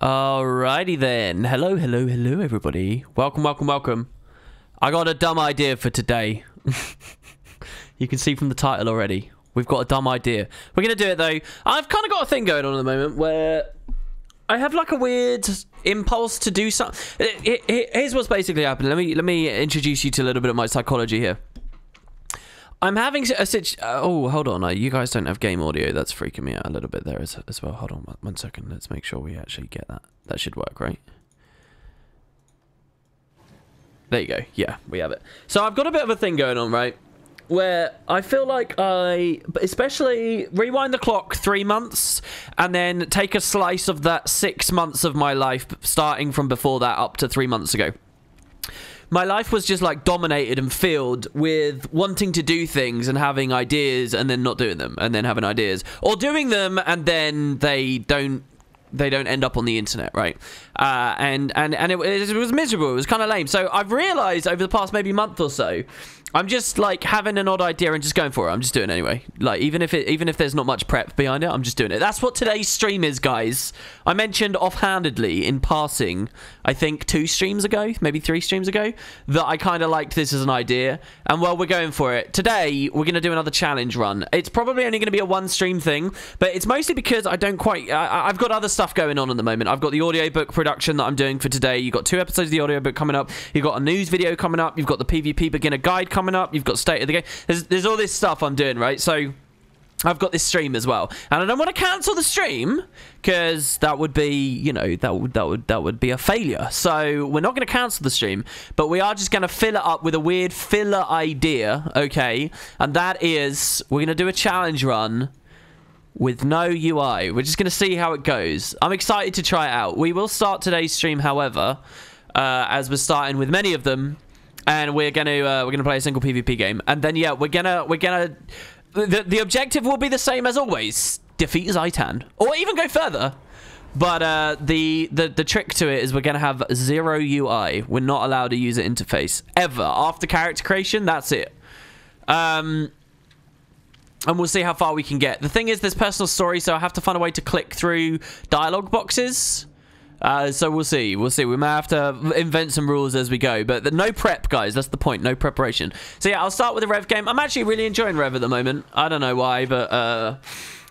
Alrighty then. Hello, hello, hello, everybody. Welcome, welcome, welcome. I got a dumb idea for today. You can see from the title already. We've got a dumb idea. We're going to do it, though. I've kind of got a thing going on at the moment where I have, like, a weird impulse to do something. Here's what's basically happening. Let me introduce you to a little bit of my psychology here. I'm having a oh, hold on. You guys don't have game audio. That's freaking me out a little bit there as well. Hold on 1 second. Let's make sure we actually get that. That should work, right? There you go. Yeah, we have it. So I've got a bit of a thing going on, right? Where I feel like especially rewind the clock 3 months and then take a slice of that 6 months of my life, starting from before that up to 3 months ago. My life was just like dominated and filled with wanting to do things and having ideas and then not doing them, and then having ideas or doing them and then they don't end up on the internet, right? And it was miserable. It was kind of lame. So I've realized over the past maybe month or so, I'm just like having an odd idea and just going for it. I'm just doing it anyway. Like even if there's not much prep behind it, I'm just doing it. That's what today's stream is, guys. I mentioned offhandedly in passing, I think 2 streams ago, maybe 3 streams ago, that I kind of liked this as an idea. And well, we're going for it. Today, we're going to do another challenge run. It's probably only going to be a 1 stream thing, but it's mostly because I don't quite... I've got other stuff going on at the moment. I've got the audiobook production that I'm doing for today. You've got 2 episodes of the audiobook coming up. You've got a news video coming up. You've got the PvP beginner guide coming up. You've got state of the game. There's all this stuff I'm doing, right? So I've got this stream as well, and I don't want to cancel the stream because that would be, you know, that would be a failure. So we're not going to cancel the stream, but we are just going to fill it up with a weird filler idea, okay? And that is we're going to do a challenge run with no UI. We're just going to see how it goes. I'm excited to try it out. We will start today's stream, however, as we're starting with many of them. And we're gonna play a single PvP game, and then yeah, the objective will be the same as always: defeat Zhaitan, or even go further. But the trick to it is we're gonna have 0 UI. We're not allowed to use an interface ever after character creation. That's it. And we'll see how far we can get. The thing is, there's personal story, so I have to find a way to click through dialogue boxes. So we'll see. We may have to invent some rules as we go, but no prep, guys. That's the point. No preparation. So yeah, I'll start with the Rev game. I'm actually really enjoying Rev at the moment. I don't know why, but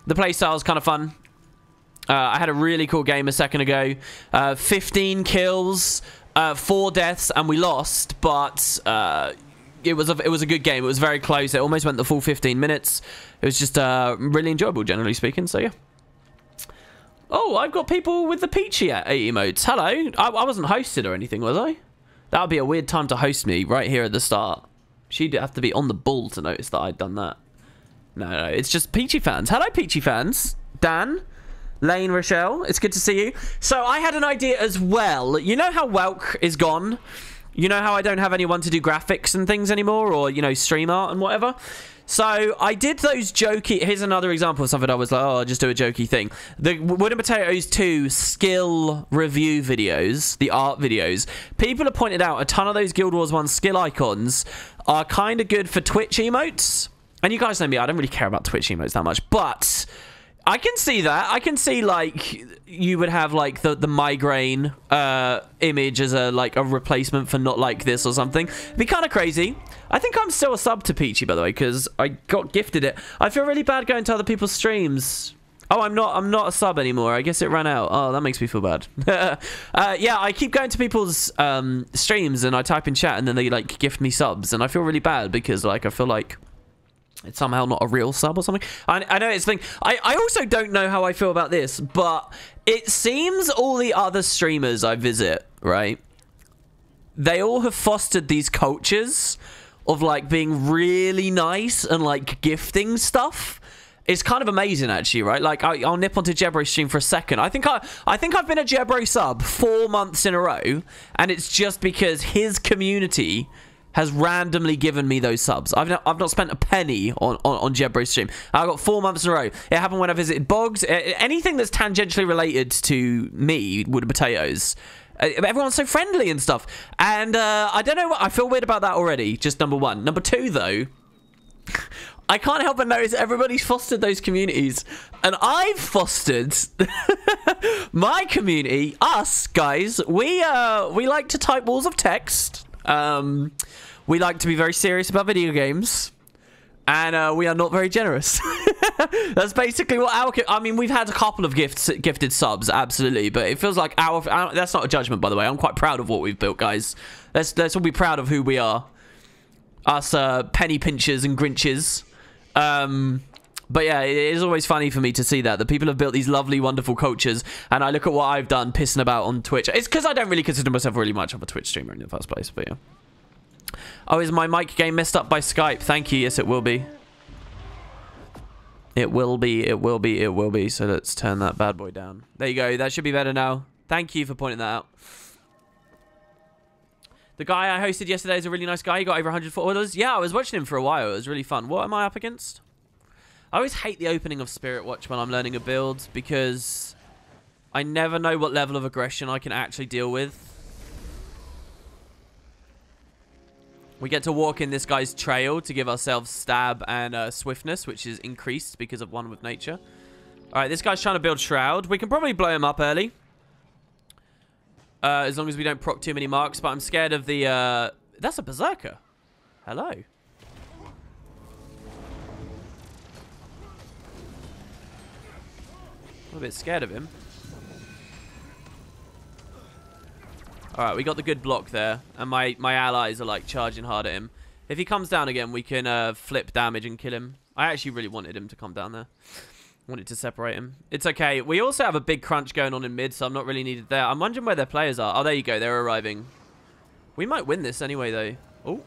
the playstyle is kind of fun. I had a really cool game a second ago. 15 kills, 4 deaths, and we lost, but it was a good game. It was very close. It almost went the full 15 minutes. It was just really enjoyable, generally speaking. So yeah. Oh, I've got people with the Peachy emotes. Hello. I wasn't hosted or anything, was I? That would be a weird time to host me right here at the start. She'd have to be on the ball to notice that I'd done that. No, it's just Peachy fans. Hello, Peachy fans. Dan, Lane, Rochelle, it's good to see you. So I had an idea as well. You know how Welk is gone? You know how I don't have anyone to do graphics and things anymore, or, you know, stream art and whatever? So I did those jokey... Here's another example of something I was like, oh, I'll just do a jokey thing. The Wood and Potatoes 2 skill review videos, the art videos, people have pointed out a ton of those Guild Wars 1 skill icons are kind of good for Twitch emotes. And you guys know me, I don't really care about Twitch emotes that much, but I can see that. I can see, like, you would have, like, the migraine image as a replacement for not like this or something. It'd be kind of crazy. I think I'm still a sub to Peachy, by the way, because I got gifted it. I feel really bad going to other people's streams. Oh, I'm not a sub anymore. I guess it ran out. Oh, that makes me feel bad. Yeah, I keep going to people's streams and I type in chat and then they, like, gift me subs. And I feel really bad because, like, I feel like it's somehow not a real sub or something. I know it's the thing. I also don't know how I feel about this, but it seems all the other streamers I visit, right, they all have fostered these cultures of, like, being really nice and, like, gifting stuff. It's kind of amazing, actually, right? Like, I'll nip onto Jebro's stream for a second. I think I've been a Jebro sub 4 months in a row, and it's just because his community has randomly given me those subs. I've not spent a penny on Jebro's stream. I got 4 months in a row. It happened when I visited Boggs. Anything that's tangentially related to me, Wood and Potatoes. Everyone's so friendly and stuff. And I don't know. I feel weird about that already. Just number 1. Number 2, though. I can't help but notice everybody's fostered those communities. And I've fostered my community, us, guys. We like to type walls of text. We like to be very serious about video games. And we are not very generous. That's basically what our... I mean, we've had a couple of gifted subs, absolutely. But it feels like our... That's not a judgment, by the way. I'm quite proud of what we've built, guys. Let's all be proud of who we are. Us penny pinchers and grinches. But yeah, it is always funny for me to see that people have built these lovely, wonderful cultures, and I look at what I've done pissing about on Twitch. It's because I don't really consider myself really much of a Twitch streamer in the first place, but yeah. Oh, is my mic game messed up by Skype? Thank you. Yes, it will be. It will be, it will be, it will be. So let's turn that bad boy down. There you go. That should be better now. Thank you for pointing that out. The guy I hosted yesterday is a really nice guy. He got over 100 followers. Yeah, I was watching him for a while. It was really fun. What am I up against? I always hate the opening of Spirit Watch when I'm learning a build because I never know what level of aggression I can actually deal with. We get to walk in this guy's trail to give ourselves stab and swiftness, which is increased because of one with nature. All right, this guy's trying to build Shroud. We can probably blow him up early. As long as we don't proc too many marks, but I'm scared of the... That's a Berserker. Hello. I'm a bit scared of him. Alright, we got the good block there. And my allies are, like, charging hard at him. If he comes down again, we can flip damage and kill him. I actually really wanted him to come down there. Wanted to separate him. It's okay. We also have a big crunch going on in mid, so I'm not really needed there. I'm wondering where their players are. Oh, there you go. They're arriving. We might win this anyway, though. Oh.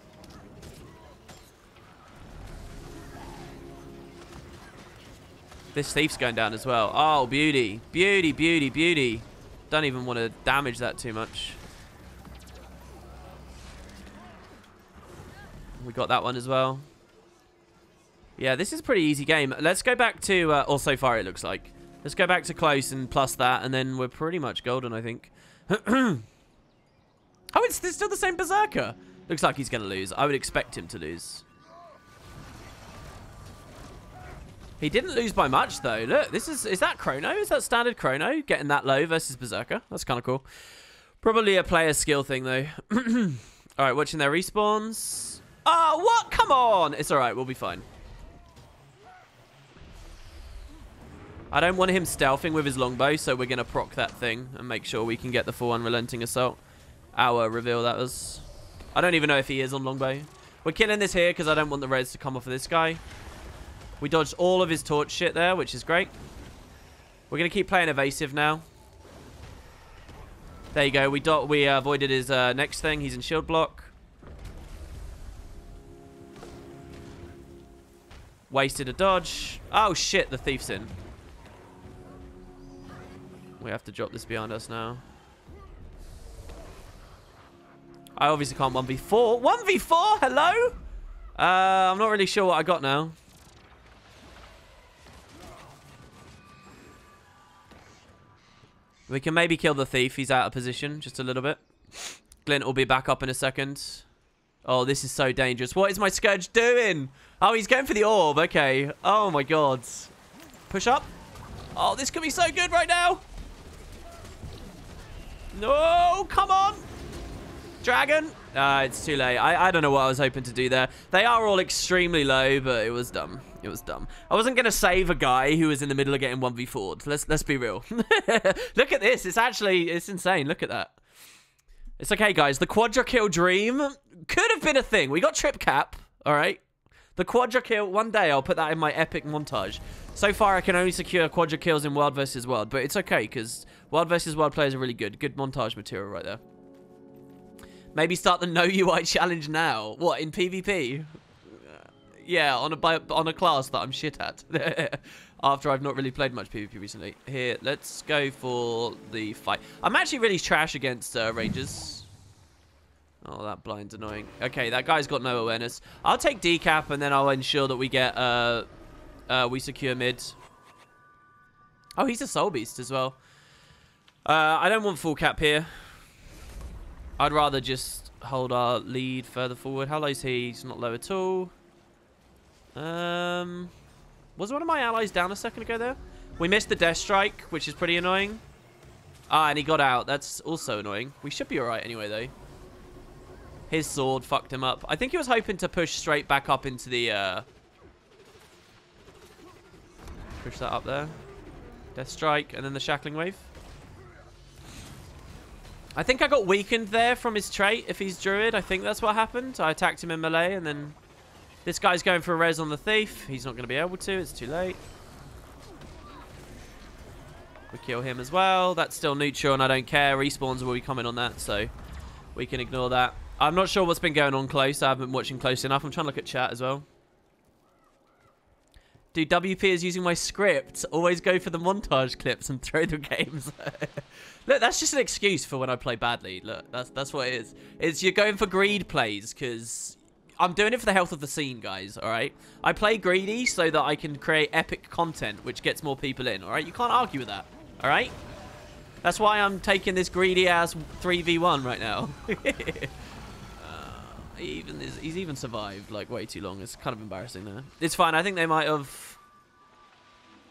This thief's going down as well. Oh, beauty. Beauty, beauty, beauty. Don't even want to damage that too much. We got that one as well. Yeah, this is a pretty easy game. Let's go back to... or so far, it looks like. Let's go back to close and plus that, and then we're pretty much golden, I think. Oh, it's still the same Berserker. Looks like he's going to lose. I would expect him to lose. He didn't lose by much, though. Look, this is... Is that Chrono? Is that standard Chrono? Getting that low versus Berserker? That's kind of cool. Probably a player skill thing, though. All right, watching their respawns. Oh, what? Come on. It's all right. We'll be fine. I don't want him stealthing with his longbow, so we're going to proc that thing and make sure we can get the full unrelenting assault. Our reveal, that was. I don't even know if he is on longbow. We're killing this here because I don't want the res to come off of this guy. We dodged all of his torch shit there, which is great. We're going to keep playing evasive now. There you go. We avoided his next thing. He's in shield block. Wasted a dodge. Oh, shit. The thief's in. We have to drop this behind us now. I obviously can't 1v4. 1v4? Hello? I'm not really sure what I got now. We can maybe kill the thief. He's out of position just a little bit. Glint will be back up in a second. Oh, this is so dangerous. What is my Scourge doing? Oh, he's going for the orb. Okay. Oh, my God. Push up. Oh, this could be so good right now. No, come on. Dragon. It's too late. I don't know what I was hoping to do there. They are all extremely low, but it was dumb. It was dumb. I wasn't going to save a guy who was in the middle of getting 1v4'd. Let's be real. Look at this. It's insane. Look at that. It's okay, guys. The quadra kill dream could have been a thing. We got trip cap. All right. The quadra kill. One day I'll put that in my epic montage. So far, I can only secure quadra kills in World vs. World, but it's okay because World vs. World players are really good. Good montage material right there. Maybe start the no UI challenge now. What, in PvP? Yeah, on a class that I'm shit at. After I've not really played much PvP recently. Here, let's go for the fight. I'm actually really trash against Rangers. Oh, that blind's annoying. Okay, that guy's got no awareness. I'll take decap and then I'll ensure that we get we secure mid. Oh, he's a soul beast as well. I don't want full cap here. I'd rather just hold our lead further forward. How low is he? He's not low at all. Was one of my allies down a second ago there? We missed the Death Strike, which is pretty annoying. Ah, and he got out. That's also annoying. We should be alright anyway, though. His sword fucked him up. I think he was hoping to push straight back up into the, push that up there. Death Strike, and then the Shackling Wave. I think I got weakened there from his trait, if he's Druid. I think that's what happened. I attacked him in melee, and then... This guy's going for a res on the Thief. He's not going to be able to. It's too late. We kill him as well. That's still neutral, and I don't care. Respawns will be coming on that, so we can ignore that. I'm not sure what's been going on close. I haven't been watching close enough. I'm trying to look at chat as well. Dude, WP is using my script. Always go for the montage clips and throw the games. Look, that's just an excuse for when I play badly. Look, that's what it is. It's you're going for greed plays, because I'm doing it for the health of the scene, guys, all right? I play greedy so that I can create epic content, which gets more people in, all right? You can't argue with that, all right? That's why I'm taking this greedy-ass 3v1 right now. He's even survived, like, way too long. It's kind of embarrassing there. It's fine. I think they might have...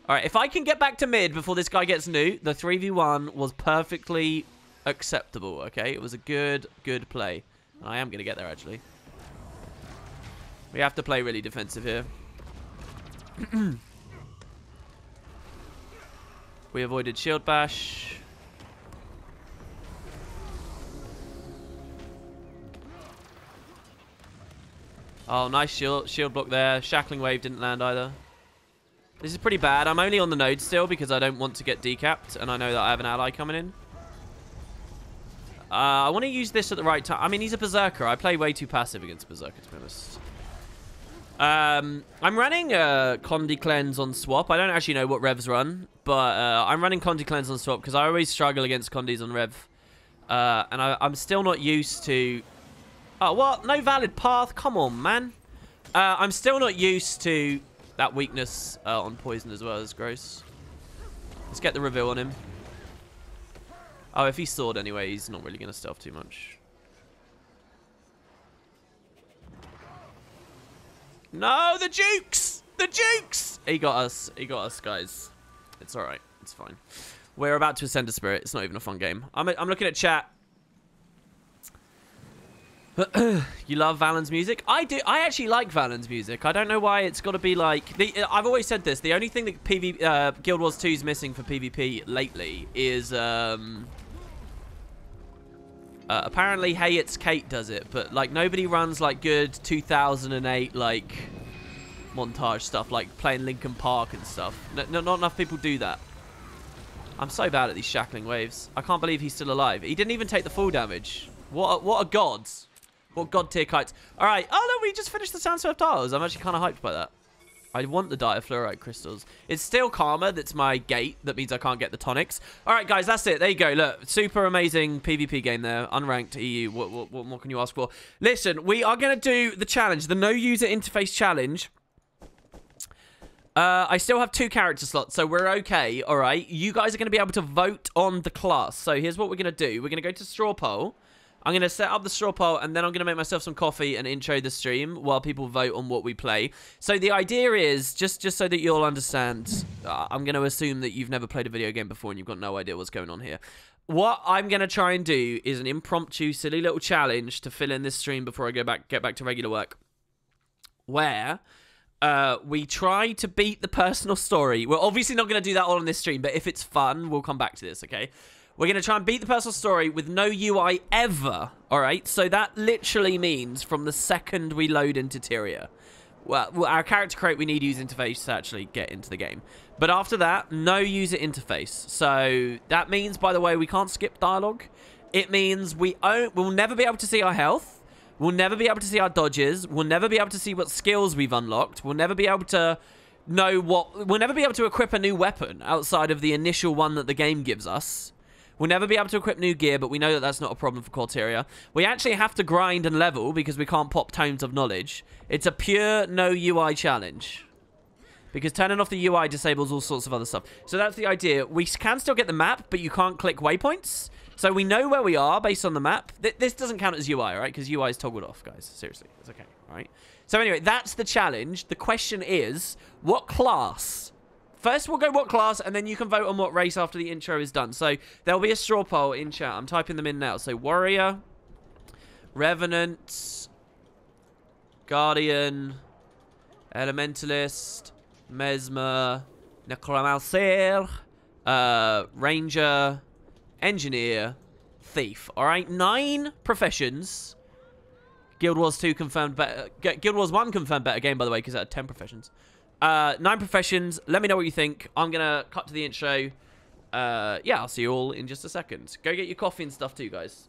All right, if I can get back to mid before this guy gets new, the 3v1 was perfectly acceptable, okay? It was a good play. I am going to get there, actually. We have to play really defensive here. We avoided shield bash. Oh, nice shield block there. Shackling Wave didn't land either. This is pretty bad. I'm only on the node still because I don't want to get decapped, and I know that I have an ally coming in. I want to use this at the right time. I mean, he's a Berserker. I play way too passive against Berserker, to be honest. I'm running Condi Cleanse on swap. I don't actually know what revs run, but I'm running Condi Cleanse on swap because I always struggle against Condis on rev. And I'm still not used to... Oh, what? No valid path? Come on, man. I'm still not used to that weakness on poison as well. It's gross. Let's get the reveal on him. Oh, if he's sword anyway, he's not really going to stealth too much. No, the Jukes! The Jukes! He got us. He got us, guys. It's alright. It's fine. We're about to ascend a spirit. It's not even a fun game. I'm looking at chat. You love Valen's music? I do. I actually like Valen's music. I don't know why it's got to be like... I've always said this. The only thing that Guild Wars 2 is missing for PvP lately is... apparently, Hey It's Kate does it. But, like, nobody runs, like, good 2008, like, montage stuff. Like, playing Linkin Park and stuff. Not enough people do that. I'm so bad at these Shackling Waves. I can't believe he's still alive. He didn't even take the full damage. What a god. What god tier kites. Alright. Oh, no, we just finished the Sandswept Tiles. I'm actually kind of hyped by that. I want the Diafluorite crystals. It's still Karma that's my gate. That means I can't get the tonics. Alright, guys, that's it. There you go. Look, super amazing PvP game there. Unranked EU. What more can you ask for? Listen, we are going to do the challenge. The no user interface challenge. I still have 2 character slots, so we're okay, alright? You guys are going to be able to vote on the class. So here's what we're going to do. We're going to go to straw poll. I'm going to set up the straw poll, and then I'm going to make myself some coffee and intro the stream while people vote on what we play. So the idea is, just so that you'll understand, I'm going to assume that you've never played a video game before and you've got no idea what's going on here. What I'm going to try and do is an impromptu, silly little challenge to fill in this stream before I get back to regular work, where... we try to beat the personal story. We're obviously not going to do that all on this stream, but if it's fun, we'll come back to this, okay? We're going to try and beat the personal story with no UI ever, alright? So that literally means from the second we load into Tyria. Well, our character create, we need user interface to actually get into the game. But after that, no user interface. So that means, by the way, we can't skip dialogue. It means we'll never be able to see our health. We'll never be able to see our dodges. We'll never be able to see what skills we've unlocked. We'll never be able to know what... We'll never be able to equip a new weapon outside of the initial one that the game gives us. We'll never be able to equip new gear, but we know that that's not a problem for Corteria. We actually have to grind and level because we can't pop Tomes of Knowledge. It's a pure no UI challenge. Because turning off the UI disables all sorts of other stuff. So that's the idea. We can still get the map, but you can't click waypoints. So we know where we are based on the map. This doesn't count as UI, right? Because UI is toggled off, guys. Seriously, it's okay. right? So anyway, that's the challenge. The question is, what class? First, we'll go what class, and then you can vote on what race after the intro is done. So there'll be a straw poll in chat. I'm typing them in now. So warrior, revenant, guardian, elementalist, mesmer, necromancer, ranger, engineer, thief. All right, 9 professions. Guild Wars 2 confirmed better. Guild Wars 1 confirmed better game, by the way, because it had 10 professions. 9 professions. Let me know what you think. I'm going to cut to the intro. Yeah, I'll see you all in just a second. Go get your coffee and stuff too, guys.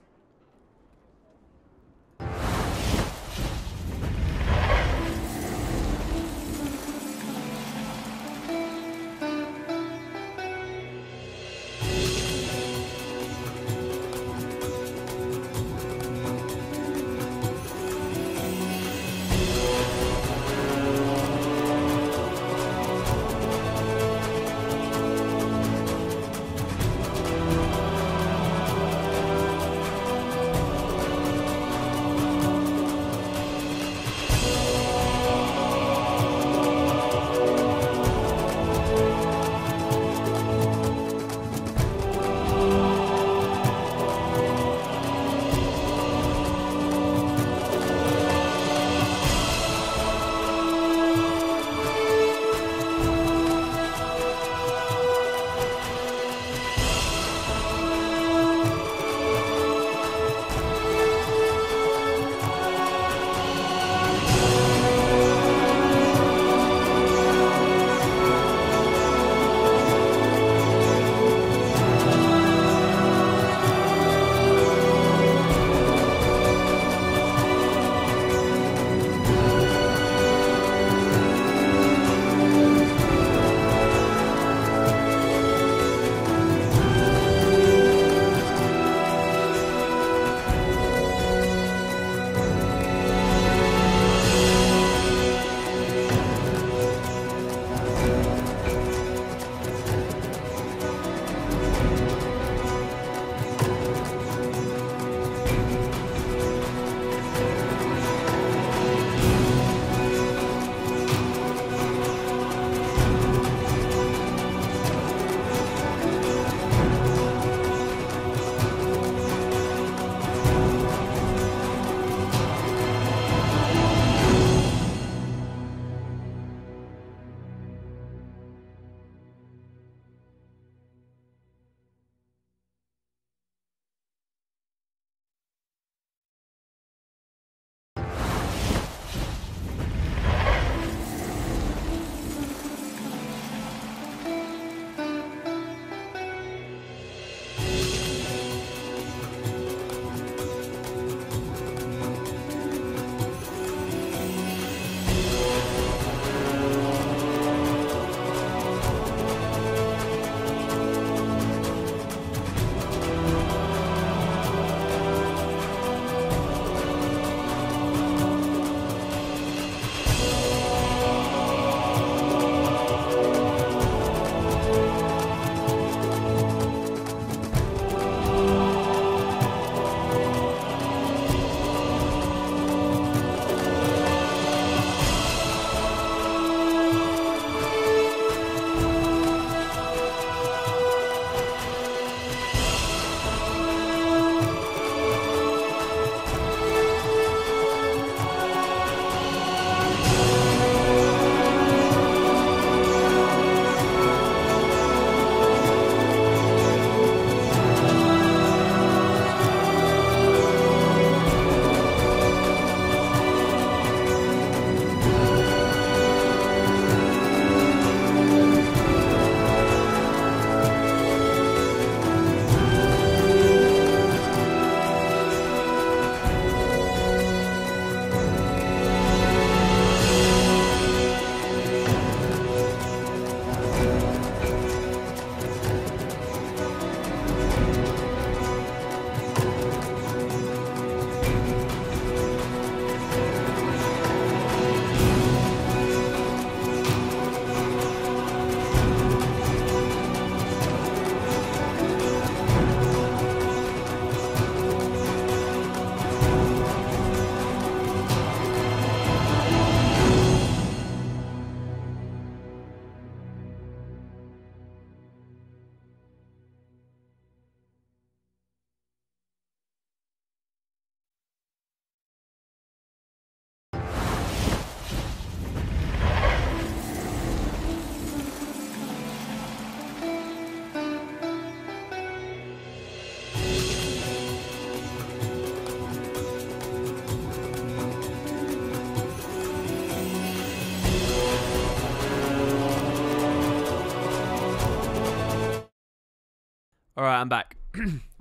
right, I'm back.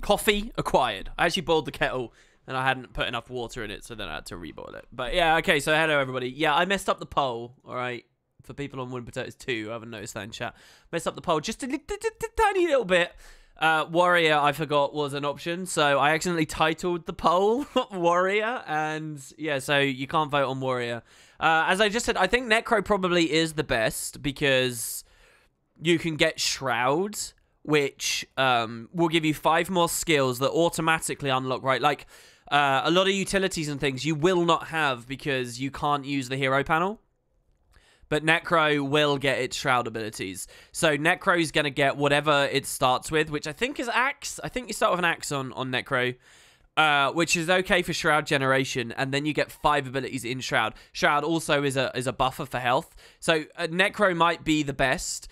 Coffee acquired. I actually boiled the kettle and I hadn't put enough water in it, so then I had to reboil it. But yeah, okay, so hello everybody. Yeah, I messed up the poll, all right? For people on Wooden Potatoes 2, I haven't noticed that in chat. Messed up the poll just a tiny little bit. Warrior, I forgot, was an option, so I accidentally titled the poll Warrior, and yeah, so you can't vote on Warrior. As I just said, I think Necro probably is the best because you can get Shroud, which will give you 5 more skills that automatically unlock, right? Like, a lot of utilities and things you will not have because you can't use the hero panel. But Necro will get its Shroud abilities. So Necro's going to get whatever it starts with, which I think is Axe. I think you start with an Axe on Necro, which is okay for Shroud generation. And then you get 5 abilities in Shroud. Shroud also is a buffer for health. So Necro might be the best.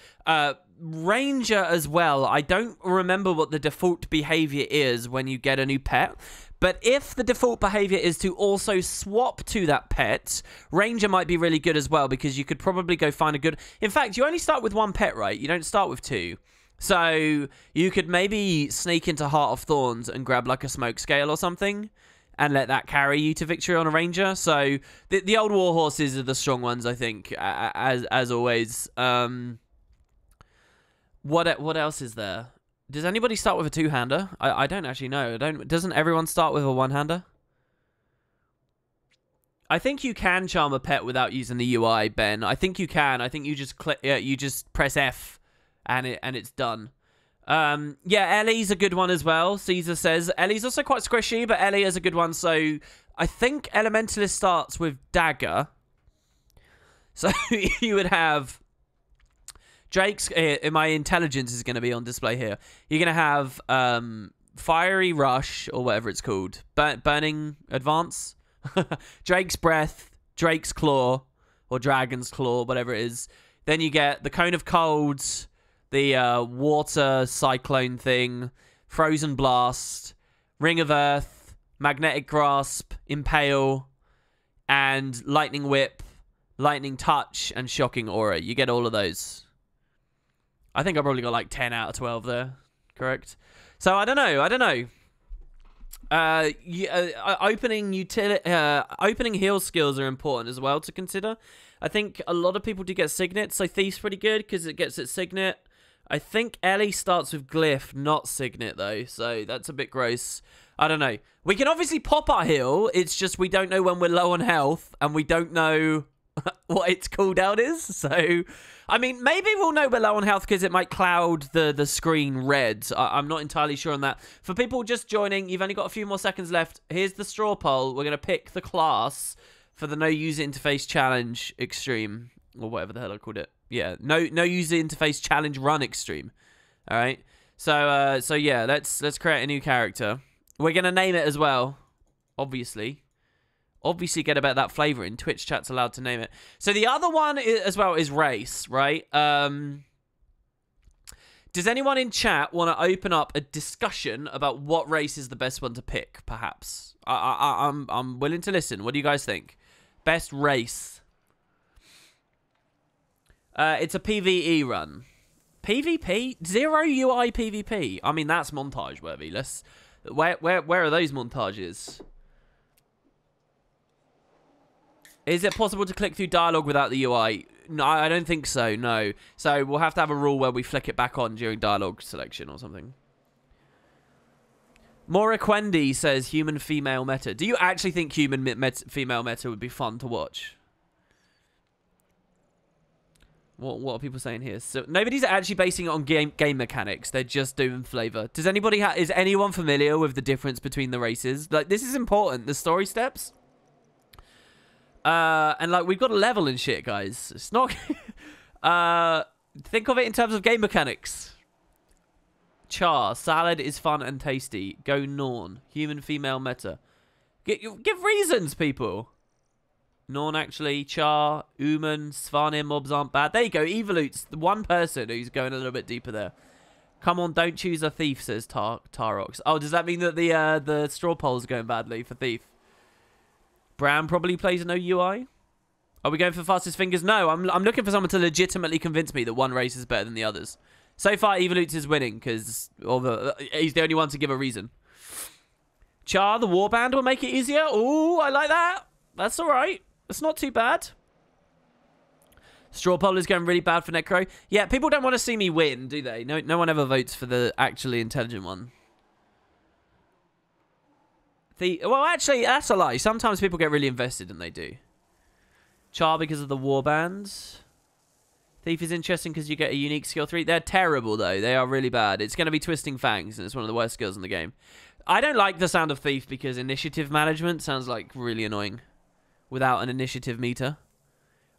Ranger as well. I don't remember what the default behavior is when you get a new pet. But if the default behavior is to also swap to that pet, Ranger might be really good as well because you could probably go find a good... In fact, you only start with 1 pet, right? You don't start with 2. So you could maybe sneak into Heart of Thorns and grab like a Smoke Scale or something and let that carry you to victory on a Ranger. So the old war horses are the strong ones, I think, as always. What else is there? Does anybody start with a 2-hander? I don't actually know. Doesn't everyone start with a 1-hander? I think you can charm a pet without using the UI, Ben. I think you can. I think you just click. You just press F, and it's done. Yeah, Ellie's a good one as well. Caesar says Ellie's also quite squishy, but Ellie is a good one. So I think Elementalist starts with Dagger. So you would have. Drake's, my intelligence is going to be on display here. You're going to have Fiery Rush, or whatever it's called. Burning Advance. Drake's Breath, Drake's Claw, or Dragon's Claw, whatever it is. Then you get the Cone of Cold, the Water Cyclone thing, Frozen Blast, Ring of Earth, Magnetic Grasp, Impale, and Lightning Whip, Lightning Touch, and Shocking Aura. You get all of those. I think I probably got like 10 out of 12 there. Correct? So, I don't know. Opening heal skills are important as well to consider. I think a lot of people do get Signet, so Thief's pretty good because it gets its Signet. I think Ellie starts with Glyph, not Signet, though, so that's a bit gross. I don't know. We can obviously pop our heal, it's just we don't know when we're low on health, and we don't know what its cooldown is, so... I mean, maybe we'll know we're low on health because it might cloud the screen red. I'm not entirely sure on that. For people just joining, you've only got a few more seconds left. Here's the straw poll. We're going to pick the class for the No User Interface Challenge Extreme, or whatever the hell I called it. Yeah, no User Interface Challenge Run Extreme. All right. So yeah, let's create a new character. We're going to name it as well, obviously get about that flavor in Twitch chat's allowed to name it. So the other one as well is race, right? Does anyone in chat want to open up a discussion about what race is the best one to pick, perhaps? I'm willing to listen. What do you guys think? Best race. It's a PvE run. PvP? 0 UI PvP. I mean, that's montage worthy. Where are those montages? Is it possible to click through dialogue without the UI? No, I don't think so, no. So we'll have to have a rule where we flick it back on during dialogue selection or something. Morakwendi says human-female meta. Do you actually think human-female meta would be fun to watch? What are people saying here? So nobody's actually basing it on game mechanics. They're just doing flavor. Does anybody is anyone familiar with the difference between the races? Like, this is important. The story steps. And like we've got a level and shit, guys. It's not. Think of it in terms of game mechanics. Char salad is fun and tasty. Go Norn. Human female meta. Give reasons, people. Norn actually. Char. Uman. Svanir mobs aren't bad. There you go. Evolutes. The one person who's going a little bit deeper there. Come on, don't choose a thief, says Tarox. Oh, does that mean that the straw poll's going badly for thief? Bram probably plays no UI. Are we going for fastest fingers? No, I'm looking for someone to legitimately convince me that one race is better than the others. So far, Evolutes is winning because he's the only one to give a reason. Char, the warband will make it easier. Ooh, I like that. That's all right. That's not too bad. Straw poll is going really bad for Necro. Yeah, people don't want to see me win, do they? No one ever votes for the actually intelligent one. Well, actually, that's a lie. Sometimes people get really invested, and they do. Char because of the warbands. Thief is interesting because you get a unique skill 3. They're terrible, though. They are really bad. It's going to be Twisting Fangs, and it's one of the worst skills in the game. I don't like the sound of Thief because initiative management sounds like really annoying without an initiative meter.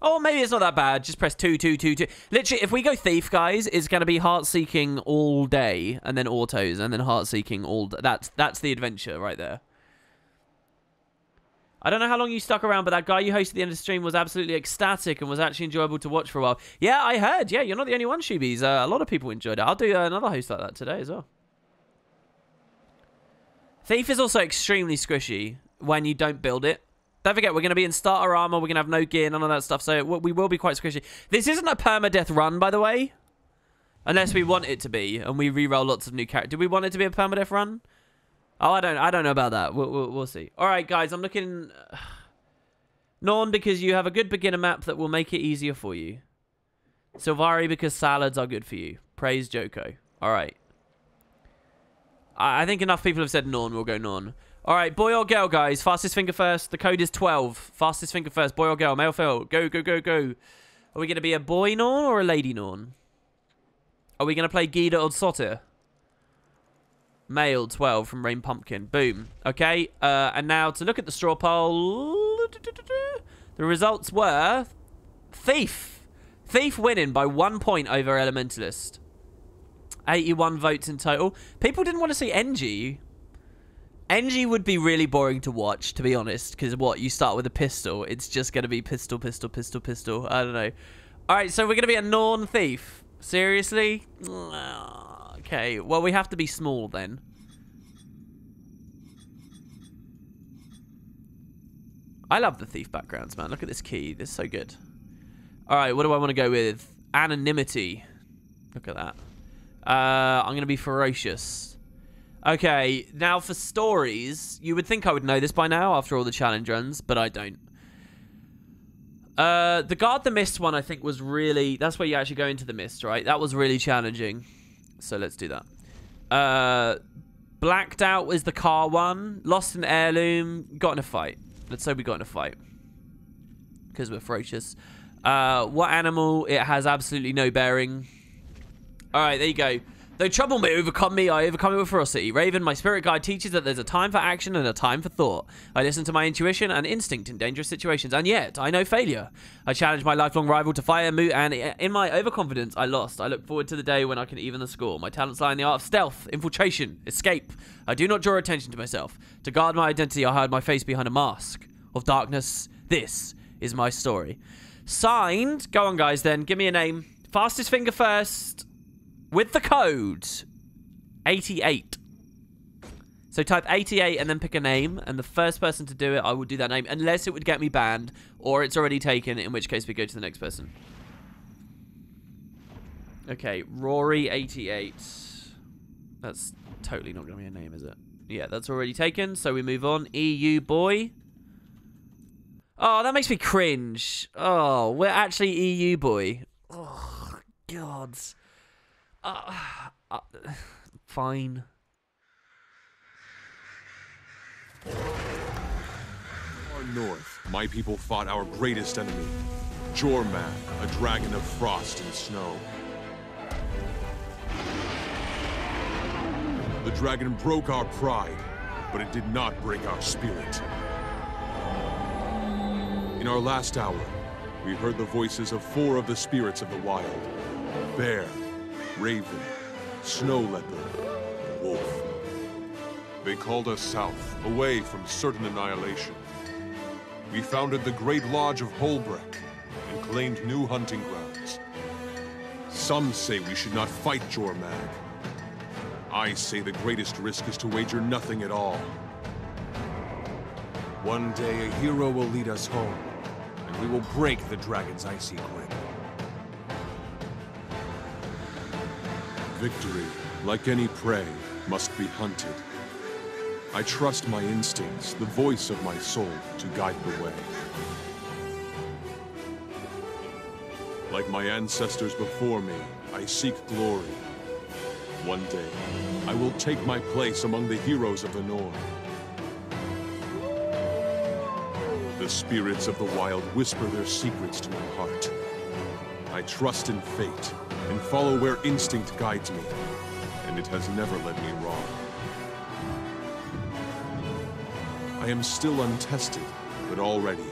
Oh, maybe it's not that bad. Just press 2, 2, 2, 2. Literally, if we go Thief, guys, it's going to be Heart-Seeking all day, and then autos, and then Heart-Seeking all day. That's the adventure right there. I don't know how long you stuck around, but that guy you hosted at the end of the stream was absolutely ecstatic and was actually enjoyable to watch for a while. Yeah, I heard. Yeah, you're not the only one, Shubies. A lot of people enjoyed it. I'll do another host like that today as well. Thief is also extremely squishy when you don't build it. Don't forget, we're going to be in starter armor. We're going to have no gear, none of that stuff. So we will be quite squishy. This isn't a permadeath run, by the way. Unless we want it to be, and we re-roll lots of new characters. Do we want it to be a permadeath run? Oh, I don't know about that. We'll see. All right, guys, I'm looking... Norn, because you have a good beginner map that will make it easier for you. Silvari, because salads are good for you. Praise Joko. All right. I think enough people have said Norn. We'll go Norn. All right, boy or girl, guys. Fastest finger first. The code is 12. Fastest finger first. Boy or girl. Male, female. Go, go, go, go. Are we going to be a boy Norn or a lady Norn? Are we going to play Gida or Sotir? Male, 12 from Rain Pumpkin. Boom. Okay, and now to look at the straw poll. The results were Thief. Thief winning by 1 point over Elementalist. 81 votes in total. People didn't want to see NG. NG would be really boring to watch, to be honest, because what? You start with a pistol. It's just going to be pistol, pistol, pistol, pistol. I don't know. All right, so we're going to be a Norn Thief. Seriously? Okay, well, we have to be small then. I love the Thief backgrounds, man. Look at this key. This is so good. All right, what do I want to go with? Anonymity. Look at that. I'm going to be Ferocious. Okay, now for stories. You would think I would know this by now after all the challenge runs, but I don't. The Guard the Mist one, I think, was really... That's where you actually go into the mist, right? That was really challenging. So let's do that. Blacked Out was the car one. Lost an Heirloom. Got in a fight. Let's say we got in a fight. Because we're ferocious. What animal? It has absolutely no bearing. Alright, there you go. Though trouble may overcome me, I overcome it with ferocity. Raven, my spirit guide, teaches that there's a time for action and a time for thought. I listen to my intuition and instinct in dangerous situations, and yet I know failure. I challenge my lifelong rival to fire and moot, and in my overconfidence, I lost. I look forward to the day when I can even the score. My talents lie in the art of stealth, infiltration, escape. I do not draw attention to myself. To guard my identity, I hide my face behind a mask of darkness. This is my story. Signed. Go on, guys, then. Give me a name. Fastest finger first. With the code 88. So type 88 and then pick a name, and the first person to do it, I will do that name, unless it would get me banned, or it's already taken, in which case we go to the next person. Okay, Rory88. That's totally not going to be a name, is it? Yeah, that's already taken, so we move on. EU boy. Oh, that makes me cringe. Oh, we're actually EU boy. Oh, God. Fine. Far north, my people fought our greatest enemy, Jormag, a dragon of frost and snow. The dragon broke our pride, but it did not break our spirit. In our last hour, we heard the voices of 4 of the spirits of the wild. Bear, Raven, Snow Leopard, Wolf. They called us south, away from certain annihilation. We founded the Great Lodge of Holbreck and claimed new hunting grounds. Some say we should not fight Jormag. I say the greatest risk is to wager nothing at all. One day a hero will lead us home, and we will break the dragon's icy grip. Victory, like any prey, must be hunted. I trust my instincts, the voice of my soul, to guide the way. Like my ancestors before me, I seek glory. One day, I will take my place among the heroes of the Norn. The spirits of the wild whisper their secrets to my heart. I trust in fate and follow where instinct guides me, and it has never led me wrong. I am still untested, but already,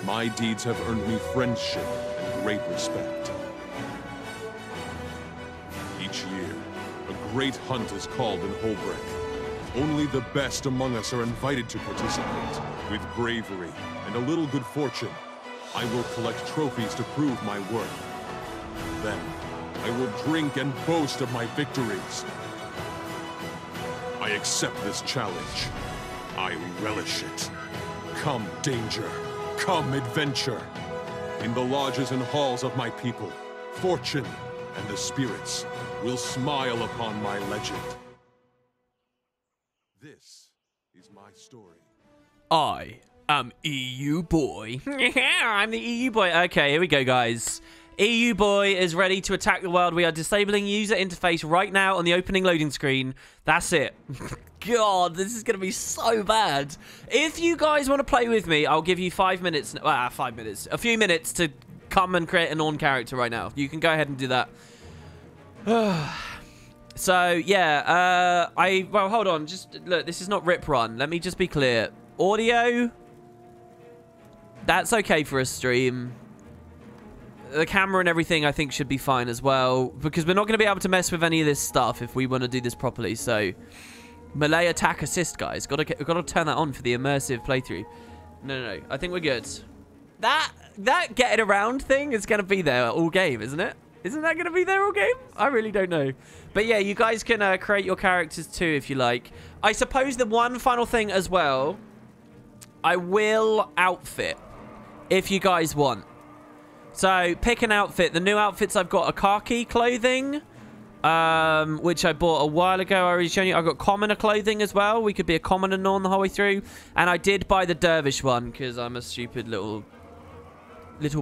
my deeds have earned me friendship and great respect. Each year, a great hunt is called in Holbreath. Only the best among us are invited to participate. With bravery and a little good fortune, I will collect trophies to prove my worth. Then, I will drink and boast of my victories. I accept this challenge. I relish it. Come, danger. Come, adventure. In the lodges and halls of my people, fortune and the spirits will smile upon my legend. This is my story. I am EU Boy. I'm the EU Boy. Okay, here we go, guys. EU Boy is ready to attack the world. We are disabling user interface right now on the opening loading screen. That's it. God, this is going to be so bad. If you guys want to play with me, I'll give you 5 minutes. 5 minutes. A few minutes to come and create a Norn character right now. You can go ahead and do that. So, yeah. Well, hold on. Just, look, this is not Rip Run. Let me just be clear. Audio, that's okay for a stream. The camera and everything, I think, should be fine as well, because we're not going to be able to mess with any of this stuff if we want to do this properly. So, melee attack assist, guys. Got to turn that on for the immersive playthrough. No. I think we're good. That getting around thing is going to be there all game, isn't it? Isn't that going to be there all game? I really don't know. But yeah, you guys can create your characters too if you like. I suppose the one final thing as well, I will outfit if you guys want. So, pick an outfit. The new outfits I've got are khaki clothing, which I bought a while ago. I already shown you. I've got commoner clothing as well. We could be a commoner Norn the whole way through. And I did buy the dervish one because I'm a stupid little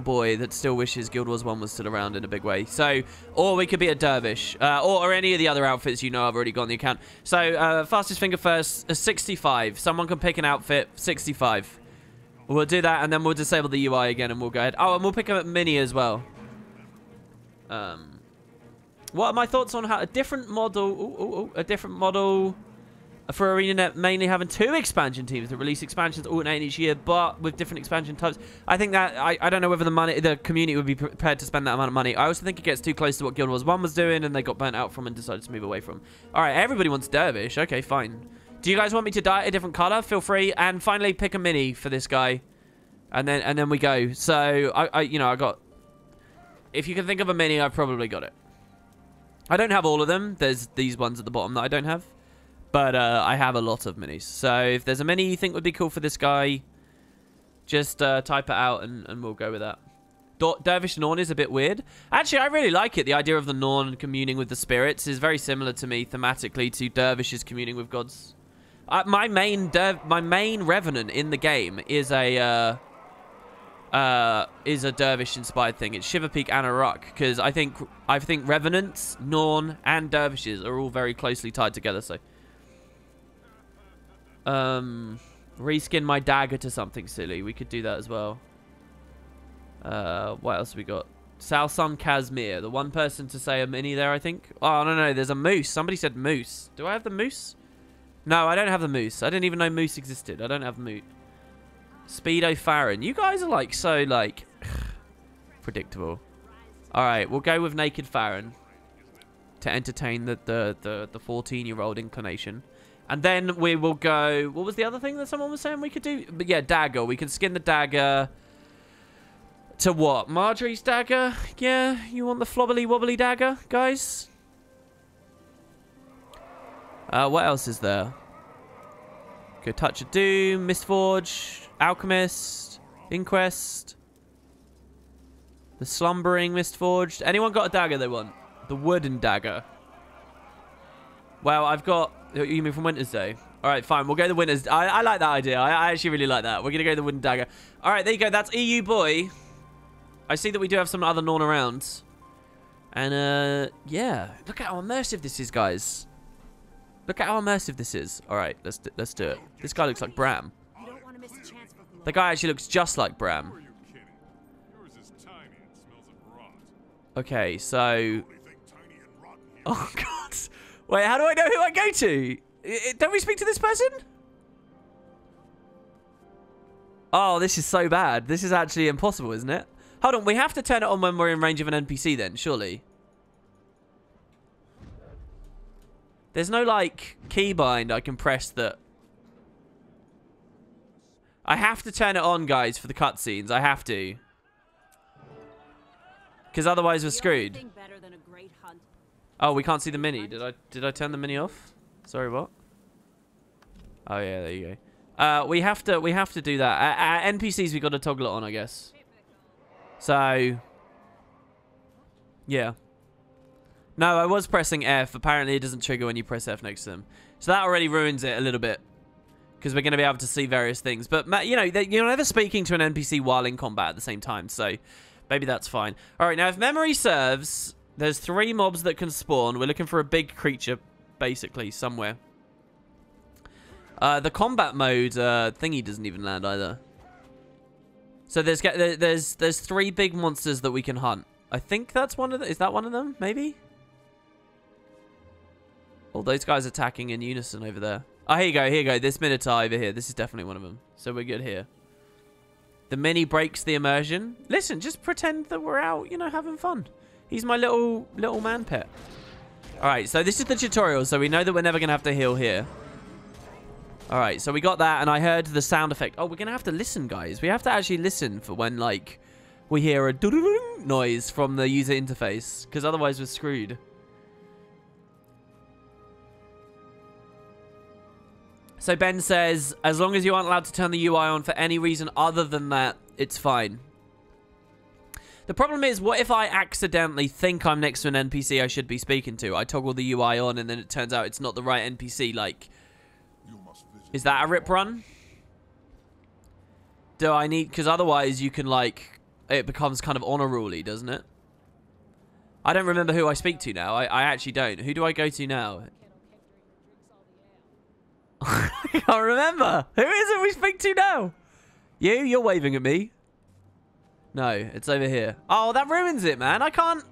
boy that still wishes Guild Wars 1 was still around in a big way. So, or we could be a dervish, or any of the other outfits you know I've already got on the account. So, fastest finger first, 65. Someone can pick an outfit, 65. We'll do that, and then we'll disable the UI again, and we'll go ahead. Oh, and we'll pick up Mini as well. What are my thoughts on how a different model... a different model for ArenaNet mainly having 2 expansion teams that release expansions alternating each year, but with different expansion types. I think that... I don't know whether the community would be prepared to spend that amount of money. I also think it gets too close to what Guild Wars 1 was doing, and they got burnt out from and decided to move away from. Alright, everybody wants Dervish. Okay, fine. Do you guys want me to dye a different color? Feel free. And finally, pick a Mini for this guy. And then we go. So, I got... If you can think of a Mini, I've probably got it. I don't have all of them. There's these ones at the bottom that I don't have. But I have a lot of Minis. So, if there's a Mini you think would be cool for this guy, just type it out and we'll go with that. Dervish Norn is a bit weird. Actually, I really like it. The idea of the Norn communing with the spirits is very similar to me thematically to Dervishes communing with gods. My main revenant in the game is a dervish inspired thing. It's Shiverpeak and Aruk, because I think revenants, Norn, and dervishes are all very closely tied together. So, reskin my dagger to something silly. We could do that as well. What else have we got? Salsun Kazmir, the one person to say a Mini there, I think. Oh no, there's a moose. Somebody said moose. Do I have the moose? No, I don't have the moose. I didn't even know moose existed. I don't have moot. Speedo Farron. You guys are like so like predictable. Alright, we'll go with Naked Farron to entertain the 14-year-old inclination. And then we will go... What was the other thing that someone was saying we could do? But yeah, dagger. We can skin the dagger to what? Marjorie's dagger? Yeah, you want the flobbly wobbly dagger, guys? What else is there? Go Touch of Doom, Mistforge, Alchemist, Inquest, the Slumbering Mistforged. Anyone got a dagger they want? The wooden dagger. Well, I've got... You mean from Winter's Day? All right, fine. We'll go to Winter's... I like that idea. I actually really like that. We're going to go to the Wooden Dagger. All right, there you go. That's EU Boy. I see that we do have some other Norn around. And, yeah. Look at how immersive this is, guys. Look at how immersive this is. All right, let's do it. This guy looks like Bram. The guy actually looks just like Bram. Okay, so... Oh, God. Wait, how do I know who I go to? Don't we speak to this person? Oh, this is so bad. This is actually impossible, isn't it? Hold on, we have to turn it on when we're in range of an NPC then, surely. There's no, like, keybind I can press that... I have to turn it on, guys, for the cutscenes. I have to. Because otherwise we're screwed. Oh, we can't see the mini. Did I turn the mini off? Sorry, what? Oh yeah, there you go. We have to do that. NPCs we got to toggle it on, I guess. So yeah. No, I was pressing F. Apparently it doesn't trigger when you press F next to them. So that already ruins it a little bit. Because we're going to be able to see various things. But, you know, you're never speaking to an NPC while in combat at the same time. So maybe that's fine. All right, now if memory serves, there's 3 mobs that can spawn. We're looking for a big creature, basically, somewhere. The combat mode thingy doesn't even land either. So there's 3 big monsters that we can hunt. I think that's one of them. Is that one of them? Maybe? All those guys attacking in unison over there. Oh, here you go. Here you go. This Minotaur over here. This is definitely one of them. So we're good here. The mini breaks the immersion. Listen, just pretend that we're out, you know, having fun. He's my little man pet. All right, so this is the tutorial. So we know that we're never going to have to heal here. All right, so we got that, and I heard the sound effect. Oh, we're going to have to listen, guys. We have to actually listen for when, like, we hear a doo-doo-doo noise from the user interface, because otherwise we're screwed. So Ben says, as long as you aren't allowed to turn the UI on for any reason other than that, it's fine. The problem is, what if I accidentally think I'm next to an NPC I should be speaking to? I toggle the UI on and then it turns out it's not the right NPC. Like, is that a rip run? Do I need... Because otherwise you can, like... It becomes kind of honor rule-y, doesn't it? I don't remember who I speak to now. I actually don't. Who do I go to now? I can't remember. Who is it we speak to now? You're waving at me. No, it's over here. Oh, that ruins it, man. I can't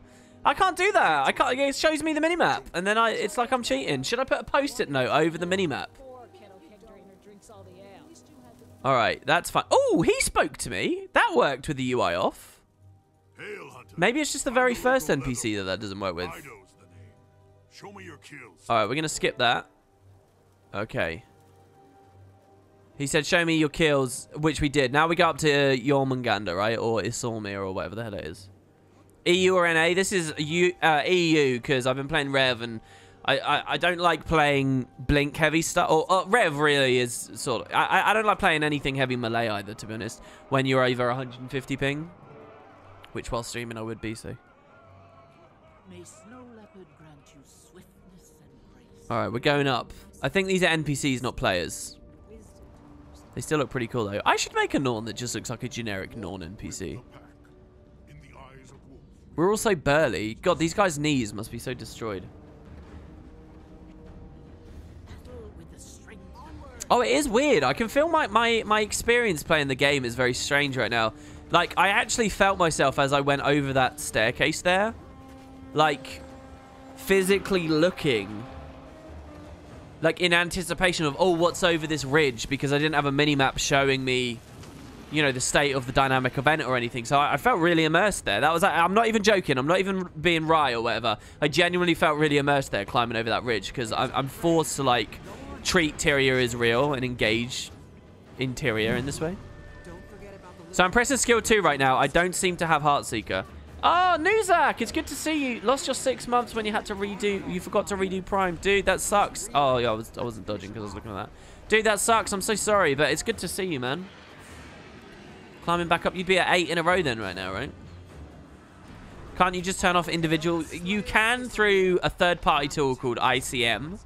do that. I can't. It shows me the minimap, and then it's like I'm cheating. Should I put a post-it note over the minimap? All right, that's fine. Oh, he spoke to me. That worked with the UI off. Maybe it's just the very first NPC that doesn't work with. All right, we're gonna skip that. Okay. He said, show me your kills, which we did. Now we go up to Jormungandr, right? Or Isolmir, or whatever the hell it is. EU or NA? This is EU, because I've been playing Rev, and I don't like playing Blink heavy stuff. Or Rev really is sort of... I don't like playing anything heavy melee either, to be honest, when you're over 150 ping. Which, while streaming, I would be, so... May Snow Leopard grant you swiftness and grace. Alright, we're going up. I think these are NPCs, not players. They still look pretty cool, though. I should make a Norn that just looks like a generic Norn NPC. We're all so burly. God, these guys' knees must be so destroyed. Oh, it is weird. I can feel my experience playing the game is very strange right now. Like, I actually felt myself as I went over that staircase there. Like, physically looking... Like, in anticipation of, oh, what's over this ridge? Because I didn't have a mini-map showing me, you know, the state of the dynamic event or anything. So I felt really immersed there. That was... I'm not even joking. I'm not even being wry or whatever. I genuinely felt really immersed there climbing over that ridge. Because I'm forced to, like, treat Tyria as real and engage in Tyria in this way. So I'm pressing skill 2 right now. I don't seem to have Heartseeker. Oh, Nuzak, it's good to see you. Lost your 6 months when you had to redo... You forgot to redo Prime. Dude, that sucks. Oh, yeah, I wasn't dodging because I was looking at that. Dude, that sucks. I'm so sorry, but it's good to see you, man. Climbing back up. You'd be at 8 in a row then right now, right? Can't you just turn off individual... You can through a third-party tool called ICM.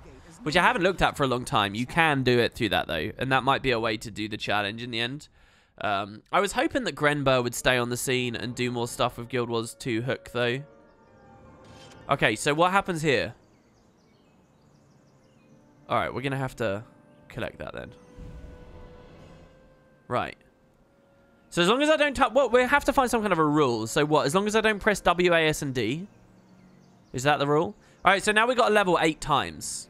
which I haven't looked at for a long time. You can do it through that, though, and that might be a way to do the challenge in the end. I was hoping that Grenber would stay on the scene and do more stuff with Guild Wars 2 Hook, though. Okay, so what happens here? Alright, we're going to have to collect that then. Right. So as long as I don't tap... Well, we have to find some kind of a rule. So what? As long as I don't press W, A, S, and D? Is that the rule? Alright, so now we got a level 8 times.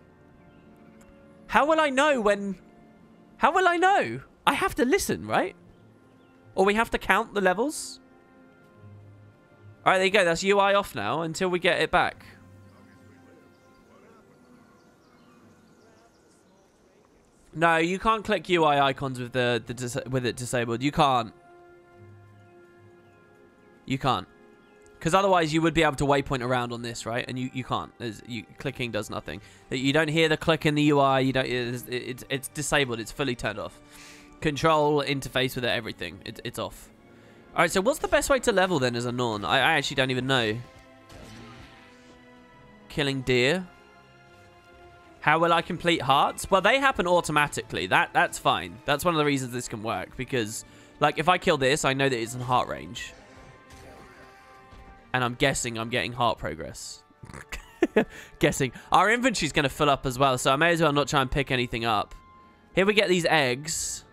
How will I know when... How will I know? I have to listen, right? Or we have to count the levels? Alright, there you go. That's UI off now until we get it back. No, you can't click UI icons with with it disabled. You can't. You can't. Because otherwise you would be able to waypoint around on this, right? And you can't. Clicking does nothing. You don't hear the click in the UI. You don't. It's disabled. It's fully turned off. Control interface with it, everything. It's off. All right. So what's the best way to level then as a Norn? I actually don't even know. Killing deer. How will I complete hearts? Well, they happen automatically. That's fine. That's one of the reasons this can work. Because, like, if I kill this, I know that it's in heart range. And I'm guessing I'm getting heart progress. Guessing. Our inventory's going to fill up as well, so I may as well not try and pick anything up. Here we get these eggs.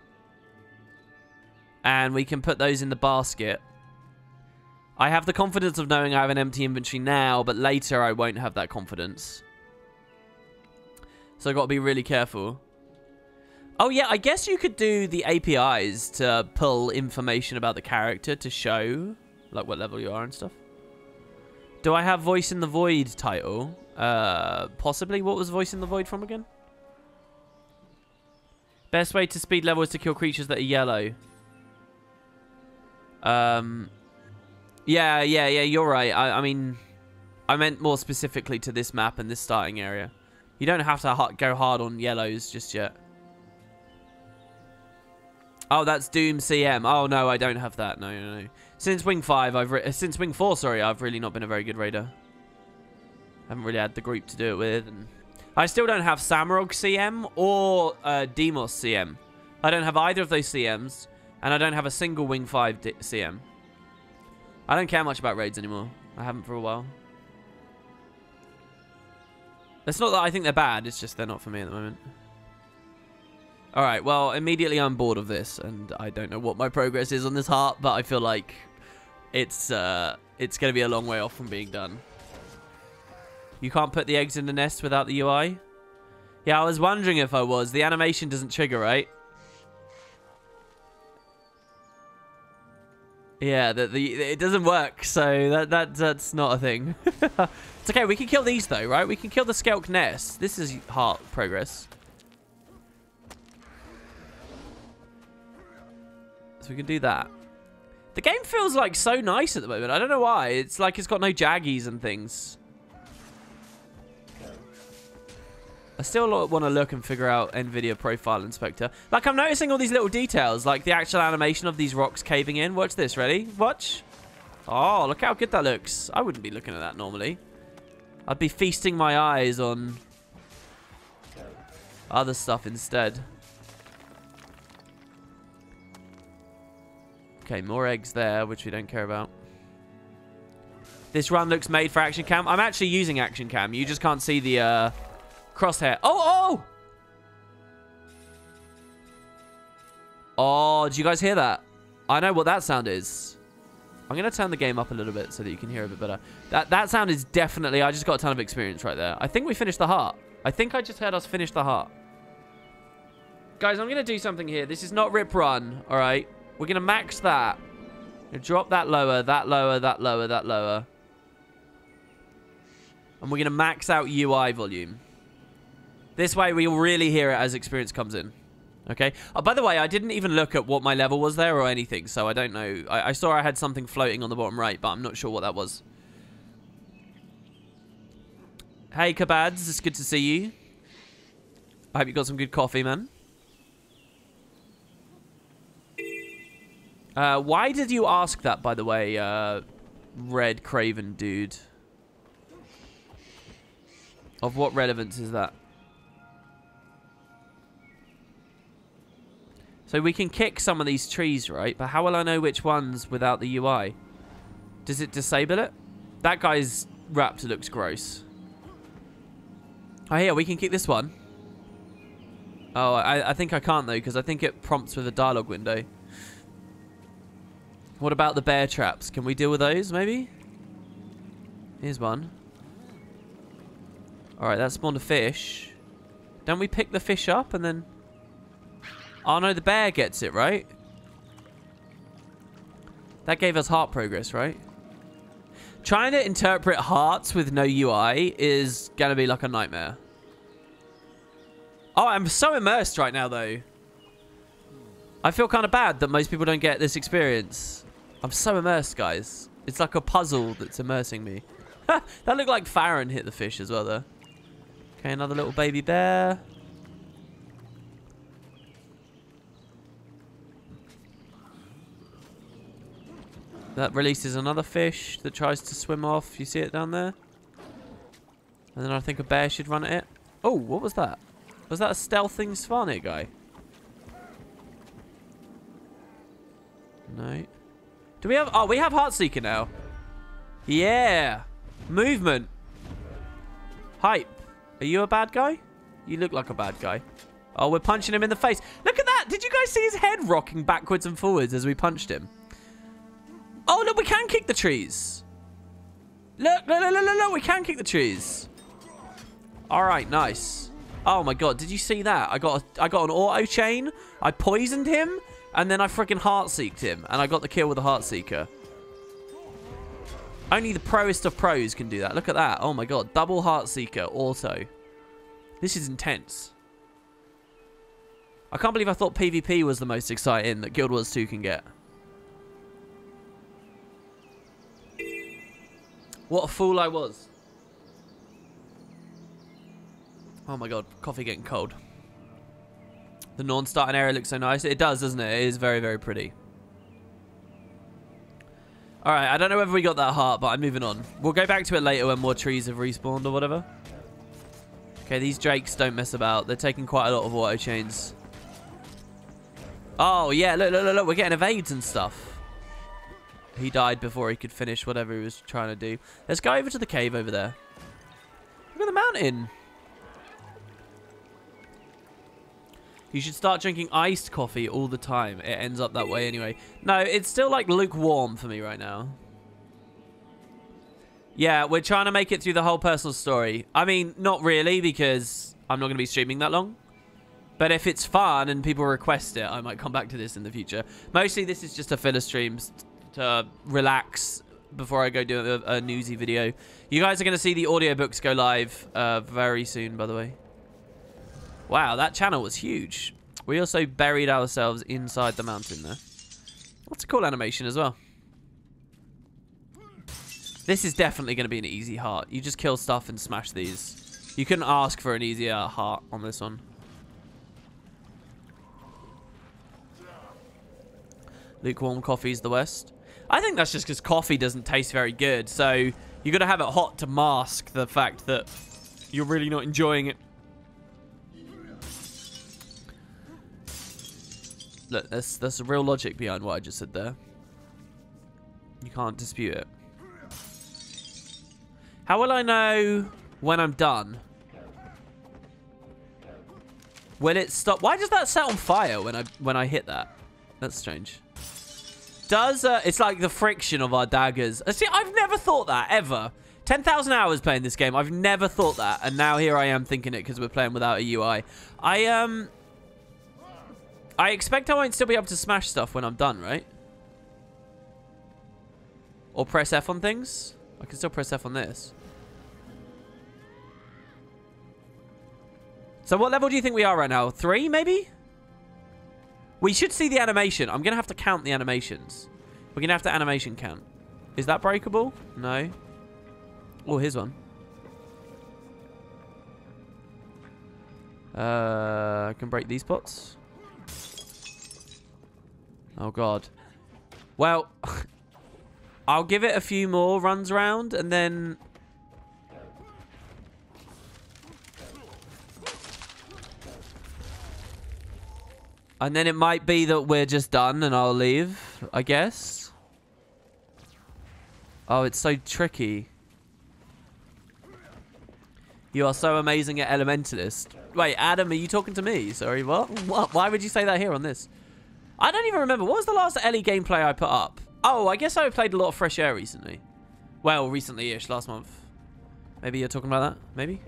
And we can put those in the basket. I have the confidence of knowing I have an empty inventory now, but later I won't have that confidence. So I've got to be really careful. Oh, yeah, I guess you could do the APIs to pull information about the character to show, like, what level you are and stuff. Do I have Voice in the Void title? Possibly. What was Voice in the Void from again? Best way to speed level is to kill creatures that are yellow. Yeah, you're right. I mean, I meant more specifically to this map and this starting area. You don't have to go hard on yellows just yet. Oh, that's Doom CM. Oh, no, I don't have that. No. Since Wing 5, since Wing 4, sorry, I've really not been a very good raider. I haven't really had the group to do it with. And I still don't have Samurog CM or Demos CM. I don't have either of those CMs, and I don't have a single Wing 5 CM. I don't care much about raids anymore. I haven't for a while. It's not that I think they're bad, it's just they're not for me at the moment. Alright, well, immediately I'm bored of this, and I don't know what my progress is on this heart, but I feel like it's going to be a long way off from being done. You can't put the eggs in the nest without the UI? Yeah, I was wondering if I was. The animation doesn't trigger, right? Yeah, it doesn't work, so that's not a thing. It's okay, we can kill these though, right? We can kill the Skelk nest. This is heart progress. So we can do that. The game feels like so nice at the moment. I don't know why. It's like it's got no jaggies and things. I still want to look and figure out NVIDIA Profile Inspector. Like, I'm noticing all these little details, like the actual animation of these rocks caving in. Watch this. Ready? Watch. Oh, look how good that looks. I wouldn't be looking at that normally. I'd be feasting my eyes on other stuff instead. Okay, more eggs there, which we don't care about. This run looks made for Action Cam. I'm actually using Action Cam. You just can't see the crosshair. Oh! Oh, did you guys hear that? I know what that sound is. I'm going to turn the game up a little bit so that you can hear a bit better. That sound is definitely... I just got a ton of experience right there. I think we finished the heart. I think I just heard us finish the heart. Guys, I'm going to do something here. This is not Rip Run, all right? We're going to max that. Drop that lower, that lower, that lower, that lower. And we're going to max out UI volume. This way, we'll really hear it as experience comes in. Okay? Oh, by the way, I didn't even look at what my level was there or anything, so I don't know. I saw I had something floating on the bottom right, but I'm not sure what that was. Hey, Kabads. It's good to see you. I hope you got some good coffee, man. Why did you ask that, by the way, Red Craven dude? Of what relevance is that? So we can kick some of these trees, right? But how will I know which ones without the UI? Does it disable it? That guy's raptor looks gross. Oh, yeah, we can kick this one. Oh, I think I can't, though, because I think it prompts with a dialogue window. What about the bear traps? Can we deal with those, maybe? Here's one. Alright, that spawned a fish. Don't we pick the fish up and then... Oh, no, the bear gets it, right? That gave us heart progress, right? Trying to interpret hearts with no UI is going to be like a nightmare. Oh, I'm so immersed right now, though. I feel kind of bad that most people don't get this experience. I'm so immersed, guys. It's like a puzzle that's immersing me. That looked like Farron hit the fish as well, though. Okay, another little baby bear. That releases another fish that tries to swim off. You see it down there? And then I think a bear should run at it. Oh, what was that? Was that a stealthing Svarnir guy? No. Do we have... Oh, we have Heartseeker now. Yeah. Movement. Hype. Are you a bad guy? You look like a bad guy. Oh, we're punching him in the face. Look at that. Did you guys see his head rocking backwards and forwards as we punched him? Oh, look, we can kick the trees. Look, look, we can kick the trees. All right, nice. Oh my god, did you see that? I got an auto chain. I poisoned him, and then I freaking Heartseeked him, and I got the kill with the Heartseeker. Only the proest of pros can do that. Look at that. Oh my god, double Heartseeker, auto. This is intense. I can't believe I thought PvP was the most exciting that Guild Wars 2 can get. What a fool I was. Oh my god, coffee getting cold. The non-starting area looks so nice. It does, doesn't it? It is very, very pretty. Alright, I don't know whether we got that heart, but I'm moving on. We'll go back to it later when more trees have respawned or whatever. Okay, these drakes don't mess about. They're taking quite a lot of auto chains. Oh, yeah, look, look, look, look. We're getting evades and stuff. He died before he could finish whatever he was trying to do. Let's go over to the cave over there. Look at the mountain. You should start drinking iced coffee all the time. It ends up that way anyway. No, it's still like lukewarm for me right now. Yeah, we're trying to make it through the whole personal story. I mean, not really, because I'm not going to be streaming that long. But if it's fun and people request it, I might come back to this in the future. Mostly this is just a filler stream to relax before I go do a newsy video. You guys are going to see the audiobooks go live very soon, by the way. Wow, that channel was huge. We also buried ourselves inside the mountain there. That's a cool animation as well. This is definitely going to be an easy heart. You just kill stuff and smash these. You couldn't ask for an easier heart on this one. Lukewarm coffee's the West. I think that's just because coffee doesn't taste very good. So you got to have it hot to mask the fact that you're really not enjoying it. Look, there's a real logic behind what I just said there. You can't dispute it. How will I know when I'm done? Will it stop? Why does that set on fire when I hit that? That's strange. Does it's like the friction of our daggers. See, I've never thought that ever. 10,000 hours playing this game. I've never thought that, and now here I am thinking it because we're playing without a UI. I expect I won't still be able to smash stuff when I'm done, right? Or press F on things. I can still press F on this. So what level do you think we are right now? 3, maybe? We should see the animation. I'm going to have to count the animations. We're going to have to animation count. Is that breakable? No. Oh, here's one. I can break these pots. Oh, God. Well, I'll give it a few more runs around and then... And then it might be that we're just done and I'll leave, I guess. Oh, it's so tricky. You are so amazing at Elementalist. Wait, Adam, are you talking to me? Sorry, what? Why would you say that here on this? I don't even remember. What was the last Ellie gameplay I put up? Oh, I guess I played a lot of Fresh Air recently. Well, recently-ish, last month. Maybe you're talking about that? Maybe?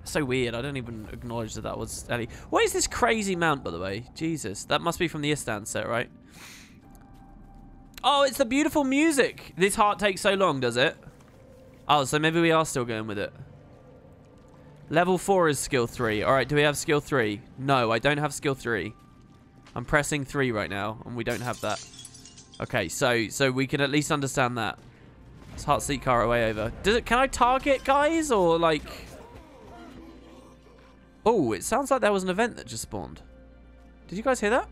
So weird. I don't even acknowledge that that was Ellie. What is this crazy mount, by the way? Jesus. That must be from the Istan set, right? Oh, it's the beautiful music. This heart takes so long, does it? Oh, so maybe we are still going with it. Level 4 is skill 3. All right, do we have skill 3? No, I don't have skill 3. I'm pressing 3 right now, and we don't have that. Okay, so we can at least understand that. It's Heart Seat car way over. Can I target guys, or like... Oh, it sounds like there was an event that just spawned. Did you guys hear that?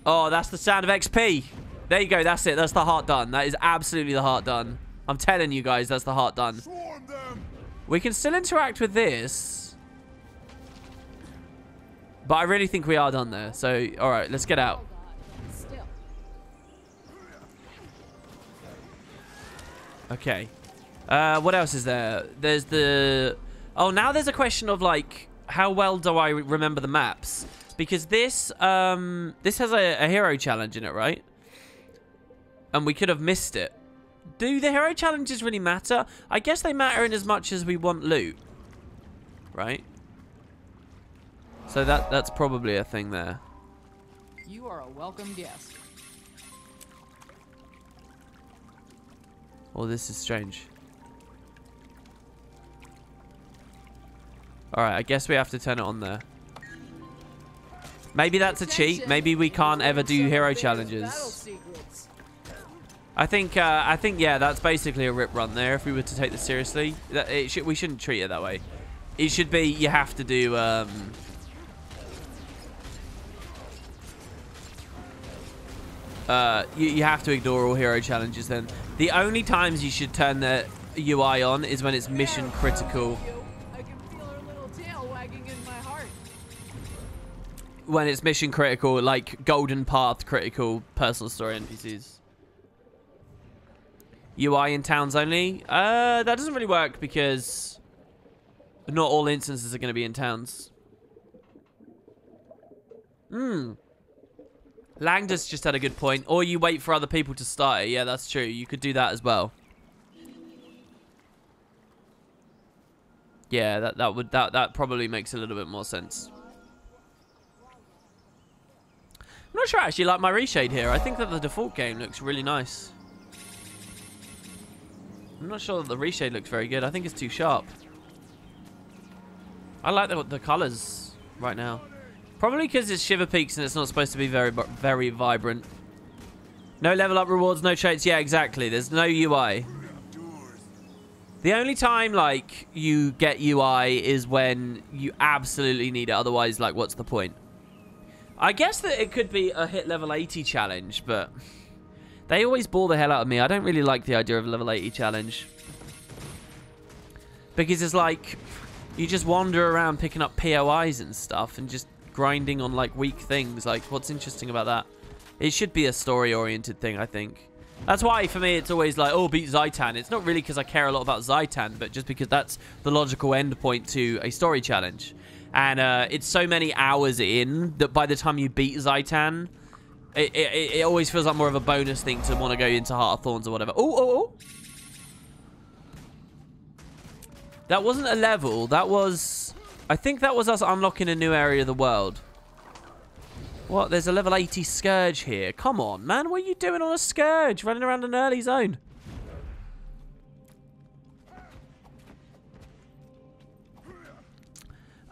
Oh, that's the sound of XP. There you go, that's it. That's the heart done. That is absolutely the heart done. I'm telling you guys, that's the heart done. We can still interact with this. But I really think we are done there. So, alright, let's get out. Okay. What else is there? There's the... Oh, now there's a question of, like, how well do I remember the maps? Because this has a hero challenge in it, right? And we could have missed it. Do the hero challenges really matter? I guess they matter in as much as we want loot. Right? So that's probably a thing there. You are a welcome guest. Oh, this is strange. Alright, I guess we have to turn it on there. Maybe that's a cheat. Maybe we can't ever do hero challenges. I think yeah, that's basically a rip run there if we were to take this seriously. We shouldn't treat it that way. It should be you have to do you have to ignore all hero challenges then. The only times you should turn the UI on is when it's mission critical. I can feel her little tail wagging in my heart. When it's mission critical, like Golden Path critical personal story NPCs. UI in towns only? That doesn't really work because not all instances are going to be in towns. Langdus just had a good point. Or you wait for other people to start it. Yeah, that's true. You could do that as well. Yeah, that probably makes a little bit more sense. I'm not sure I actually like my reshade here. I think that the default game looks really nice. I'm not sure that the reshade looks very good. I think it's too sharp. I like the colors right now. Probably because it's Shiver Peaks and it's not supposed to be very vibrant. No level up rewards, no traits. Yeah, exactly. There's no UI. The only time, like, you get UI is when you absolutely need it. Otherwise, like, what's the point? I guess that it could be a hit level 80 challenge, but... They always bore the hell out of me. I don't really like the idea of a level 80 challenge. Because it's like, you just wander around picking up POIs and stuff and just grinding on like weak things. Like, what's interesting about that? It should be a story-oriented thing, I think. That's why, for me, it's always like, oh, beat Zaitan. It's not really because I care a lot about Zaitan, but just because that's the logical endpoint to a story challenge. And it's so many hours in that by the time you beat Zaitan... It always feels like more of a bonus thing to want to go into Heart of Thorns or whatever. Oh. That wasn't a level. That was... I think that was us unlocking a new area of the world. What? There's a level 80 Scourge here. Come on, man. What are you doing on a Scourge? Running around an early zone.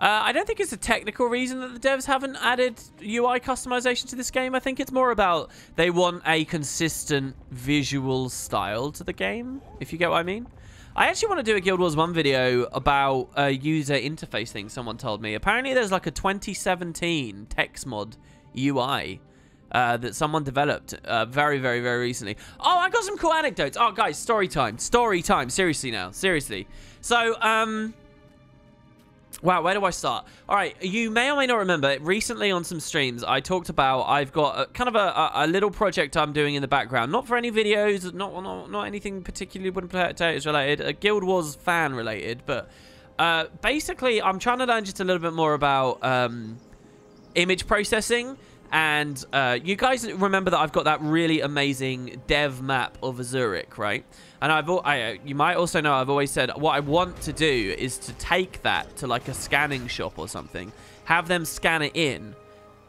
I don't think it's a technical reason that the devs haven't added UI customization to this game. I think it's more about they want a consistent visual style to the game, if you get what I mean. I actually want to do a Guild Wars 1 video about a user interface thing someone told me. Apparently there's like a 2017 text mod UI that someone developed very, very, very recently. Oh, I got some cool anecdotes. Oh, guys, story time. Story time. Seriously now. Seriously. So, Wow, where do I start? All right, you may or may not remember, recently on some streams, I talked about I've got kind of a little project I'm doing in the background. Not for any videos, not anything particularly Wooden Potatoes related, Guild Wars fan related, but basically I'm trying to learn just a little bit more about image processing. And you guys remember that I've got that really amazing dev map of Zurich, right? And you might also know I've always said what I want to do is to take that to like a scanning shop or something, have them scan it in,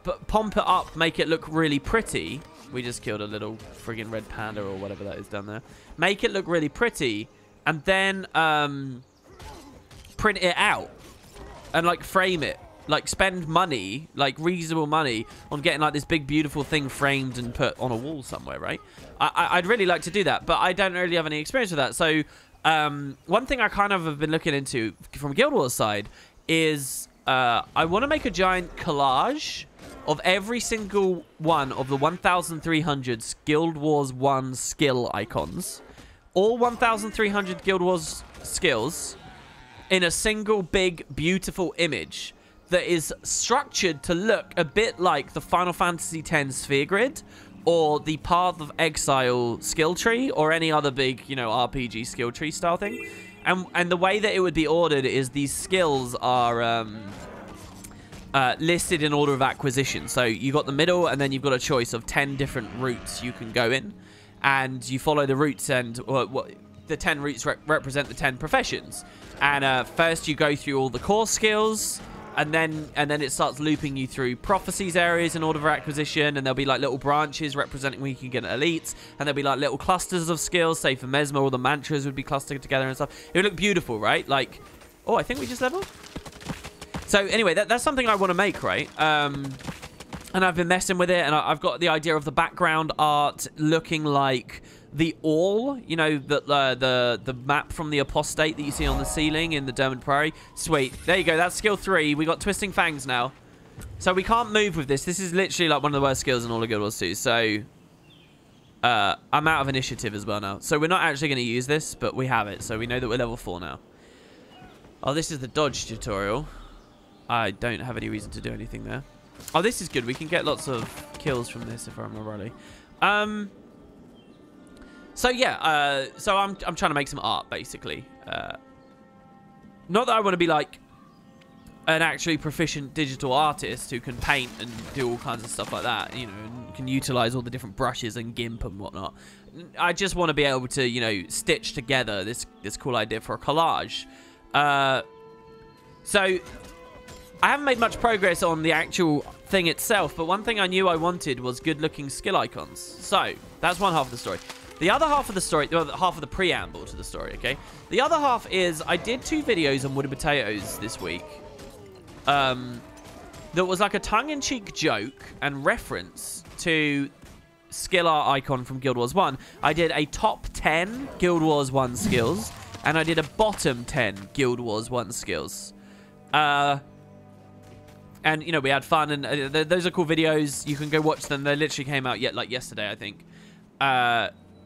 but pump it up, make it look really pretty. We just killed a little friggin' red panda or whatever that is down there. Make it look really pretty, and then print it out and like frame it. Like, spend money, like, reasonable money on getting, like, this big, beautiful thing framed and put on a wall somewhere, right? I'd really like to do that, but I don't really have any experience with that. So, one thing I kind of have been looking into from Guild Wars side is I want to make a giant collage of every single one of the 1,300 Guild Wars 1 skill icons. All 1,300 Guild Wars skills in a single, big, beautiful image that is structured to look a bit like the Final Fantasy X sphere grid or the Path of Exile skill tree or any other big, you know, RPG skill tree style thing. And the way that it would be ordered is these skills are listed in order of acquisition. So you got the middle, and then you've got a choice of 10 different routes you can go in, and you follow the routes, and the 10 routes represent the 10 professions. And first you go through all the core skills, and then it starts looping you through prophecies areas in order of acquisition, and there'll be like little branches representing where you can get elites, and there'll be like little clusters of skills. Say for Mesmer, all the mantras would be clustered together and stuff. It would look beautiful, right? Like, oh, I think we just leveled. So anyway, that's something I want to make, right? And I've been messing with it, and I've got the idea of the background art looking like the All, you know, the map from the Apostate that you see on the ceiling in the Dermot Prairie. Sweet. There you go. That's skill 3. We got Twisting Fangs now. So we can't move with this. This is literally like one of the worst skills in all of Guild Wars 2. So I'm out of initiative as well now. So we're not actually going to use this, but we have it. So we know that we're level 4 now. Oh, this is the dodge tutorial. I don't have any reason to do anything there. Oh, this is good. We can get lots of kills from this if I remember rightly. So yeah, so I'm trying to make some art basically. Not that I want to be like an actually proficient digital artist who can paint and do all kinds of stuff like that, you know, and can utilize all the different brushes and GIMP and whatnot. I just want to be able to, you know, stitch together this cool idea for a collage. So I haven't made much progress on the actual thing itself, but one thing I knew I wanted was good-looking skill icons. So that's one half of the story. The other half of the story, well, half of the preamble to the story, okay? The other half is I did 2 videos on Wooden Potatoes this week. That was like a tongue-in-cheek joke and reference to skill art icon from Guild Wars 1. I did a top 10 Guild Wars 1 skills, and I did a bottom 10 Guild Wars 1 skills. And, you know, we had fun, and those are cool videos. You can go watch them. They literally came out like yesterday, I think.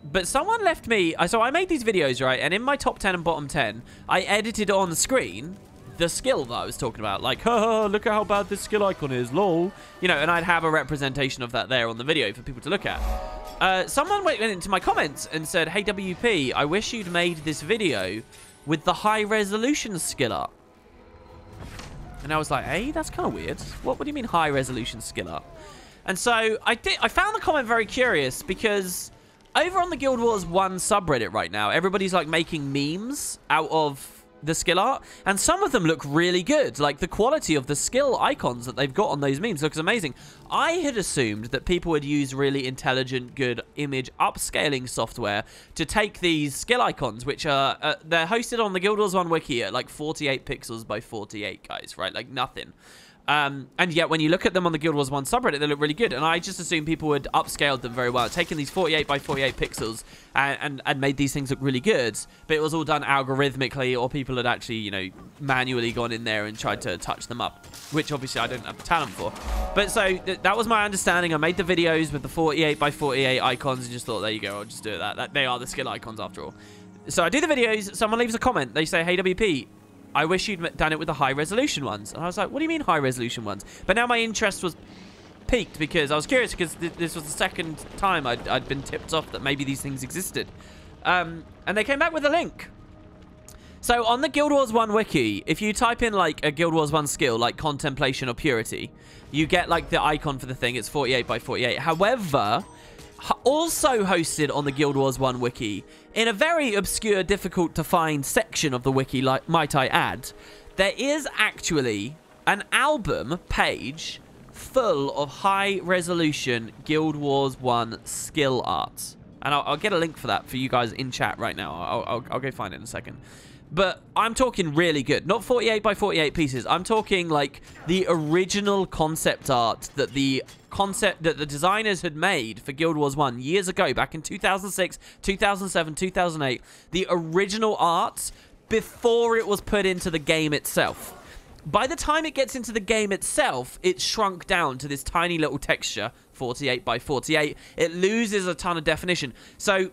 But someone left me... So I made these videos, right? And in my top 10 and bottom 10, I edited on the screen the skill that I was talking about. Like, haha, look at how bad this skill icon is, lol. You know, and I'd have a representation of that there on the video for people to look at. Someone went into my comments and said, hey, WP, I wish you'd made this video with the high-resolution skill art. And I was like, hey, that's kind of weird. What do you mean high-resolution skill art? And so I found the comment very curious because... over on the Guild Wars 1 subreddit right now, everybody's like making memes out of the skill art, and some of them look really good. Like the quality of the skill icons that they've got on those memes looks amazing. I had assumed that people would use really intelligent, good image upscaling software to take these skill icons, which are they're hosted on the Guild Wars 1 wiki at like 48 pixels by 48, guys, right? Like nothing. And yet when you look at them on the Guild Wars 1 subreddit, they look really good. And I just assumed people would upscale them very well, taken these 48 by 48 pixels and made these things look really good. But it was all done algorithmically, or people had actually, you know, manually gone in there and tried to touch them up, which obviously I don't have the talent for. But so that was my understanding. I made the videos with the 48 by 48 icons and just thought, there you go, I'll just do it. That they are the skill icons after all. So I do the videos. Someone leaves a comment. They say, hey, WP, I wish you'd done it with the high resolution ones. And I was like, what do you mean high resolution ones? But now my interest was peaked because I was curious because this was the second time I'd been tipped off that maybe these things existed. And they came back with a link. So on the Guild Wars 1 wiki, if you type in like a Guild Wars 1 skill, like Contemplation or Purity, you get like the icon for the thing. It's 48 by 48. However, also hosted on the Guild Wars 1 wiki, in a very obscure, difficult to find section of the wiki, like might I add, there is actually an album page full of high-resolution Guild Wars 1 skill art. And I'll get a link for that for you guys in chat right now. I'll go find it in a second. But I'm talking really good. Not 48 by 48 pieces. I'm talking like the original concept art that the designers had made for Guild Wars 1 years ago, back in 2006, 2007, 2008. The original art before it was put into the game itself. By the time it gets into the game itself, it's shrunk down to this tiny little texture, 48 by 48. It loses a ton of definition. So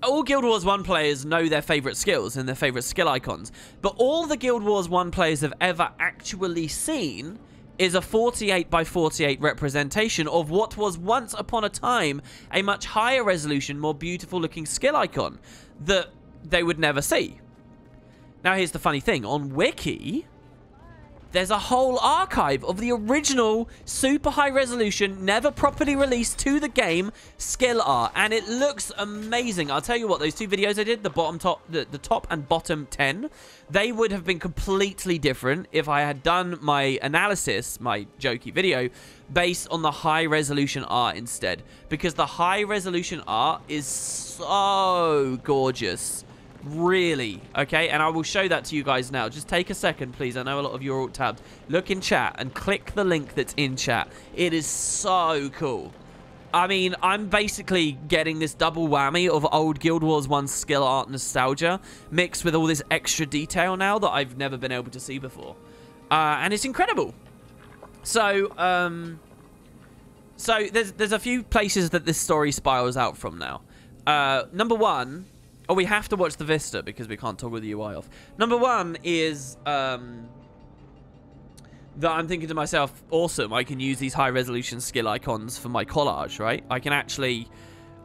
all Guild Wars 1 players know their favorite skills and their favorite skill icons, but all the Guild Wars 1 players have ever actually seen is a 48 by 48 representation of what was once upon a time a much higher resolution, more beautiful looking skill icon that they would never see. Now here's the funny thing, on Wiki, there's a whole archive of the original super high resolution, never properly released to the game skill art, and it looks amazing. I'll tell you what, those two videos I did, the top and bottom 10, they would have been completely different if I had done my analysis, my jokey video, based on the high resolution art instead, because the high resolution art is so gorgeous. Really, okay, and I will show that to you guys now. Just take a second, please. I know a lot of you are alt tabbed. Look in chat and click the link that's in chat. It is so cool. I mean, I'm basically getting this double whammy of old Guild Wars 1 skill art nostalgia mixed with all this extra detail now that I've never been able to see before, and it's incredible. So, there's a few places that this story spirals out from now. Number one. Oh, we have to watch the Vista because we can't toggle the UI off. Number one is that I'm thinking to myself, awesome, I can use these high-resolution skill icons for my collage, right? I can actually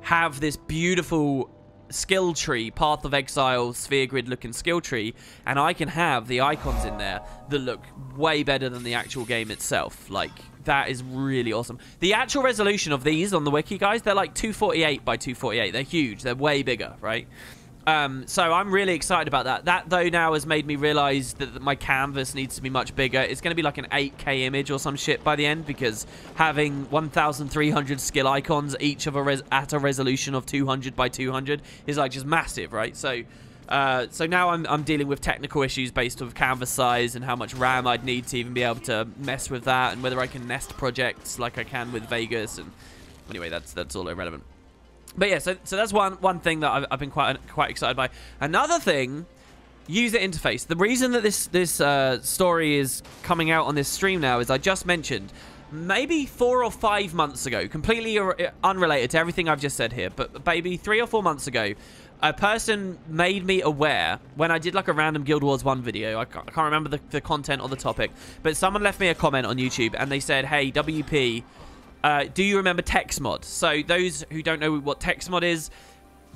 have this beautiful skill tree, Path of Exile, sphere grid-looking skill tree, and I can have the icons in there that look way better than the actual game itself. Like, that is really awesome. The actual resolution of these on the wiki, guys, they're like 248 by 248. They're huge. They're way bigger, right? So I'm really excited about that. That, though, now has made me realize that my canvas needs to be much bigger. It's going to be like an 8K image or some shit by the end, because having 1,300 skill icons, each of at a resolution of 200 by 200 is like just massive, right? So now I'm dealing with technical issues based on canvas size and how much RAM I'd need to even be able to mess with that, and whether I can nest projects like I can with Vegas. And anyway, that's all irrelevant. But yeah, so that's one thing that I've been quite excited by. Another thing, user interface. The reason that this story is coming out on this stream now is I just mentioned maybe 4 or 5 months ago, completely unrelated to everything I've just said here, but maybe 3 or 4 months ago, a person made me aware when I did like a random Guild Wars 1 video. I can't remember the content or the topic, but someone left me a comment on YouTube and they said, hey, WP, do you remember TextMod? So those who don't know what TextMod is,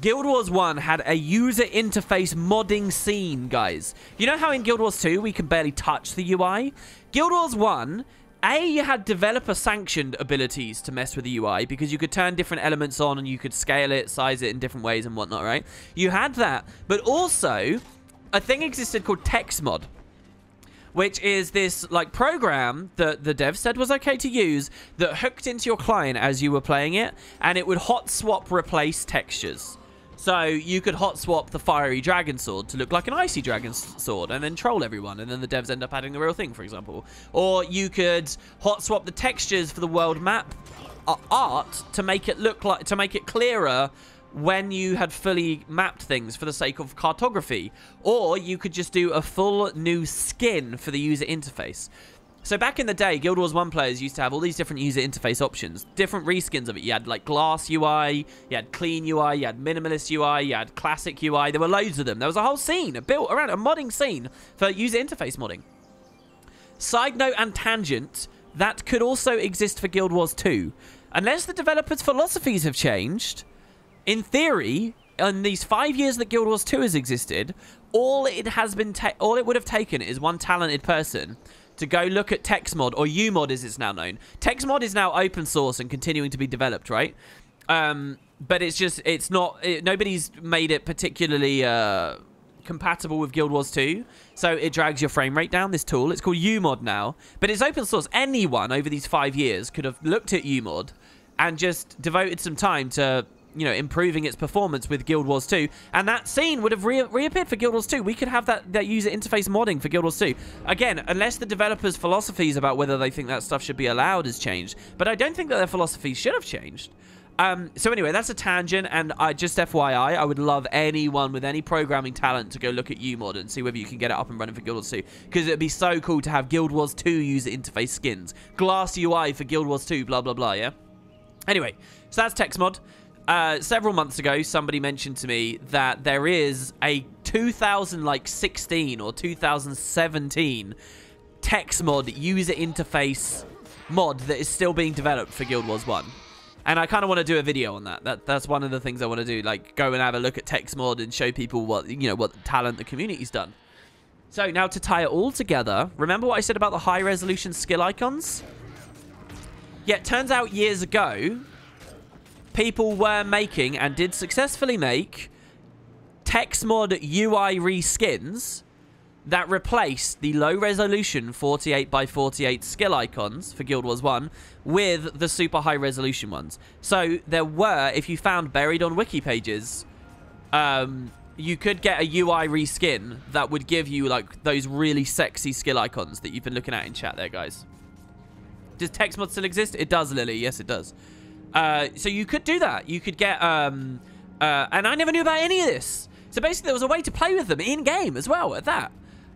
Guild Wars 1 had a user interface modding scene, guys. You know how in Guild Wars 2 we can barely touch the UI? Guild Wars 1, you had developer-sanctioned abilities to mess with the UI because you could turn different elements on and you could scale it, size it in different ways and whatnot, right? You had that, but also a thing existed called TextMod, which is this like program that the dev said was okay to use that hooked into your client as you were playing it, and it would hot swap replace textures. So you could hot swap the fiery dragon sword to look like an icy dragon sword and then troll everyone, and then the devs end up adding the real thing, for example. Or you could hot swap the textures for the world map art to make it look like, to make it clearer when you had fully mapped things for the sake of cartography. Or you could just do a full new skin for the user interface. So back in the day, Guild Wars 1 players used to have all these different user interface options, different reskins of it. You had like glass UI, you had clean UI, you had minimalist UI, you had classic UI. There were loads of them. There was a whole scene built around a modding scene for user interface modding. Side note and tangent, that could also exist for Guild Wars 2. Unless the developers' philosophies have changed, in theory, in these 5 years that Guild Wars 2 has existed, all it would have taken is one talented person to go look at TextMod, or UMod as it's now known. TextMod is now open source and continuing to be developed, right? But it's not, nobody's made it particularly compatible with Guild Wars 2, so it drags your frame rate down, this tool. It's called UMod now, but it's open source. Anyone over these 5 years could have looked at UMod and just devoted some time to, you know, improving its performance with Guild Wars 2, and that scene would have reappeared for Guild Wars 2. We could have that user interface modding for Guild Wars 2. Again, unless the developers' philosophies about whether they think that stuff should be allowed has changed, but I don't think that their philosophy should have changed. So anyway, that's a tangent, and just FYI, I would love anyone with any programming talent to go look at UMod and see whether you can get it up and running for Guild Wars 2, because it'd be so cool to have Guild Wars 2 user interface skins. Glass UI for Guild Wars 2, blah, blah, blah, yeah? Anyway, so that's TextMod. Several months ago, somebody mentioned to me that there is a 2016 or 2017 TextMod user interface mod that is still being developed for Guild Wars 1. And I kind of want to do a video on that. That's one of the things I want to do, like go and have a look at TextMod and show people what, you know, what talent the community's done. So now to tie it all together, remember what I said about the high resolution skill icons? Yeah, it turns out years ago, people were making, and did successfully make, TextMod UI reskins that replaced the low-resolution 48x48 skill icons for Guild Wars 1 with the super high-resolution ones. So there were, if you found buried on wiki pages, you could get a UI reskin that would give you, like, those really sexy skill icons that you've been looking at in chat there, guys. Does TextMod still exist? It does, Lily. Yes, it does. So you could do that. You could get, and I never knew about any of this. So basically there was a way to play with them in-game as well at that.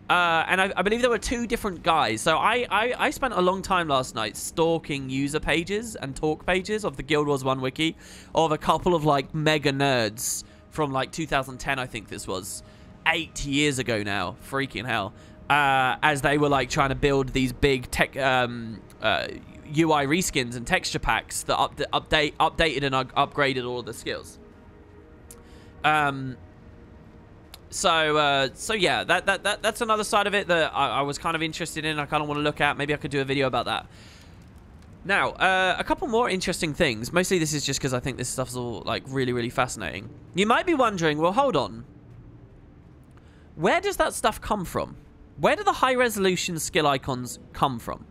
And I believe there were 2 different guys. So I spent a long time last night stalking user pages and talk pages of the Guild Wars 1 wiki of a couple of, like, mega nerds from, like, 2010, I think this was. 8 years ago now. Freaking hell. As they were, like, trying to build these big tech, UI reskins and texture packs that updated and upgraded all of the skills. So yeah, that's another side of it that I was kind of interested in. I kind of want to look at. Maybe I could do a video about that. Now, a couple more interesting things. Mostly this is just because I think this stuff's all, like, really, really fascinating. You might be wondering, well, hold on. Where does that stuff come from? Where do the high-resolution skill icons come from?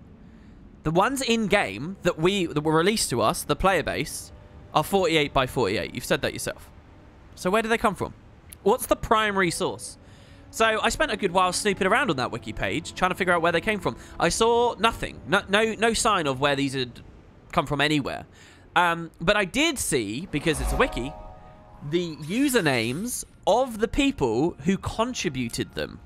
The ones in-game that were released to us, the player base, are 48x48. You've said that yourself. So where do they come from? What's the primary source? So I spent a good while snooping around on that wiki page, trying to figure out where they came from. I saw nothing. No sign of where these had come from anywhere. But I did see, because it's a wiki, the usernames of the people who contributed them.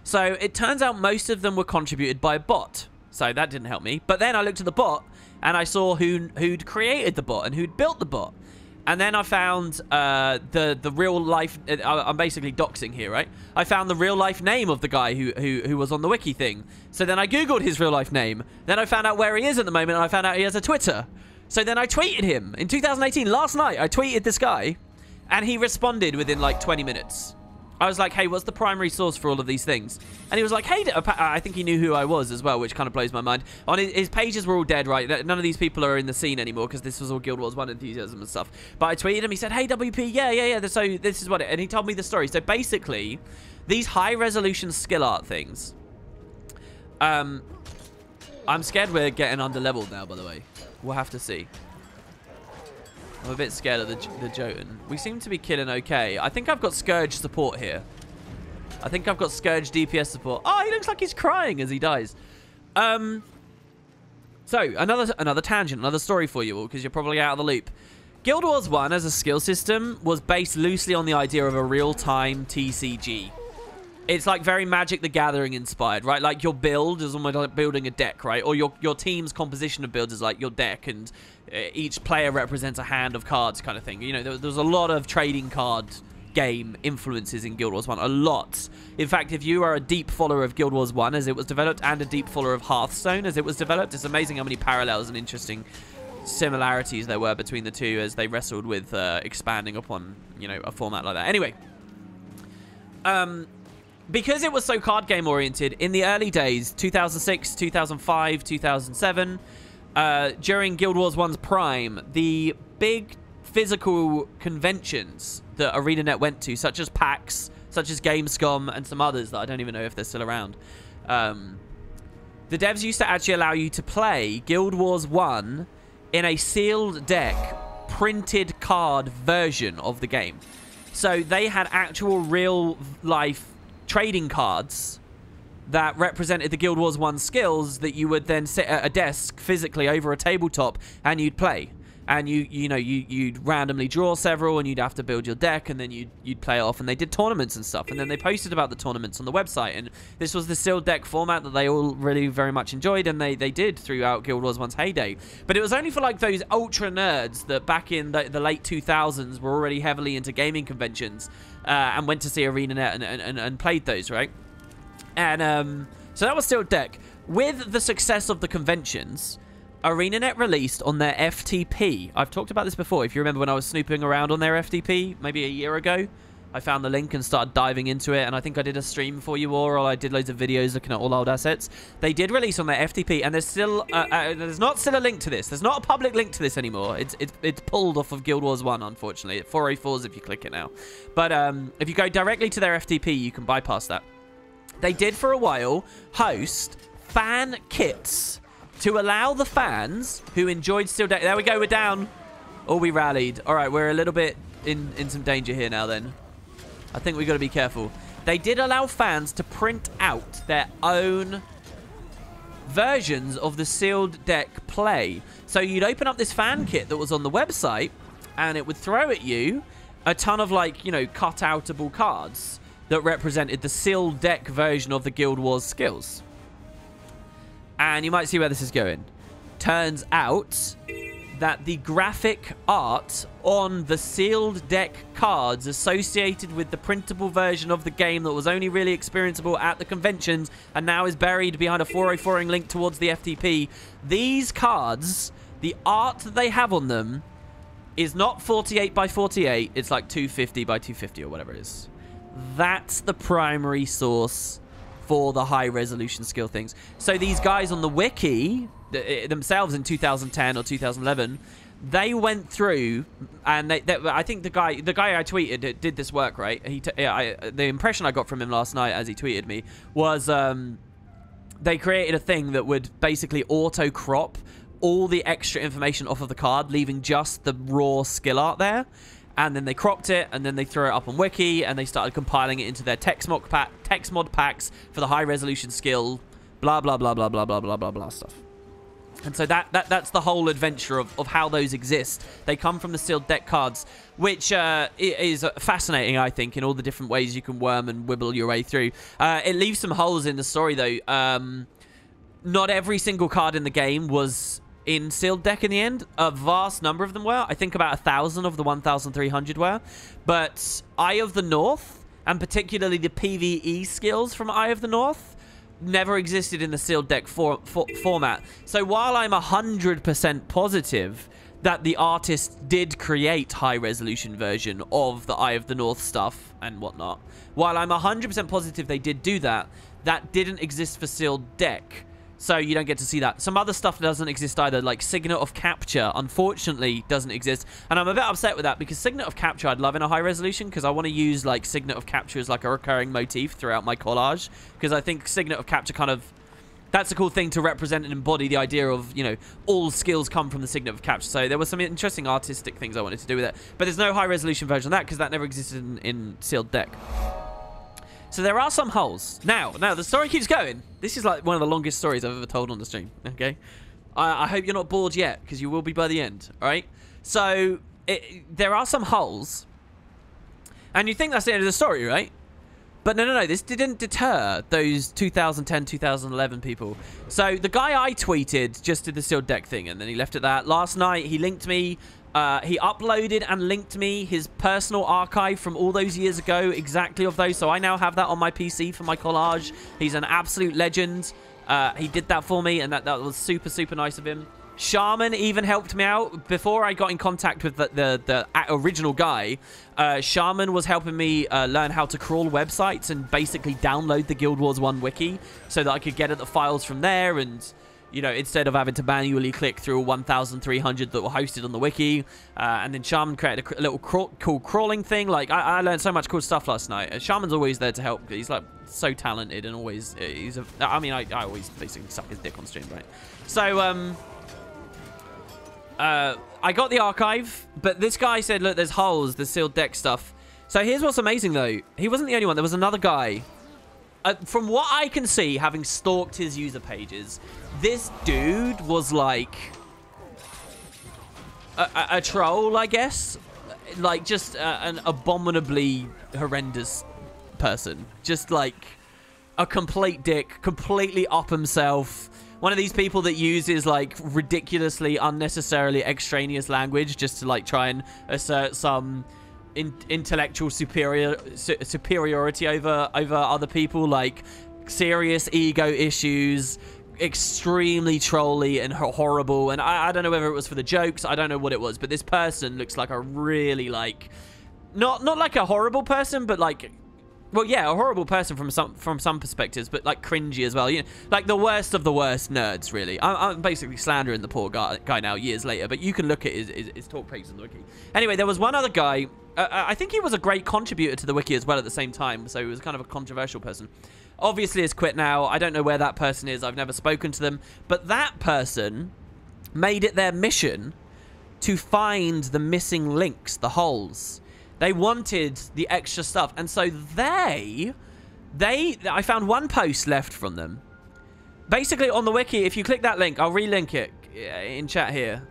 So it turns out most of them were contributed by a bot. So that didn't help me. But then I looked at the bot, and I saw who'd created the bot and who'd built the bot. And then I found the real life. I'm basically doxing here, right? I found the real life name of the guy who was on the wiki thing. So then I googled his real life name. Then I found out where he is at the moment, and I found out he has a Twitter. So then I tweeted him in 2018. Last night I tweeted this guy, and he responded within like 20 minutes. I was like, hey, what's the primary source for all of these things? And he was like, hey, I think he knew who I was as well, which kind of blows my mind. On his pages were all dead, right? None of these people are in the scene anymore because this was all Guild Wars 1 enthusiasm and stuff. But I tweeted him. He said, hey, WP, yeah. So this is what it... And he told me the story. So basically, these high-resolution skill art things... I'm scared we're getting under-leveled now, by the way. We'll have to see. I'm a bit scared of the Jotun. We seem to be killing okay. I think I've got Scourge support here. I think I've got Scourge DPS support. Oh, he looks like he's crying as he dies. So, another tangent, another story for you all, because you're probably out of the loop. Guild Wars 1 as a skill system was based loosely on the idea of a real-time TCG. it's like very Magic the Gathering inspired, right? Like your build is almost like building a deck, right? Or your team's composition of builds is like your deck, and each player represents a hand of cards kind of thing. You know, there's a lot of trading card game influences in Guild Wars 1. A lot. In fact, if you are a deep follower of Guild Wars 1 as it was developed, and a deep follower of Hearthstone as it was developed, it's amazing how many parallels and interesting similarities there were between the two as they wrestled with expanding upon, you know, a format like that. Anyway, because it was so card game oriented in the early days, 2006, 2005, 2007, during Guild Wars 1's prime, the big physical conventions that ArenaNet went to, such as PAX, such as Gamescom, and some others that I don't even know if they're still around, the devs used to actually allow you to play Guild Wars 1 in a sealed deck, printed card version of the game. So they had actual real-life trading cards that represented the Guild Wars 1 skills that you would then sit at a desk physically over a tabletop and you'd play. And you'd randomly draw several, and you'd have to build your deck, and then you'd play off, and they did tournaments and stuff, and then they posted about the tournaments on the website, and this was the sealed deck format that they all really very much enjoyed, and they did throughout Guild Wars 1's heyday. But it was only for like those ultra nerds that back in the late 2000s were already heavily into gaming conventions and went to see ArenaNet and played those, right? And so that was sealed deck. With the success of the conventions, ArenaNet released on their FTP. I've talked about this before. If you remember when I was snooping around on their FTP, maybe a year ago, I found the link and started diving into it, and I think I did a stream for you all, or I did loads of videos looking at all old assets. They did release on their FTP, and there's still there's not still a link to this. There's not a public link to this anymore. It's pulled off of Guild Wars 1, unfortunately. At 404s if you click it now. But if you go directly to their FTP, you can bypass that. They did for a while host fan kits to allow the fans who enjoyed sealed deck. There we go, we're down. Oh, we rallied. All right, we're a little bit in some danger here now then. I think we've got to be careful. They did allow fans to print out their own versions of the sealed deck play. So you'd open up this fan kit that was on the website, and it would throw at you a ton of, like, you know, cut-outable cards that represented the sealed deck version of the Guild Wars skills. And you might see where this is going. Turns out that the graphic art on the sealed deck cards associated with the printable version of the game that was only really experienceable at the conventions and now is buried behind a 404ing link towards the FTP. These cards, the art that they have on them is not 48 by 48. It's like 250 by 250 or whatever it is. That's the primary source for the high resolution skill things. So these guys on the wiki themselves in 2010 or 2011, they went through and I think the guy I tweeted did this work, right? The impression I got from him last night as he tweeted me was they created a thing that would basically auto crop all the extra information off of the card, leaving just the raw skill art there. And then they cropped it, and then they threw it up on Wiki, and they started compiling it into their text mod packs for the high-resolution skill, blah, blah, blah, blah, blah, blah, blah, blah, blah stuff. And so that's the whole adventure of how those exist. They come from the sealed deck cards, which is fascinating, I think, in all the different ways you can worm and wibble your way through. It leaves some holes in the story, though. Not every single card in the game was in sealed deck in the end. A vast number of them were. I think about 1,000 of the 1,300 were. But Eye of the North, and particularly the PvE skills from Eye of the North, never existed in the sealed deck format. So while I'm 100% positive that the artist did create high-resolution version of the Eye of the North stuff and whatnot, while I'm 100% positive they did do that, that didn't exist for sealed deck. So you don't get to see that. Some other stuff doesn't exist either, like Signet of Capture, unfortunately, doesn't exist. And I'm a bit upset with that, because Signet of Capture I'd love in a high resolution, because I want to use like Signet of Capture as like a recurring motif throughout my collage. Because I think Signet of Capture kind of... that's a cool thing to represent and embody the idea of, you know, all skills come from the Signet of Capture. So there were some interesting artistic things I wanted to do with it. But there's no high resolution version of that, because that never existed in sealed deck. So there are some holes. Now the story keeps going. This is like one of the longest stories I've ever told on the stream, okay? I hope you're not bored yet, because you will be by the end, all right? So there are some holes. And you think that's the end of the story, right? But no, this didn't deter those 2010, 2011 people. So the guy I tweeted just did the sealed deck thing, and then he left it that. Last night, he linked me. He uploaded and linked me his personal archive from all those years ago, exactly of those. So I now have that on my PC for my collage. He's an absolute legend. He did that for me, and that was super, super nice of him. Shaman even helped me out. Before I got in contact with the original guy, Shaman was helping me learn how to crawl websites and basically download the Guild Wars 1 wiki so that I could get at the files from there, and, you know, instead of having to manually click through 1,300 that were hosted on the wiki. And then Shaman created a little cool crawling thing. Like, I learned so much cool stuff last night. Shaman's always there to help. He's, like, so talented, and always, I mean, I always basically suck his dick on stream, right? So, I got the archive, but this guy said, look, there's holes, there's sealed deck stuff. So here's what's amazing, though. He wasn't the only one. There was another guy. From what I can see, having stalked his user pages, this dude was like a troll, I guess. Like, just an abominably horrendous person. Just like a complete dick, completely up himself. One of these people that uses, like, ridiculously, unnecessarily extraneous language just to, like, try and assert some intellectual superiority over other people. Like, serious ego issues, extremely trolly and horrible. And I don't know whether it was for the jokes. I don't know what it was. But this person looks like a really, like, not like a horrible person, but, like, well, yeah, a horrible person from some perspectives, but, like, cringy as well. You know, like, the worst of the worst nerds, really. I'm basically slandering the poor guy now, years later, but you can look at his talk pages on the wiki. Anyway, there was one other guy. I think he was a great contributor to the wiki as well at the same time, so he was kind of a controversial person. Obviously, has quit now. I don't know where that person is. I've never spoken to them. But that person made it their mission to find the missing links, the holes. They wanted the extra stuff. And so I found one post left from them. Basically, on the wiki, if you click that link, I'll relink it in chat here.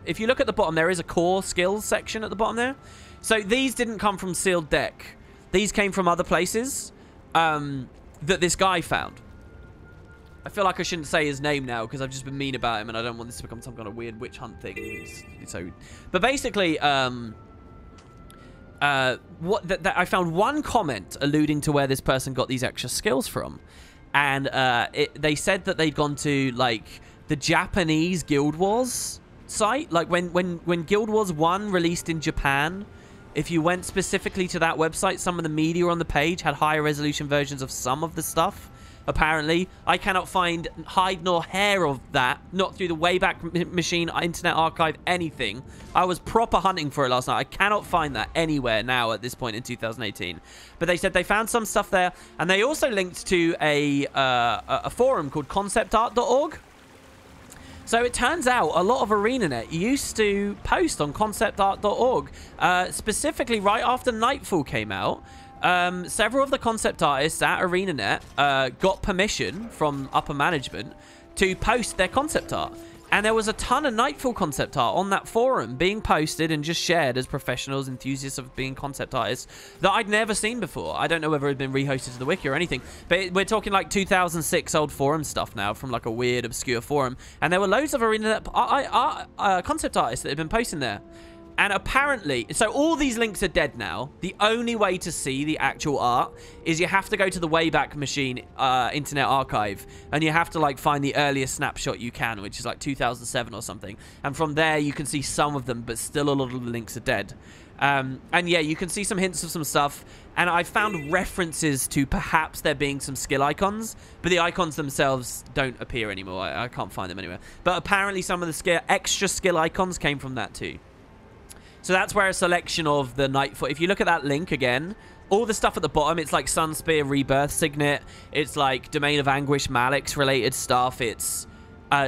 If you look at the bottom, there is a core skills section at the bottom there. So these didn't come from sealed deck. These came from other places that this guy found. I feel like I shouldn't say his name now because I've just been mean about him and I don't want this to become some kind of weird witch hunt thing. But basically, I found one comment alluding to where this person got these extra skills from, and they said that they'd gone to, like, the Japanese Guild Wars site. Like, when Guild Wars 1 released in Japan, if you went specifically to that website, some of the media on the page had higher resolution versions of some of the stuff. Apparently, I cannot find hide nor hair of that, not through the Wayback Machine, Internet Archive, anything. I was proper hunting for it last night. I cannot find that anywhere now at this point in 2018. But they said they found some stuff there, and they also linked to a forum called conceptart.org. So it turns out a lot of ArenaNet used to post on conceptart.org, specifically right after Nightfall came out. Several of the concept artists at ArenaNet got permission from upper management to post their concept art. And there was a ton of Nightfall concept art on that forum being posted and just shared as professionals, enthusiasts of being concept artists that I'd never seen before. I don't know whether it had been rehosted to the wiki or anything, but we're talking like 2006 old forum stuff now from like a weird, obscure forum. And there were loads of ArenaNet concept artists that had been posting there. And apparently, so all these links are dead now. The only way to see the actual art is you have to go to the Wayback Machine Internet Archive, and you have to, like, find the earliest snapshot you can, which is like 2007 or something. And from there, you can see some of them, but still a lot of the links are dead. And yeah, you can see some hints of some stuff. And I found references to perhaps there being some skill icons, but the icons themselves don't appear anymore. I can't find them anywhere. But apparently some of the extra skill icons came from that too. So that's where a selection of the Nightfall... If you look at that link again, all the stuff at the bottom, it's like Sunspear Rebirth Signet. It's like Domain of Anguish Malix related stuff. It's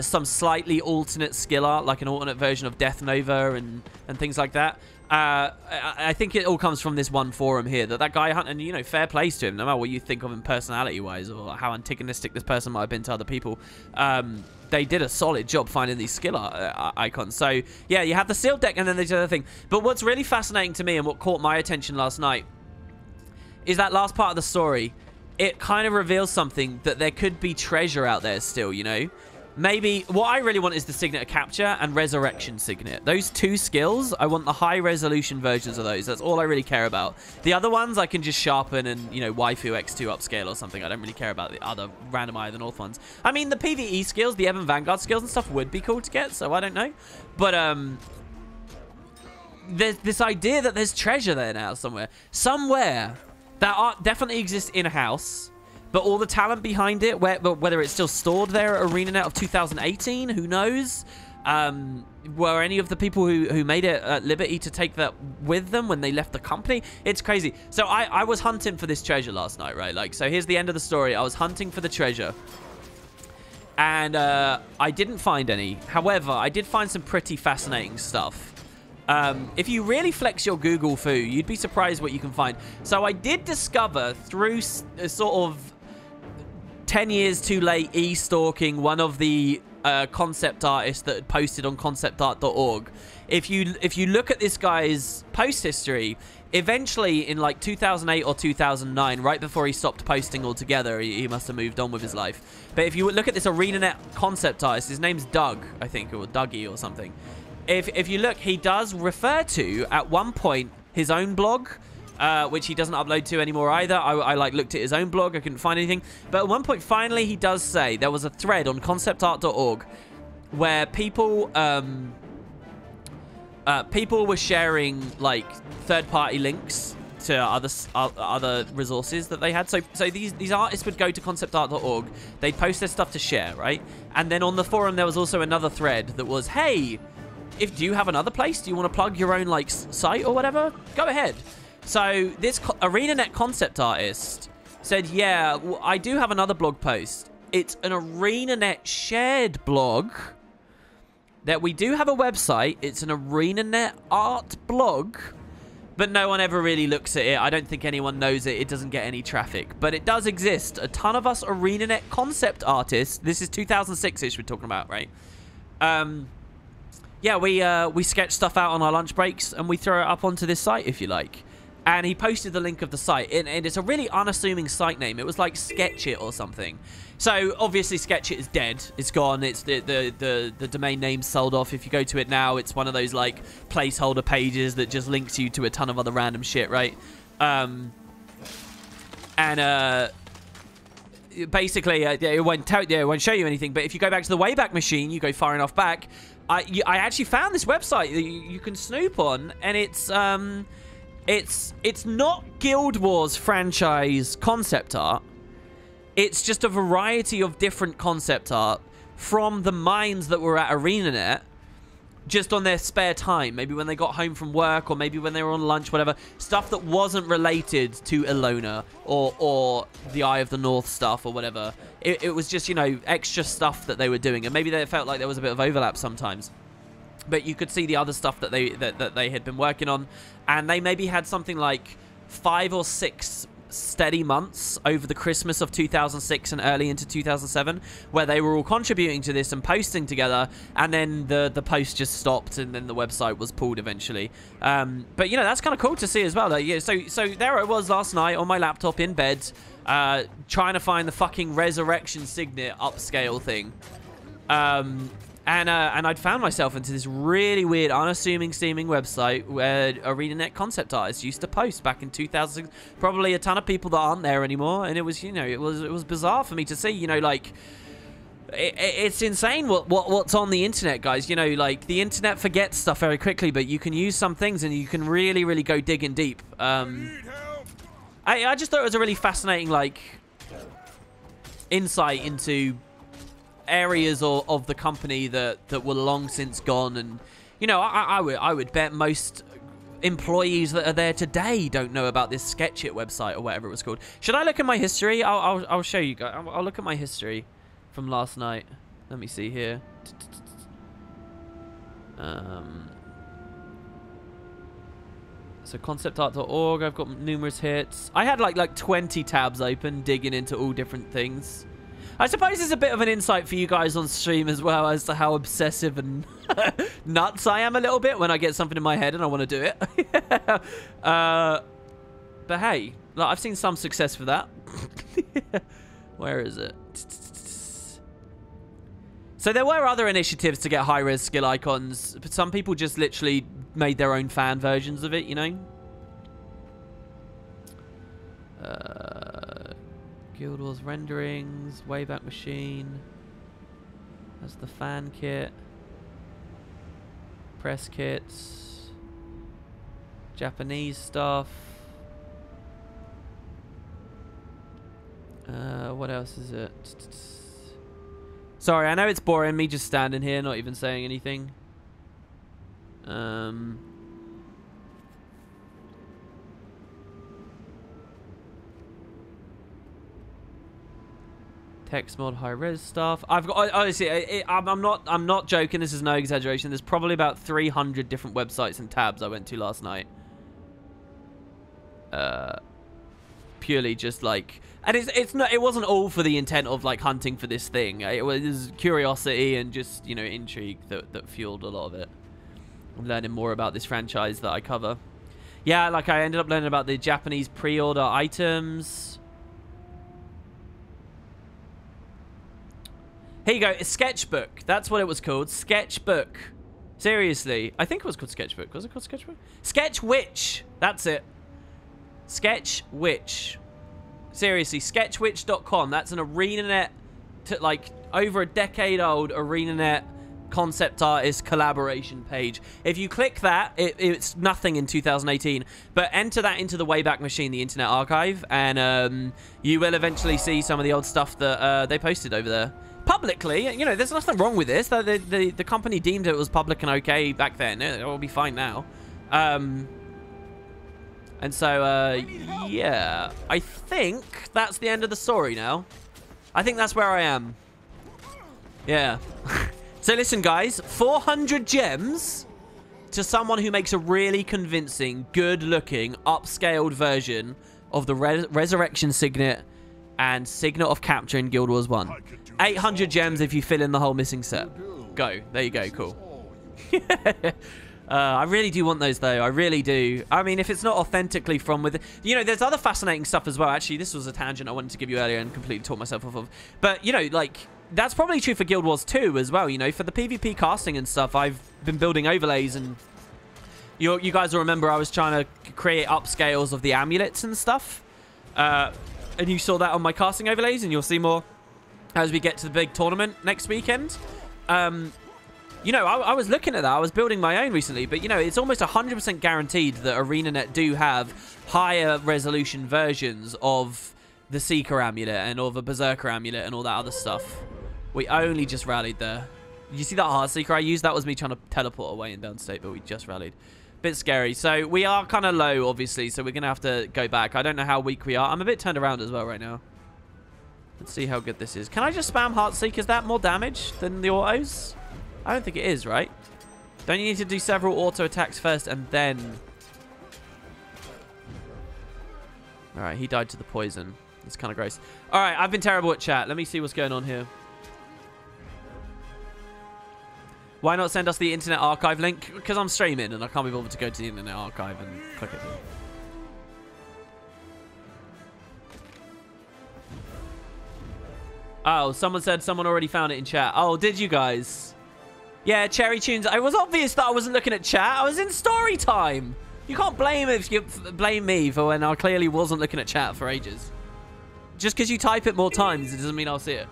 some slightly alternate skill art, like an alternate version of Death Nova and things like that. I think it all comes from this one forum here. That guy, and, you know, fair plays to him, no matter what you think of him personality-wise or how antagonistic this person might have been to other people. They did a solid job finding these skill icons. So, yeah, you have the sealed deck and then there's the other thing. But what's really fascinating to me and what caught my attention last night is that last part of the story. It kind of reveals something, that there could be treasure out there still, you know? Maybe what I really want is the Signet of Capture and Resurrection Signet. Those 2 skills, I want the high resolution versions of those. That's all I really care about. The other ones I can just sharpen and, you know, waifu X2 upscale or something. I don't really care about the other random Eye of the North ones. I mean, the PvE skills, the Ebon Vanguard skills and stuff would be cool to get, so I don't know. But, there's this idea that there's treasure there now somewhere. Somewhere that definitely exists in a house. But all the talent behind it, whether it's still stored there at ArenaNet of 2018, who knows? Were any of the people who made it at liberty to take that with them when they left the company? It's crazy. So I was hunting for this treasure last night, right? Like, so here's the end of the story. I was hunting for the treasure. And I didn't find any. However, I did find some pretty fascinating stuff. If you really flex your Google foo, you'd be surprised what you can find. So I did discover through sort of 10 years too late e-stalking one of the concept artists that had posted on conceptart.org. If you look at this guy's post history, eventually in like 2008 or 2009, right before he stopped posting altogether, he must have moved on with his life. But if you look at this ArenaNet concept artist, his name's Doug, I think, or Dougie or something. If you look, he does refer to, at one point, his own blog, which he doesn't upload to anymore either. I like looked at his own blog. I couldn't find anything. But at one point, finally, he does say there was a thread on conceptart.org where people were sharing like third-party links to other resources that they had. So these artists would go to conceptart.org. They'd post their stuff to share, right? And then on the forum, there was also another thread that was, hey, do you have another place? Do you want to plug your own like site or whatever? Go ahead. So this ArenaNet concept artist said, yeah, well, I do have another blog post. It's an ArenaNet shared blog that we do have a website. It's an ArenaNet art blog, but no one ever really looks at it. I don't think anyone knows it. It doesn't get any traffic, but it does exist. A ton of us ArenaNet concept artists. This is 2006-ish we're talking about, right? Yeah, we sketch stuff out on our lunch breaks and we throw it up onto this site, if you like. And he posted the link of the site, and it's a really unassuming site name. It was like Sketchit or something. So obviously Sketchit is dead. It's gone. It's the domain name's sold off. If you go to it now, it's one of those like placeholder pages that just links you to a ton of other random shit, right? Basically, it won't show you anything. But if you go back to the Wayback Machine, you go far enough back. I actually found this website that you can snoop on, and it's not Guild Wars franchise concept art. It's just a variety of different concept art from the minds that were at ArenaNet, just on their spare time. Maybe when they got home from work, or maybe when they were on lunch, whatever. Stuff that wasn't related to Elona or the Eye of the North stuff or whatever. It was just, you know, extra stuff that they were doing. And maybe they felt like there was a bit of overlap sometimes. But you could see the other stuff that they had been working on. And they maybe had something like 5 or 6 steady months over the Christmas of 2006 and early into 2007 where they were all contributing to this and posting together, and then the post just stopped and then the website was pulled eventually. But you know, that's kind of cool to see as well. Like, yeah, so there I was last night on my laptop in bed, trying to find the fucking Resurrection Signet upscale thing. And I'd found myself into this really weird, unassuming seeming website where ArenaNet concept artists used to post back in 2006. Probably a ton of people that aren't there anymore, and it was, you know, it was bizarre for me to see. You know, like it's insane what's on the internet, guys. You know, like the internet forgets stuff very quickly, but you can use some things and you can really, really go digging deep. I just thought it was a really fascinating like insight into areas of the company that were long since gone. And you know, I would bet most employees that are there today don't know about this Sketchit website or whatever it was called. Should I look at my history? I'll show you guys. I'll look at my history from last night. Let me see here. So conceptart.org, I've got numerous hits. I had like 20 tabs open, digging into all different things. I suppose it's a bit of an insight for you guys on stream as well as to how obsessive and nuts I am a little bit when I get something in my head and I want to do it. But hey, Like, I've seen some success for that. Where is it? So there were other initiatives to get high-res skill icons, but some people just literally made their own fan versions of it, you know? Guild Wars renderings, Wayback Machine. That's the fan kit. Press kits. Japanese stuff. What else is it? Sorry, I know it's boring, me just standing here, not even saying anything. Text mod, high res stuff. I've got honestly, I'm not joking. This is no exaggeration. There's probably about 300 different websites and tabs I went to last night. Purely just like, and it's not. It wasn't all for the intent of like hunting for this thing. It was curiosity and just, you know, intrigue that fueled a lot of it. I'm learning more about this franchise that I cover. Yeah, like I ended up learning about the Japanese pre-order items. Here you go. A sketchbook. That's what it was called. Sketchbook. Seriously. I think it was called Sketchbook. Was it called Sketchbook? Sketch Witch. That's it. Sketch Witch. Seriously. Sketchwitch.com. That's an ArenaNet, like, over a decade old ArenaNet concept artist collaboration page. If you click that, it's nothing in 2018. But enter that into the Wayback Machine, the Internet Archive, and you will eventually see some of the old stuff that they posted over there. Publicly, you know, there's nothing wrong with this. The company deemed it was public and okay back then. It will be fine now. And so, yeah. I think that's the end of the story now. I think that's where I am. Yeah. So listen, guys. 400 gems to someone who makes a really convincing, good-looking, upscaled version of the Resurrection Signet and Signet of Capture in Guild Wars 1. 800 gems if you fill in the whole missing set. Go. There you go. Cool. I really do want those, though. I really do. I mean, if it's not authentically from with... You know, there's other fascinating stuff as well. Actually, this was a tangent I wanted to give you earlier and completely taught myself off of. But, you know, like, that's probably true for Guild Wars 2 as well. You know, for the PvP casting and stuff, I've been building overlays, and you guys will remember I was trying to create upscales of the amulets and stuff. And you saw that on my casting overlays, and you'll see more as we get to the big tournament next weekend. You know, I was looking at that. I was building my own recently, but, you know, it's almost 100% guaranteed that ArenaNet do have higher resolution versions of the Seeker Amulet and of a Berserker Amulet and all that other stuff. We only just rallied there. You see that Heart Seeker I used? That was me trying to teleport away in downstate, but we just rallied. Bit scary. So we are kind of low, obviously, so we're going to have to go back. I don't know how weak we are. I'm a bit turned around as well right now. Let's see how good this is. Can I just spam Heartseek? Is that more damage than the autos? I don't think it is, right? Don't you need to do several auto attacks first and then... Alright, he died to the poison. It's kind of gross. Alright, I've been terrible at chat. Let me see what's going on here. Why not send us the Internet Archive link? Because I'm streaming and I can't be bothered to go to the Internet Archive and click it. Oh, someone said someone already found it in chat. Oh, did you guys? Yeah, Cherry Tunes. It was obvious that I wasn't looking at chat. I was in story time. You can't blame me for when I clearly wasn't looking at chat for ages. Just because you type it more times, it doesn't mean I'll see it.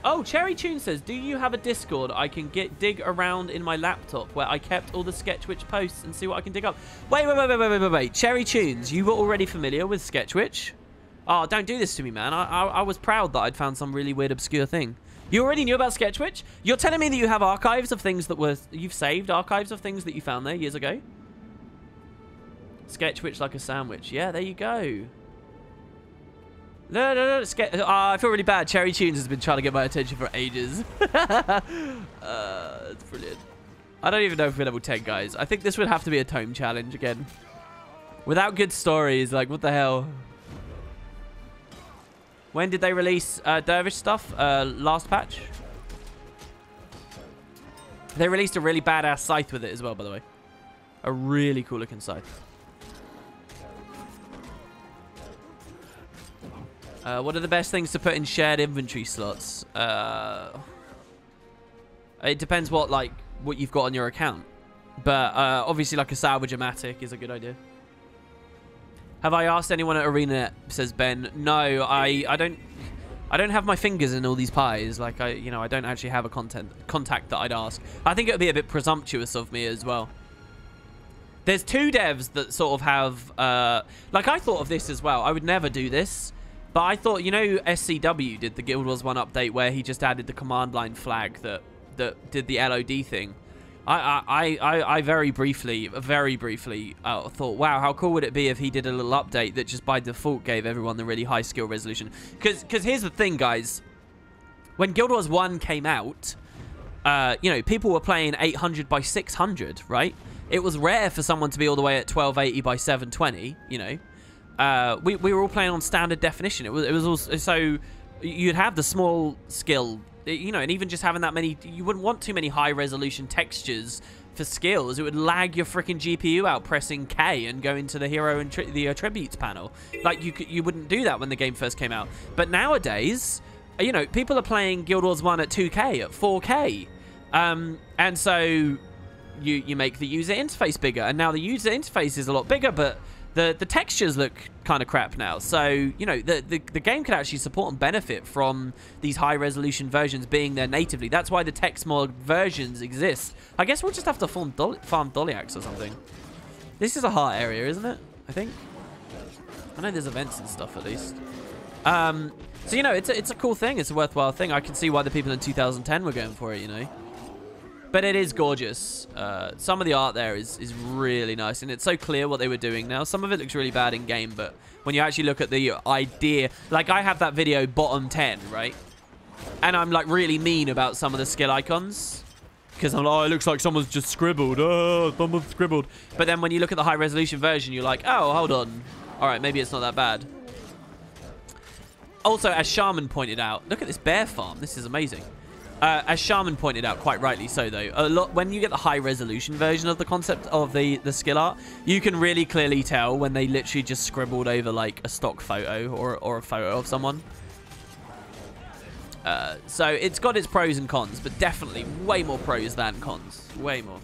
Oh, Cherry Tune says, do you have a Discord I can dig around in my laptop where I kept all the Sketchwitch posts and see what I can dig up? Wait. Cherry Tunes, you were already familiar with Sketchwitch? Oh, don't do this to me, man. I was proud that I'd found some really weird, obscure thing. You already knew about Sketchwitch? You're telling me that you have archives of things that were... You've saved archives of things that you found there years ago? Sketchwitch like a sandwich. Yeah, there you go. No. I feel really bad. Cherry Tunes has been trying to get my attention for ages. It's brilliant. I don't even know if we're level 10, guys. I think this would have to be a tome challenge again. Without good stories, like, what the hell? When did they release Dervish stuff? Last patch? They released a really badass scythe with it as well, by the way. A really cool looking scythe. What are the best things to put in shared inventory slots? It depends what you've got on your account. But obviously like a salvage-o-matic is a good idea. Have I asked anyone at ArenaNet, says Ben? No, I don't have my fingers in all these pies. Like I don't actually have a contact that I'd ask. I think it would be a bit presumptuous of me as well. There's two devs that sort of have like I thought of this as well. I would never do this. But I thought, SCW did the Guild Wars 1 update where he just added the command line flag that did the LOD thing. I very briefly thought, wow, how cool would it be if he did a little update that just by default gave everyone the really high skill resolution? Because here's the thing, guys. When Guild Wars 1 came out, people were playing 800 by 600, right? It was rare for someone to be all the way at 1280 by 720, we were all playing on standard definition. It was also, so you'd have the small skill, and even just having that many, you wouldn't want too many high resolution textures for skills. It would lag your freaking GPU out pressing K and go into the hero and the attributes panel. Like you wouldn't do that when the game first came out. But nowadays, people are playing Guild Wars 1 at 2K, at 4K, and so you make the user interface bigger, and now the user interface is a lot bigger, but the textures look kind of crap now. So, the game can actually support and benefit from these high-resolution versions being there natively. That's why the text mod versions exist. I guess we'll just have to farm Doliacs or something. This is a heart area, isn't it? I think. I know there's events and stuff, at least. So, it's a cool thing. It's a worthwhile thing. I can see why the people in 2010 were going for it, But it is gorgeous. Some of the art there is really nice, and it's so clear what they were doing now. Some of it looks really bad in game, but when you actually look at the idea, like I have that video bottom 10, right? And I'm like really mean about some of the skill icons because I'm like, oh, it looks like someone's just scribbled. Oh, someone's scribbled. But then when you look at the high resolution version, you're like, oh, hold on. All right, maybe it's not that bad. Also, as Shaman pointed out, look at this bear farm. This is amazing. As Shaman pointed out, quite rightly so, though, when you get the high-resolution version of the concept of the skill art, you can really clearly tell when they literally just scribbled over, like, a stock photo or a photo of someone. So it's got its pros and cons, but definitely way more pros than cons. Way more.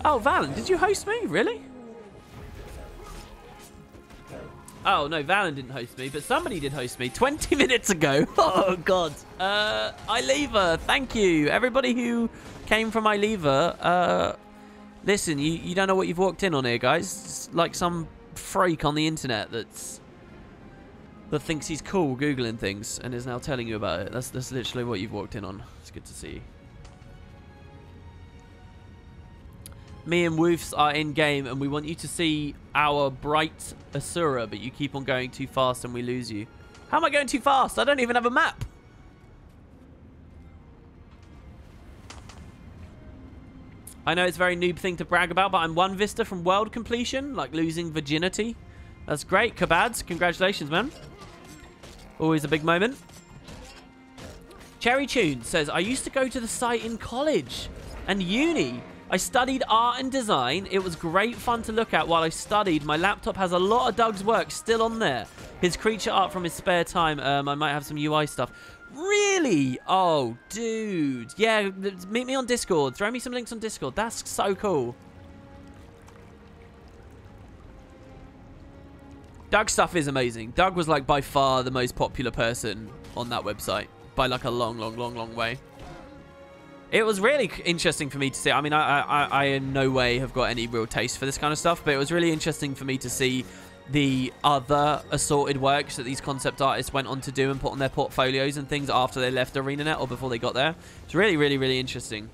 Oh, Valen, did you host me? Really? Oh, no, Valen didn't host me, but somebody did host me 20 minutes ago. Oh, God. Ilever, thank you. Everybody who came from Ilever, listen, you don't know what you've walked in on here, guys. It's like some freak on the internet that thinks he's cool Googling things and is now telling you about it. That's literally what you've walked in on. It's good to see you. Me and Woofs are in game, and we want you to see our bright Asura, but you keep on going too fast and we lose you. How am I going too fast? I don't even have a map. I know it's a very noob thing to brag about, but I'm one Vista from world completion, like losing virginity. That's great. Kabads, congratulations, man. Always a big moment. Cherry Tune says, I used to go to the site in college and uni. I studied art and design. It was great fun to look at while I studied. My laptop has a lot of Doug's work still on there. His creature art from his spare time. I might have some UI stuff. Really? Oh, dude. Yeah, meet me on Discord. Throw me some links on Discord. That's so cool. Doug's stuff is amazing. Doug was like by far the most popular person on that website. By like a long, long, long, long way. It was really interesting for me to see. I mean, I in no way have got any real taste for this kind of stuff, but it was really interesting for me to see the other assorted works that these concept artists went on to do and put on their portfolios and things after they left ArenaNet or before they got there. It's really, really, really interesting.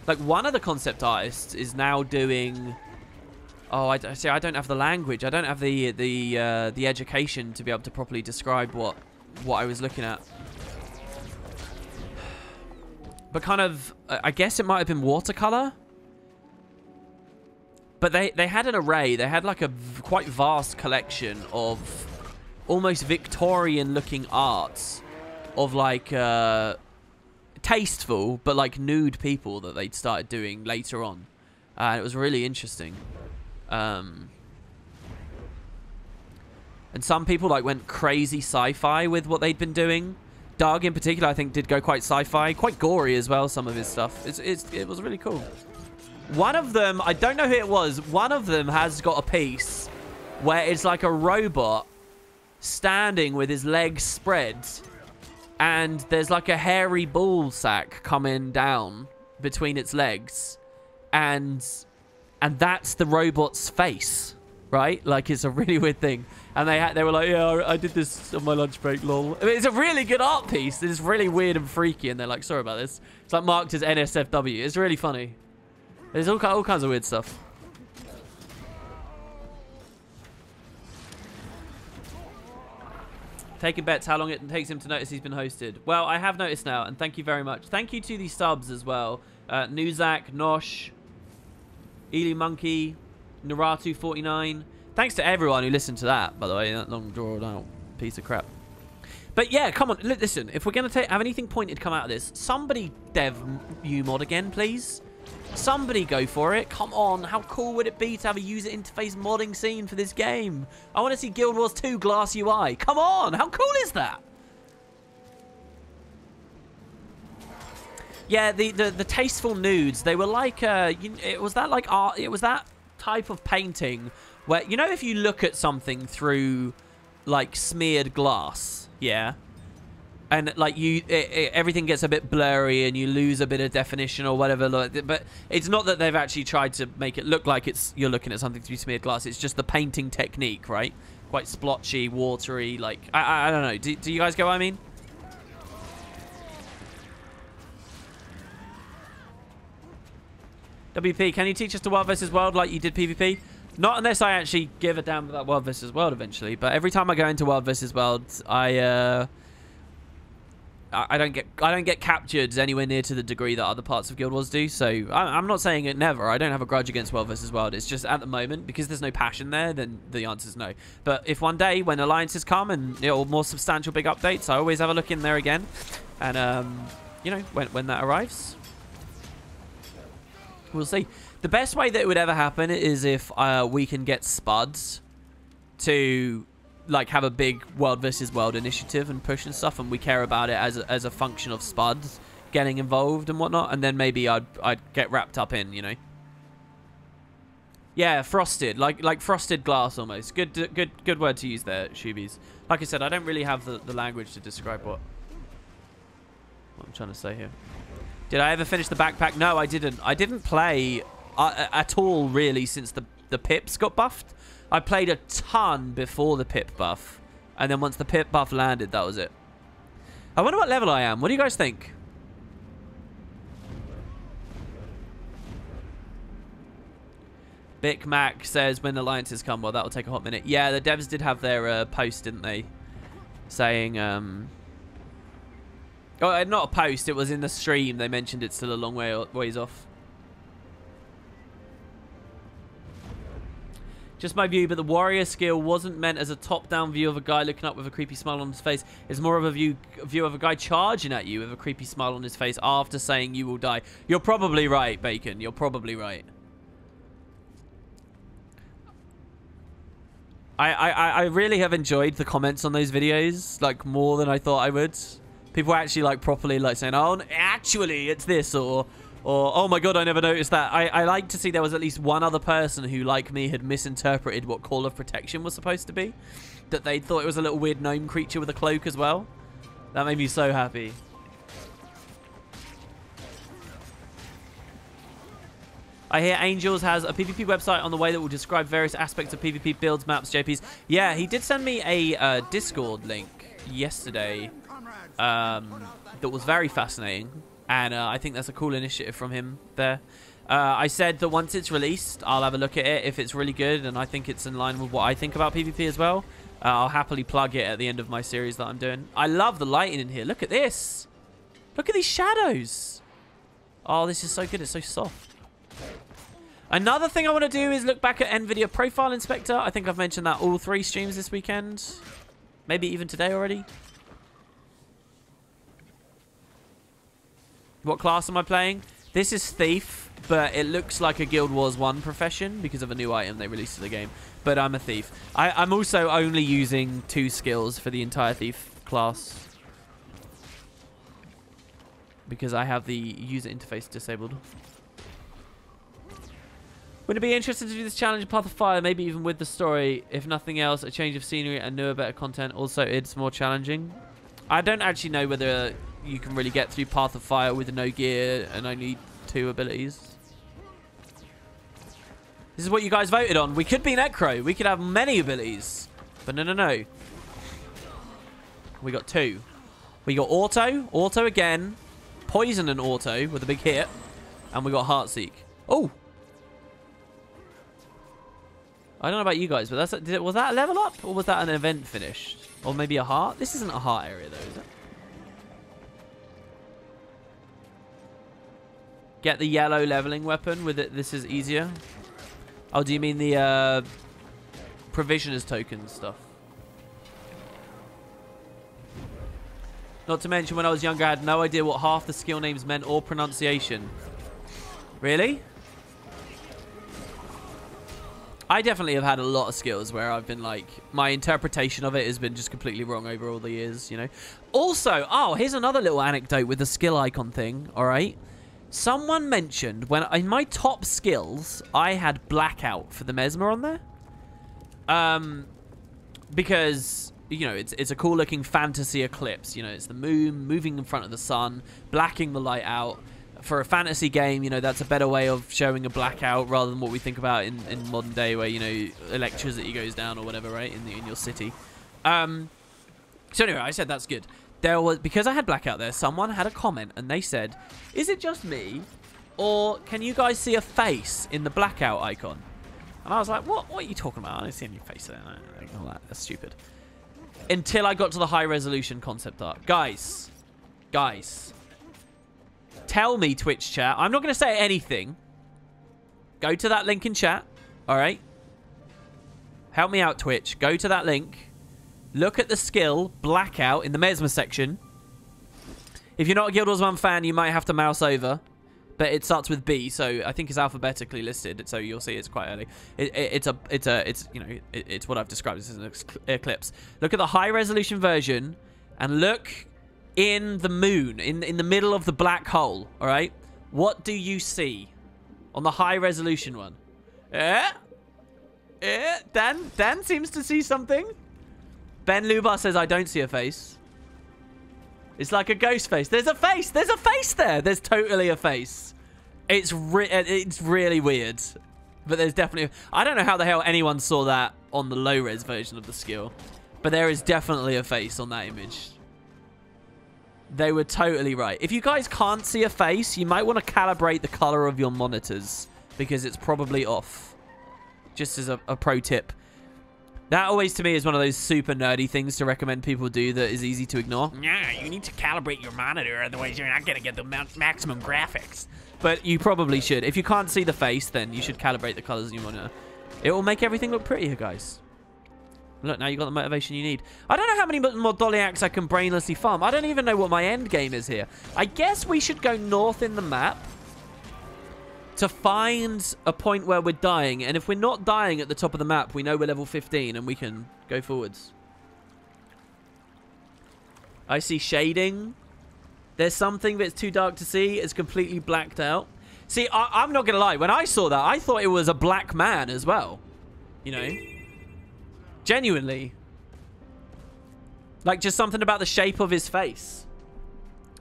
Like, one of the concept artists is now doing... Oh, I don't have the language. I don't have the education to be able to properly describe what I was looking at. But kind of, I guess it might have been watercolor. But they had an array. They had like a quite vast collection of almost Victorian-looking arts of like tasteful, but like nude people that they'd started doing later on. It was really interesting. And some people like went crazy sci-fi with what they'd been doing. Doug in particular, I think, did go quite sci-fi, quite gory as well, some of his stuff. It was really cool. One of them, I don't know who it was, one of them has got a piece where it's like a robot standing with his legs spread, and there's like a hairy ball sack coming down between its legs, and that's the robot's face, right? Like, it's a really weird thing. And they were like, yeah, I did this on my lunch break, lol. I mean, it's a really good art piece. It's really weird and freaky, and they're like, sorry about this. It's like marked as NSFW. It's really funny. There's all kinds of weird stuff. Taking bets how long it takes him to notice he's been hosted. Well, I have noticed now, and thank you very much. Thank you to the subs as well. Nuzak, Nosh, Ely Monkey, Naratu49. Thanks to everyone who listened to that, by the way. That long drawn out piece of crap. But yeah, come on. Listen, if we're going to have anything pointed come out of this, somebody dev UMod again, please. Somebody go for it. Come on. How cool would it be to have a user interface modding scene for this game? I want to see Guild Wars 2 Glass UI. Come on. How cool is that? Yeah, the tasteful nudes, they were like, it was that like art, it was that type of painting where, you know, if you look at something through like smeared glass, yeah, and like everything gets a bit blurry and you lose a bit of definition or whatever, but it's not that they've actually tried to make it look like you're looking at something through smeared glass. It's just the painting technique, right? Quite splotchy, watery, like, I don't know. Do you guys get what I mean? WP, can you teach us to Wild vs. World like you did PvP? Not unless I actually give a damn about Wild vs. World eventually. But every time I go into Wild vs. World, I don't get captured anywhere near to the degree that other parts of Guild Wars do. So I'm not saying it never. I don't have a grudge against Wild vs. World. It's just at the moment, because there's no passion there, then the answer is no. But if one day when alliances come and more substantial big updates, I always have a look in there again. And you know, when that arrives, we'll see. The best way that it would ever happen is if we can get Spuds to like have a big World vs. World initiative and push and stuff, and we care about it as a function of Spuds getting involved and whatnot, and then maybe I'd get wrapped up in, you know. Yeah, frosted, like frosted glass almost. Good word to use there, Shubies. Like I said, I don't really have the language to describe what I'm trying to say here. Did I ever finish the backpack? No, I didn't. I didn't play at all, really, since the pips got buffed. I played a ton before the pip buff. And then once the pip buff landed, that was it. I wonder what level I am. What do you guys think? Bic Mac says, when alliances come, well, that'll take a hot minute. Yeah, the devs did have their post, didn't they? Saying, oh, not a post. It was in the stream. They mentioned it's still a long ways off. Just my view, but the warrior skill wasn't meant as a top-down view of a guy looking up with a creepy smile on his face. It's more of a view of a guy charging at you with a creepy smile on his face after saying you will die. You're probably right, Bacon. You're probably right. I really have enjoyed the comments on those videos, like, more than I thought I would. People actually, like, properly, like, saying, oh, actually, it's this, or oh my god, I never noticed that. I like to see there was at least one other person who, like me, had misinterpreted what Call of Protection was supposed to be. That they thought it was a little weird gnome creature with a cloak as well. That made me so happy. I hear Angels has a PvP website on the way that will describe various aspects of PvP builds, maps, JPs. Yeah, he did send me a Discord link yesterday that was very fascinating. And I think that's a cool initiative from him there. I said that once it's released, I'll have a look at it. If it's really good and I think it's in line with what I think about PvP as well, I'll happily plug it at the end of my series that I'm doing. I love the lighting in here. Look at this. Look at these shadows. Oh, this is so good. It's so soft. Another thing I want to do is look back at NVIDIA Profile Inspector. I think I've mentioned that all 3 streams this weekend. Maybe even today already. What class am I playing? This is Thief, but it looks like a Guild Wars 1 profession because of a new item they released in the game. But I'm a Thief. I'm also only using 2 skills for the entire Thief class because I have the user interface disabled. Would it be interesting to do this challenge in Path of Fire, maybe even with the story? If nothing else, a change of scenery and newer, better content. Also, it's more challenging. I don't actually know whether you can really get through Path of Fire with no gear and only 2 abilities. This is what you guys voted on. We could be Necro. We could have many abilities. But no. We got 2. We got Auto again, Poison and Auto with a big hit, and we got Heartseek. Oh! I don't know about you guys, but was that a level up or was that an event finished? Or maybe a heart? This isn't a heart area though, is it? Get the yellow leveling weapon with it. This is easier. Oh, do you mean the provisioners token stuff? Not to mention when I was younger I had no idea what half the skill names meant or pronunciation. Really? I definitely have had a lot of skills where I've been like, my interpretation of it has been just completely wrong over all the years, you know. Also, oh, here's another little anecdote with the skill icon thing, all right? Someone mentioned when in my top skills, I had Blackout for the Mesmer on there. Because, you know, it's a cool looking fantasy eclipse, you know, it's the moon moving in front of the sun, blacking the light out. For a fantasy game, you know, that's a better way of showing a blackout rather than what we think about in modern day where, you know, electricity goes down or whatever, right, in your city. So anyway, I said that's good. There was, because I had blackout there, someone had a comment and they said, is it just me or can you guys see a face in the blackout icon? And I was like, what are you talking about? I don't see any face there. That's stupid. Until I got to the high resolution concept art. Guys. Tell me, Twitch chat. I'm not going to say anything. Go to that link in chat. All right? Help me out, Twitch. Go to that link. Look at the skill, Blackout, in the Mesmer section. If you're not a Guild Wars 1 fan, you might have to mouse over. But it starts with B, so I think it's alphabetically listed. So you'll see it's quite early. It's what I've described as an eclipse. Look at the high resolution version, and look in the moon, in the middle of the black hole, all right? What do you see on the high resolution one? Dan seems to see something. Ben Lubar says, I don't see a face. It's like a ghost face. There's a face. There's a face there. There's totally a face. It's really weird. But there's definitely... I don't know how the hell anyone saw that on the low-res version of the skill. But there is definitely a face on that image. They were totally right. If you guys can't see a face, you might want to calibrate the color of your monitors because it's probably off. Just as a pro tip. That always, to me, is one of those super nerdy things to recommend people do that is easy to ignore. Yeah, you need to calibrate your monitor, otherwise you're not going to get the maximum graphics. But you probably should. If you can't see the face, then you should calibrate the colors you want to. It will make everything look prettier, guys. Look, now you got the motivation you need. I don't know how many more Doliacs I can brainlessly farm. I don't even know what my end game is here. I guess we should go north in the map to find a point where we're dying. And if we're not dying at the top of the map, we know we're level 15 and we can go forwards. I see shading. There's something that's too dark to see. It's completely blacked out. See, I'm not going to lie. When I saw that, I thought it was a black man as well. You know? Genuinely. Like, just something about the shape of his face.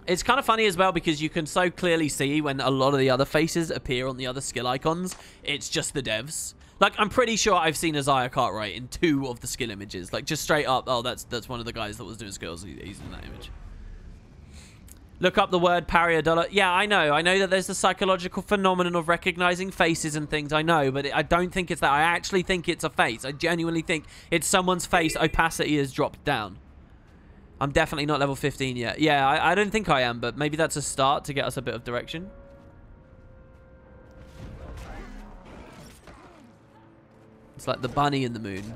It's kind of funny as well because you can so clearly see when a lot of the other faces appear on the other skill icons. It's just the devs. Like, I'm pretty sure I've seen Isaiah Cartwright in 2 of the skill images. Like, just straight up, oh, that's one of the guys that was doing skills. He's in that image. Look up the word Pariadola. Yeah, I know. I know that there's the psychological phenomenon of recognizing faces and things. I know, but I don't think it's that. I actually think it's a face. I genuinely think it's someone's face. Opacity has dropped down. I'm definitely not level 15 yet. Yeah, I don't think I am, but maybe that's a start to get us a bit of direction. It's like the bunny in the moon.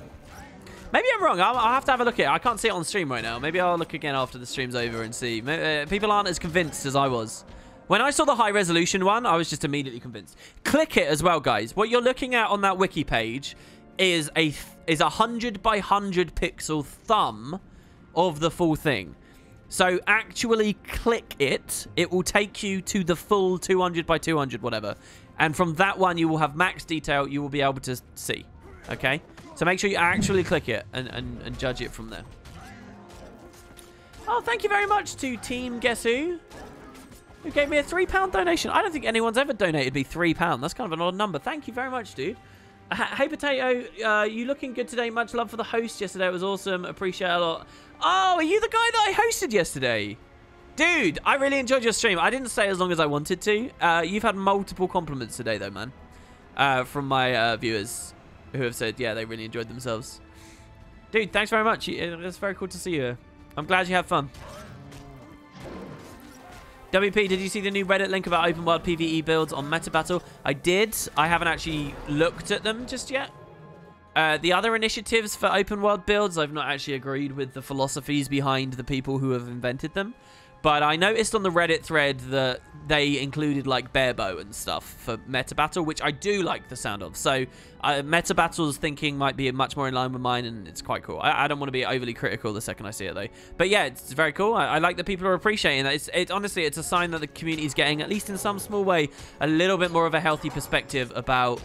Maybe I'm wrong. I'll have to have a look at it. I can't see it on stream right now. Maybe I'll look again after the stream's over and see. People aren't as convinced as I was. When I saw the high resolution one, I was just immediately convinced. Click it as well, guys. What you're looking at on that wiki page is a 100 by 100 pixel thumb of the full thing. So actually click it. It will take you to the full 200 by 200, whatever. And from that one, you will have max detail. You will be able to see. Okay? So make sure you actually click it and judge it from there. Oh, thank you very much to Team Guess Who gave me a £3 donation. I don't think anyone's ever donated me £3. That's kind of an odd number. Thank you very much, dude. Hey, Potato, you looking good today. Much love for the host yesterday. It was awesome. Appreciate it a lot. Oh, are you the guy that I hosted yesterday? Dude, I really enjoyed your stream. I didn't stay as long as I wanted to. You've had multiple compliments today, though, man. From my viewers who have said, yeah, they really enjoyed themselves. Dude, thanks very much. It's very cool to see you. I'm glad you had fun. WP, did you see the new Reddit link about open world PvE builds on Meta Battle? I did. I haven't actually looked at them just yet. The other initiatives for open world builds, I've not actually agreed with the philosophies behind the people who have invented them. But I noticed on the Reddit thread that they included like Barebow and stuff for Meta Battle, which I do like the sound of. So Meta Battle's thinking might be much more in line with mine, and it's quite cool. I don't want to be overly critical the second I see it, though. But yeah, it's very cool. I like that people are appreciating that. Honestly, it's a sign that the community is getting, at least in some small way, a little bit more of a healthy perspective about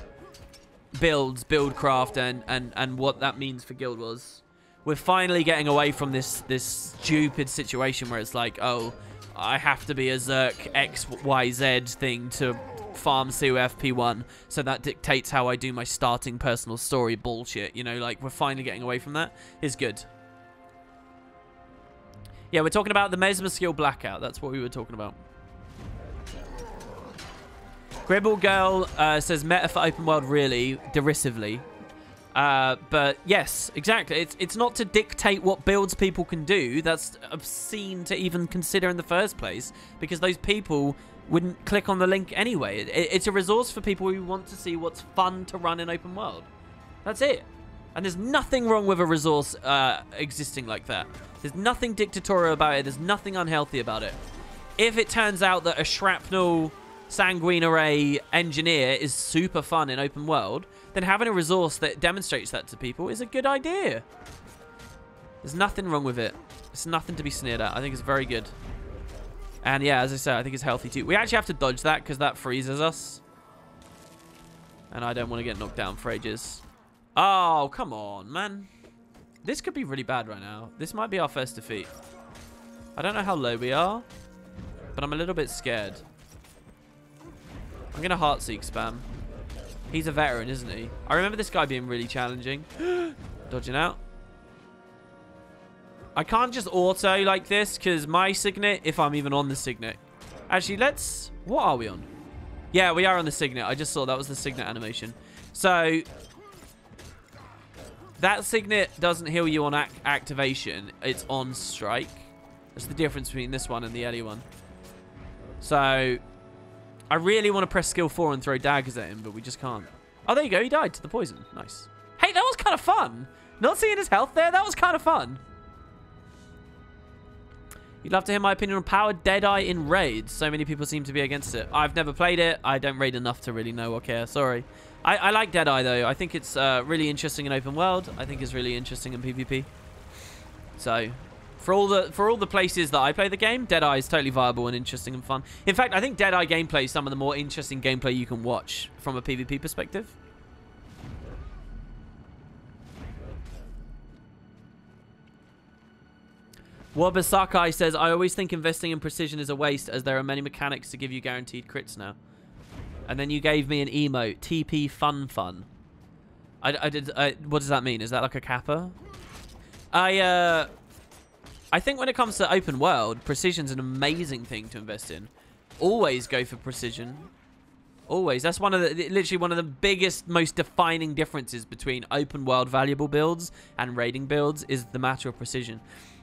builds, buildcraft, and what that means for Guild Wars. We're finally getting away from this stupid situation where it's like, oh, I have to be a Zerk XYZ thing to farm COFP1, so that dictates how I do my starting personal story bullshit. You know, like, we're finally getting away from that. It's good. Yeah, we're talking about the Mesmer skill blackout. That's what we were talking about. Gribble Girl says meta for open world, really, derisively. But yes, exactly. It's not to dictate what builds people can do. That's obscene to even consider in the first place, because those people wouldn't click on the link anyway. It's a resource for people who want to see what's fun to run in open world. That's it. And there's nothing wrong with a resource existing like that. There's nothing dictatorial about it. There's nothing unhealthy about it. If it turns out that a shrapnel sanguine array engineer is super fun in open world, then having a resource that demonstrates that to people is a good idea. There's nothing wrong with it. It's nothing to be sneered at. I think it's very good. And yeah, as I said, I think it's healthy too. We actually have to dodge that because that freezes us. And I don't want to get knocked down for ages. Oh, come on, man. This could be really bad right now. This might be our first defeat. I don't know how low we are, but I'm a little bit scared. I'm going to Heartseek spam. He's a veteran, isn't he? I remember this guy being really challenging. Dodging out. I can't just auto like this because my signet, if I'm even on the signet. Actually, let's... What are we on? Yeah, we are on the signet. I just saw that was the signet animation. So, that signet doesn't heal you on activation. It's on strike. That's the difference between this one and the Ellie one. So... I really want to press skill 4 and throw daggers at him, but we just can't. Oh, there you go. He died to the poison. Nice. Hey, that was kind of fun. Not seeing his health there, that was kind of fun. You'd love to hear my opinion on Powered Deadeye in raids. So many people seem to be against it. I've never played it. I don't raid enough to really know or care. Sorry. I like Deadeye, though. I think it's really interesting in open world. I think it's really interesting in PvP. So... For all the places that I play the game, Deadeye is totally viable and interesting and fun. In fact, I think Deadeye gameplay is some of the more interesting gameplay you can watch from a PvP perspective. Wabasakai says, I always think investing in precision is a waste as there are many mechanics to give you guaranteed crits now. And then you gave me an emote, TP Fun Fun. What does that mean? Is that like a kappa? I think when it comes to open world, precision's an amazing thing to invest in. Always go for precision. Always. That's literally one of the biggest, most defining differences between open world valuable builds and raiding builds is the matter of precision.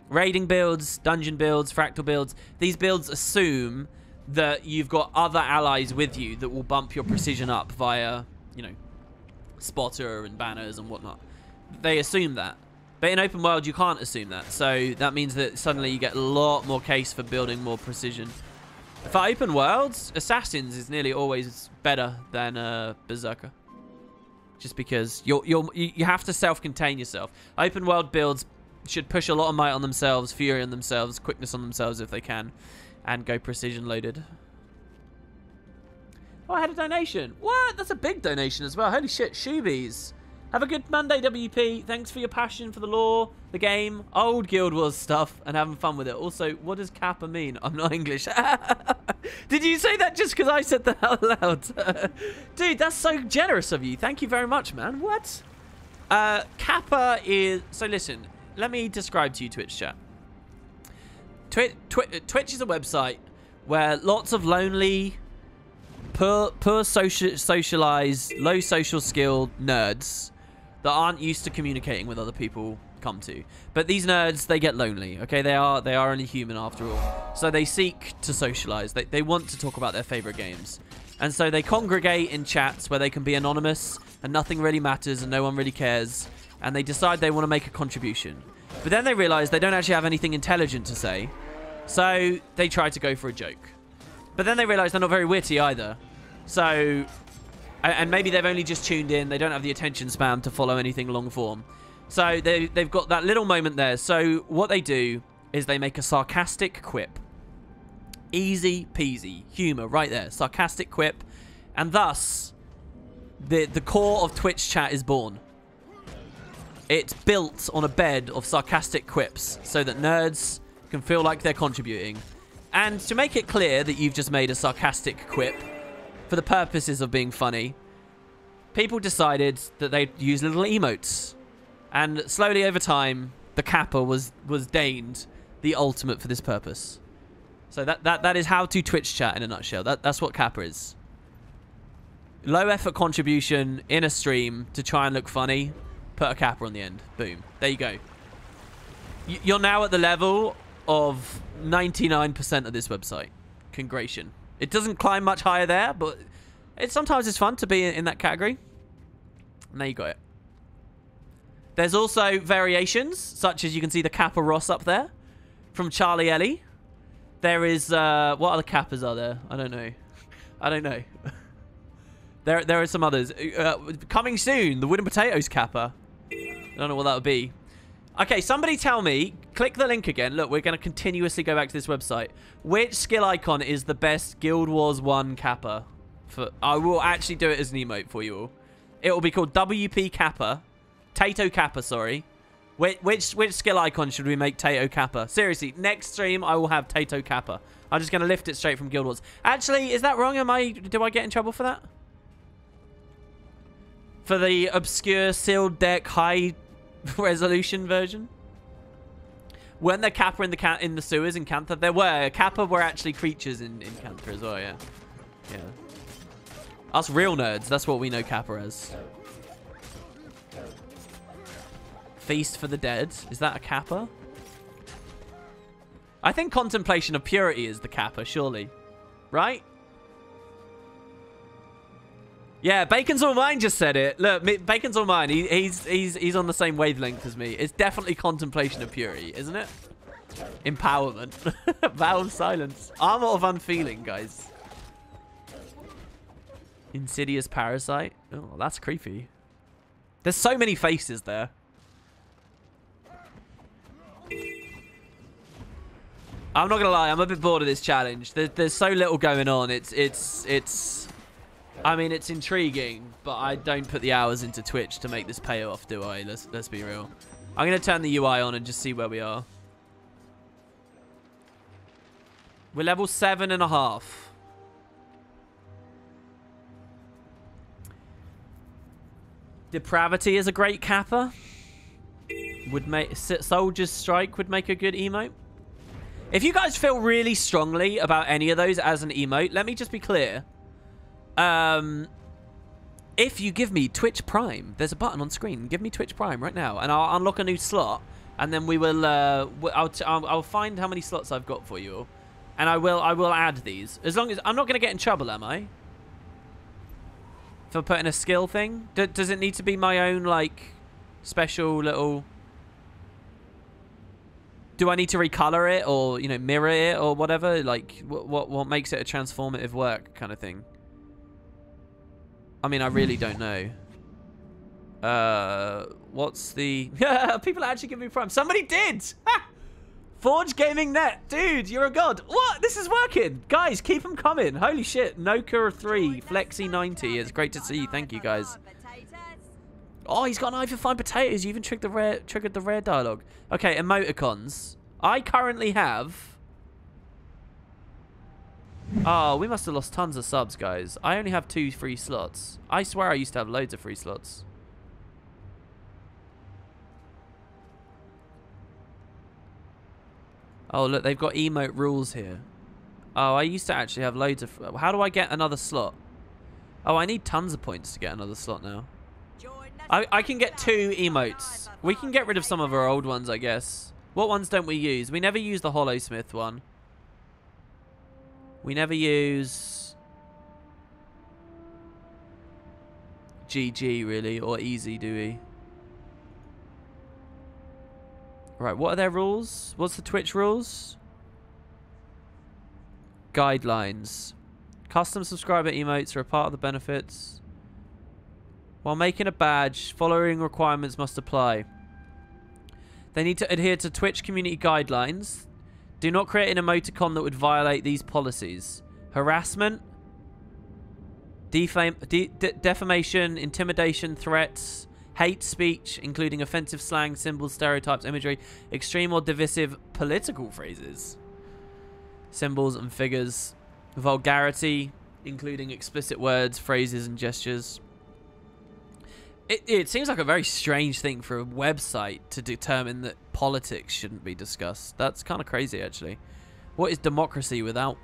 Raiding builds, dungeon builds, fractal builds, these builds assume that you've got other allies with you that will bump your precision up via, you know, spotter and banners and whatnot. They assume that. But in open world, you can't assume that. So that means that suddenly you get a lot more case for building more precision. For open worlds, Assassins is nearly always better than Berserker. Just because you have to self-contain yourself. Open world builds should push a lot of might on themselves, fury on themselves, quickness on themselves if they can, and go precision loaded. Oh, I had a donation. What? That's a big donation as well. Holy shit, Shoobies. Have a good Monday, WP. Thanks for your passion for the lore, the game, old Guild Wars stuff, and having fun with it. Also, what does Kappa mean? I'm not English. Did you say that just because I said that out loud? Dude, that's so generous of you. Thank you very much, man. What? Kappa is... So listen, let me describe to you Twitch chat. Twitch is a website where lots of lonely, poor socialized, low social skill nerds that aren't used to communicating with other people come to. But these nerds, they get lonely, okay? They are only human after all. So they seek to socialize. They want to talk about their favorite games. And so they congregate in chats where they can be anonymous and nothing really matters and no one really cares. And they decide they want to make a contribution. But then they realize they don't actually have anything intelligent to say. So they try to go for a joke. But then they realize they're not very witty either. So... And maybe they've only just tuned in. They don't have the attention span to follow anything long form. So they've got that little moment there. So what they do is they make a sarcastic quip. Easy peasy. Humor right there. Sarcastic quip. And thus, the core of Twitch chat is born. It's built on a bed of sarcastic quips so that nerds can feel like they're contributing. And to make it clear that you've just made a sarcastic quip, for the purposes of being funny, people decided that they'd use little emotes. And slowly over time, the Kappa was deigned the ultimate for this purpose. So that is how to Twitch chat in a nutshell. That's what Kappa is. Low effort contribution in a stream to try and look funny. Put a Kappa on the end. Boom. There you go. You're now at the level of 99% of this website. Congratulations. It doesn't climb much higher there, but sometimes it's fun to be in that category. And there you got it. There's also variations, such as you can see the Kappa Ross up there from Charlie Ellie. There is, what other Kappas are there? I don't know. I don't know. There are some others. Coming soon, the Wooden Potatoes Kappa. I don't know what that would be. Okay, somebody tell me, click the link again. Look, we're going to continuously go back to this website. Which skill icon is the best Guild Wars 1 Kappa? I will actually do it as an emote for you all. It will be called WP Kappa. Tato Kappa, sorry. Which skill icon should we make Tato Kappa? Seriously, next stream I will have Tato Kappa. I'm just going to lift it straight from Guild Wars. Actually, is that wrong? Do I get in trouble for that? For the obscure sealed deck high resolution version? Weren't there Kappa in the sewers in Cantha? There were. Kappa were actually creatures in Cantha as well, yeah. Yeah. Us real nerds, that's what we know Kappa as. Feast for the Dead. Is that a Kappa? I think Contemplation of Purity is the Kappa, surely. Right? Yeah, Bacon's All Mine just said it. Look, Bacon's All Mine. He's on the same wavelength as me. It's definitely Contemplation of Purity, isn't it? Empowerment. Vow of Silence. Armor of Unfeeling, guys. Insidious Parasite. Oh, that's creepy. There's so many faces there. I'm not gonna lie, I'm a bit bored of this challenge. There's so little going on. I mean, it's intriguing, but I don't put the hours into Twitch to make this pay off, do I? Let's be real. I'm gonna turn the UI on and just see where we are. We're level 7.5. Depravity is a great Kappa. Would make Soldier's Strike would make a good emote. If you guys feel really strongly about any of those as an emote, let me just be clear. If you give me Twitch Prime, there's a button on screen. Give me Twitch Prime right now, and I'll unlock a new slot, and then we will. I'll find how many slots I've got for you all, and I will add these. As long as I'm not going to get in trouble, am I? For putting a skill thing? Does it need to be my own like special little? Do I need to recolor it or, you know, mirror it or whatever? Like, what makes it a transformative work kind of thing? I mean, I really don't know. What's the... People are actually giving me Prime. Somebody did! Ha! Forge Gaming Net. Dude, you're a god. What? This is working. Guys, keep them coming. Holy shit. Noka3, Flexi90. It's great to see you. Thank you, guys. Oh, he's got an eye for fine potatoes. You even triggered the rare dialogue. Okay, emoticons. I currently have... Oh, we must have lost tons of subs, guys. I only have 2 free slots. I swear I used to have loads of free slots. Oh, look, they've got emote rules here. Oh, I used to actually have loads of... How do I get another slot? Oh, I need tons of points to get another slot now. I can get 2 emotes. We can get rid of some of our old ones, I guess. What ones don't we use? We never use the Hollowsmith one. We never use... GG, really, or Easy, do we? Right, what are their rules? What's the Twitch rules? Guidelines. Custom subscriber emotes are a part of the benefits. While making a badge, following requirements must apply. They need to adhere to Twitch community guidelines. Do not create an emoticon that would violate these policies. Harassment, defamation, intimidation, threats, hate speech, including offensive slang, symbols, stereotypes, imagery, extreme or divisive political phrases, symbols and figures, vulgarity, including explicit words, phrases, and gestures. It seems like a very strange thing for a website to determine that politics shouldn't be discussed. That's kind of crazy, actually. What is democracy without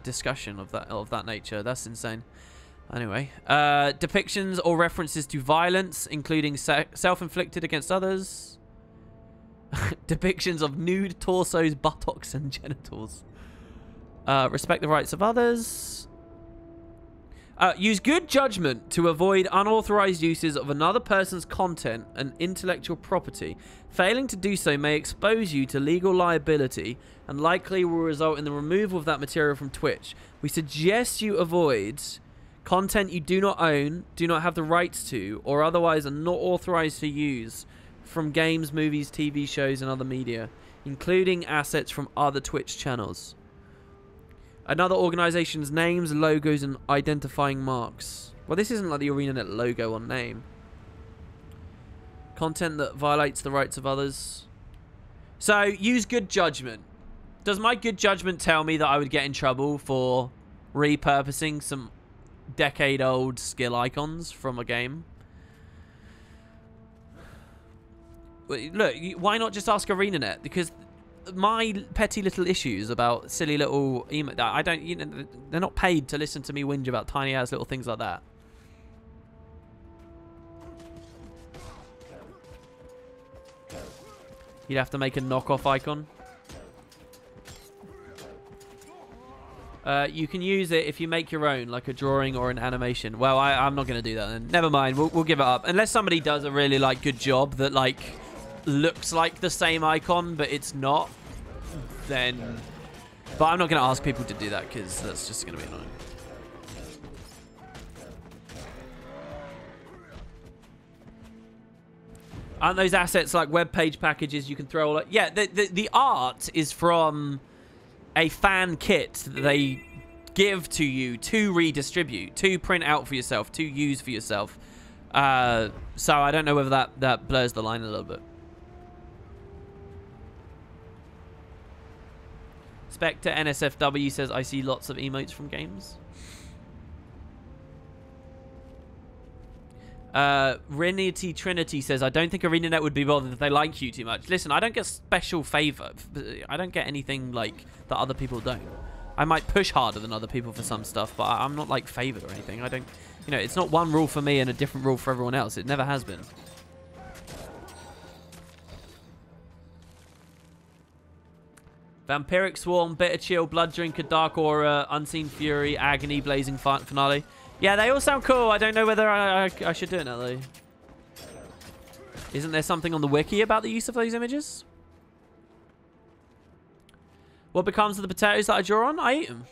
discussion of that nature? That's insane. Anyway, depictions or references to violence, including self-inflicted against others. Depictions of nude torsos, buttocks, and genitals. Respect the rights of others. Use good judgment to avoid unauthorized uses of another person's content and intellectual property. Failing to do so may expose you to legal liability and likely will result in the removal of that material from Twitch. We suggest you avoid content you do not own, do not have the rights to, or otherwise are not authorized to use from games, movies, TV shows, and other media, including assets from other Twitch channels. Another organization's names, logos, and identifying marks. Well, this isn't like the ArenaNet logo or name. Content that violates the rights of others. So, use good judgment. Does my good judgment tell me that I would get in trouble for repurposing some decade-old skill icons from a game? Look, why not just ask ArenaNet? Because my petty little issues about silly little email, I don't, you know, they're not paid to listen to me whinge about tiny ass little things like that. You'd have to make a knockoff icon. You can use it if you make your own, like a drawing or an animation. Well, I'm not going to do that then. Never mind, we'll give it up. Unless somebody does a really like good job that like looks like the same icon, but it's not, then... But I'm not going to ask people to do that because that's just going to be annoying. Aren't those assets like web page packages you can throw all... Yeah, the art is from a fan kit that they give to you to redistribute, to print out for yourself, to use for yourself. So I don't know whether that blurs the line a little bit. Spectre NSFW says, I see lots of emotes from games. Renity Trinity says, I don't think ArenaNet would be bothered if they like you too much. Listen, I don't get special favor. I don't get anything like that other people don't. I might push harder than other people for some stuff, but I'm not like favored or anything. I don't, you know, it's not one rule for me and a different rule for everyone else. It never has been. Vampiric Swarm, Bitter Chill, Blood Drinker, Dark Aura, Unseen Fury, Agony, Blazing Finale. Yeah, they all sound cool. I don't know whether I should do it now, though. Isn't there something on the wiki about the use of those images? What becomes of the potatoes that I draw on? I eat them.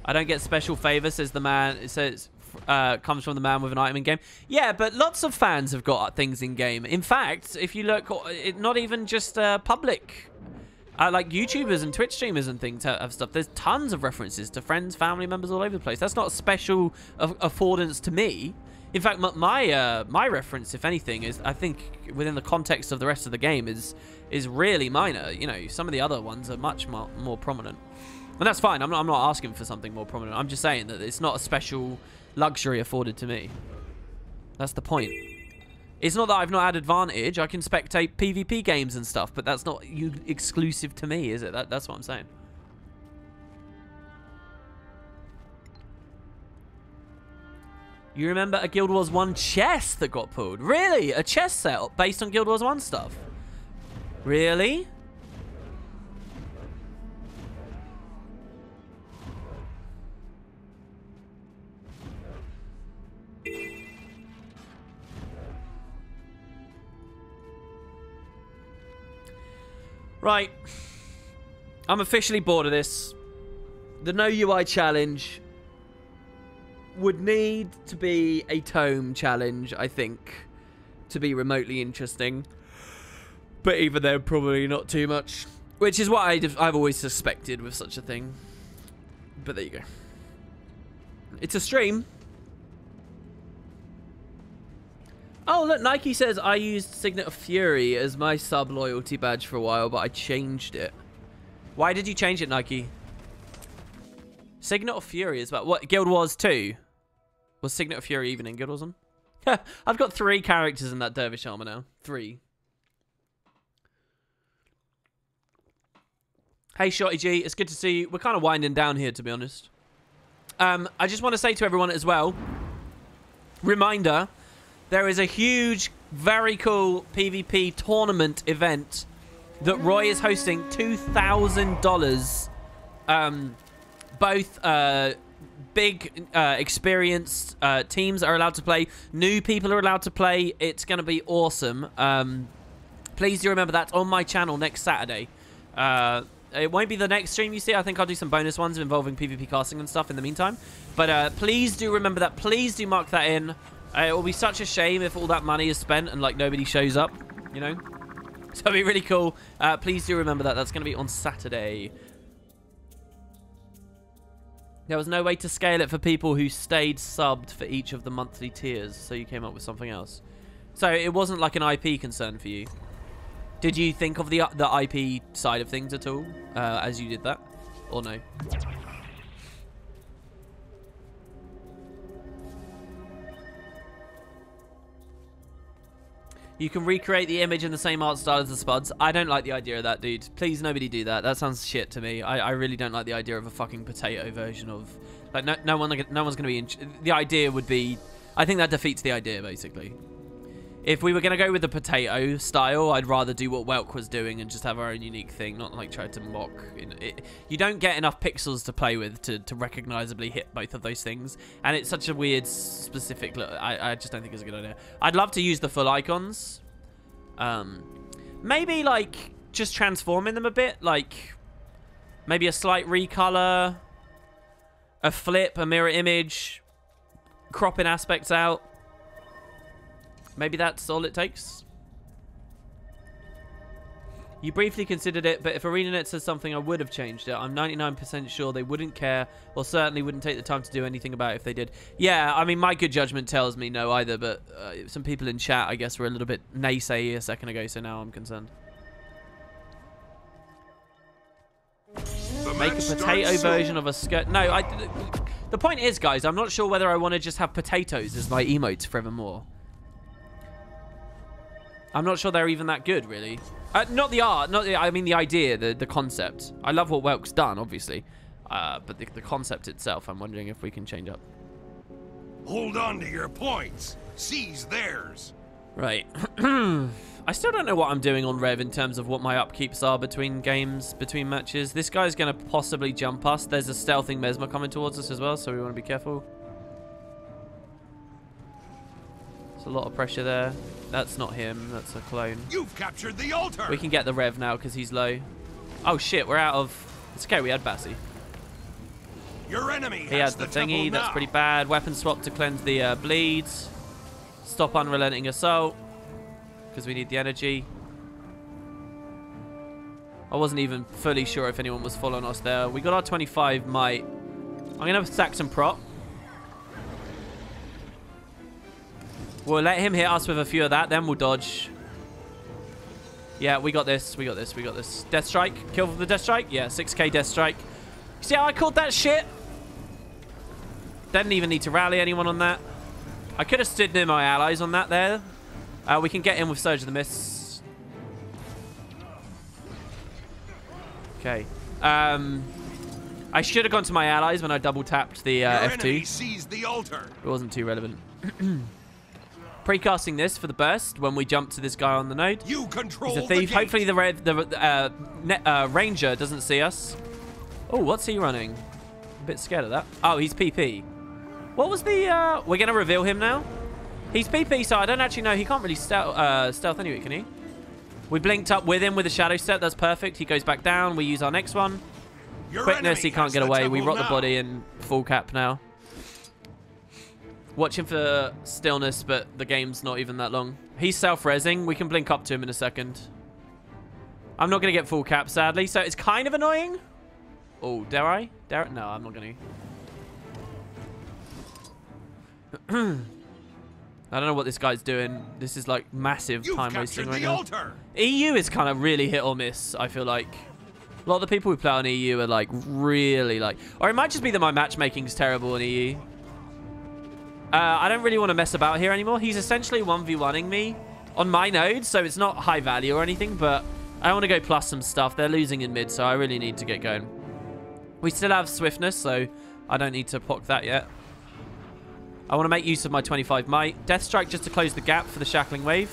I don't get special favor, says the man. It says comes from the man with an item in game. Yeah, but lots of fans have got things in game. In fact, if you look, not even just public, like YouTubers and Twitch streamers and things have stuff. There's tons of references to friends, family members all over the place. That's not a special affordance to me. In fact, my reference, if anything, is I think within the context of the rest of the game is really minor. You know, some of the other ones are much more prominent. And that's fine. I'm not asking for something more prominent. I'm just saying that it's not a special luxury afforded to me. That's the point. It's not that I've not had advantage. I can spectate PvP games and stuff, but that's not exclusive to me, is it? That's what I'm saying. You remember a Guild Wars 1 chest that got pulled? Really? A chest set based on Guild Wars 1 stuff? Really? Right. I'm officially bored of this. The No UI challenge would need to be a tome challenge, I think, to be remotely interesting. But even then, probably not too much. Which is what I've always suspected with such a thing. But there you go. It's a stream. Oh, look, Nike says I used Signet of Fury as my sub-loyalty badge for a while, but I changed it. Why did you change it, Nike? Signet of Fury is about... What, Guild Wars 2? Was Signet of Fury even in Guild Wars 1? I've got 3 characters in that Dervish armor now. 3. Hey, Shotty G, it's good to see you. We're kind of winding down here, to be honest. I just want to say to everyone as well, reminder... There is a huge, very cool PvP tournament event that Roy is hosting. $2,000. Both big, experienced teams are allowed to play. New people are allowed to play. It's going to be awesome. Please do remember that's on my channel next Saturday. It won't be the next stream you see. I think I'll do some bonus ones involving PvP casting and stuff in the meantime. But please do remember that. Please do mark that in. It will be such a shame if all that money is spent and, like, nobody shows up, you know? So it'll be really cool. Please do remember that. That's going to be on Saturday. There was no way to scale it for people who stayed subbed for each of the monthly tiers, so you came up with something else. So it wasn't like an IP concern for you. Did you think of the IP side of things at all as you did that? Or no? You can recreate the image in the same art style as the Spuds. I don't like the idea of that, dude. Please, nobody do that. That sounds shit to me. I really don't like the idea of a fucking potato version of... Like, no one's going to be... The idea would be... I think that defeats the idea, basically. If we were going to go with the potato style, I'd rather do what Welk was doing and just have our own unique thing, not, like, try to mock... You don't get enough pixels to play with to recognizably hit both of those things. And it's such a weird, specific... Look, I just don't think it's a good idea. I'd love to use the full icons. Maybe, like, just transforming them a bit. Like, maybe a slight recolor, a flip, a mirror image, cropping aspects out. Maybe that's all it takes. You briefly considered it, but if ArenaNet says something, I would have changed it. I'm 99% sure they wouldn't care, or certainly wouldn't take the time to do anything about it if they did. Yeah, I mean, my good judgment tells me no either, but some people in chat, I guess, were a little bit naysay a second ago, so now I'm concerned. Make a potato version of a skirt. No, the point is, guys, I'm not sure whether I want to just have potatoes as my emotes forevermore. I'm not sure they're even that good, really. Not the art, I mean the idea, the concept. I love what Welk's done, obviously. But the concept itself, I'm wondering if we can change up. Hold on to your points. Seize theirs. Right. I still don't know what I'm doing on Rev in terms of what my upkeeps are between games, between matches. This guy's going to possibly jump us. There's a stealthing Mesmer coming towards us as well, so we want to be careful. There's a lot of pressure there. That's not him. That's a clone. You've captured the altar. We can get the Rev now because he's low. Oh, shit. We're out of... It's okay. We had Bassi. Your enemy He has the temple thingy. That's now. pretty bad. Weapon swap to cleanse the bleeds. Stop unrelenting assault. Because we need the energy. I wasn't even fully sure if anyone was following us there. We got our 25 might. I'm going to stack some prop. We'll let him hit us with a few of that. Then we'll dodge. Yeah, we got this. We got this. We got this. Death Strike. Kill for the Death Strike. Yeah, 6k Death Strike. See how I called that shit? Didn't even need to rally anyone on that. I could have stood near my allies on that there. We can get in with Surge of the Mist. Okay. I should have gone to my allies when I double tapped the Your F2. enemy seized the altar. It wasn't too relevant. Precasting this for the burst when we jump to this guy on the node. You control He's a thief. the gate. Hopefully the ranger doesn't see us. Oh, what's he running? A bit scared of that. Oh, he's PP. What was the... We're going to reveal him now. He's PP, so I don't actually know. He can't really stealth anyway, can he? We blinked up with him with a shadow step. That's perfect. He goes back down. We use our next one. Your Quickness, enemy he can't has get the away. We temple rot the now. body in full cap now. Watching for stillness, but the game's not even that long. He's self-resing. We can blink up to him in a second. I'm not going to get full cap, sadly, so it's kind of annoying. Oh, dare I? Dare I? No, I'm not going to. I don't know what this guy's doing. This is like massive You've time wasting captured right the now. altar. EU is kind of really hit or miss, I feel like. A lot of the people who play on EU are like really like... Or it might just be that my matchmaking's terrible in EU. I don't really want to mess about here anymore. He's essentially 1v1ing me on my node, so it's not high value or anything, but I want to go plus some stuff. They're losing in mid, so I really need to get going. We still have swiftness, so I don't need to pock that yet. I want to make use of my 25 might. Death Strike just to close the gap for the Shackling Wave.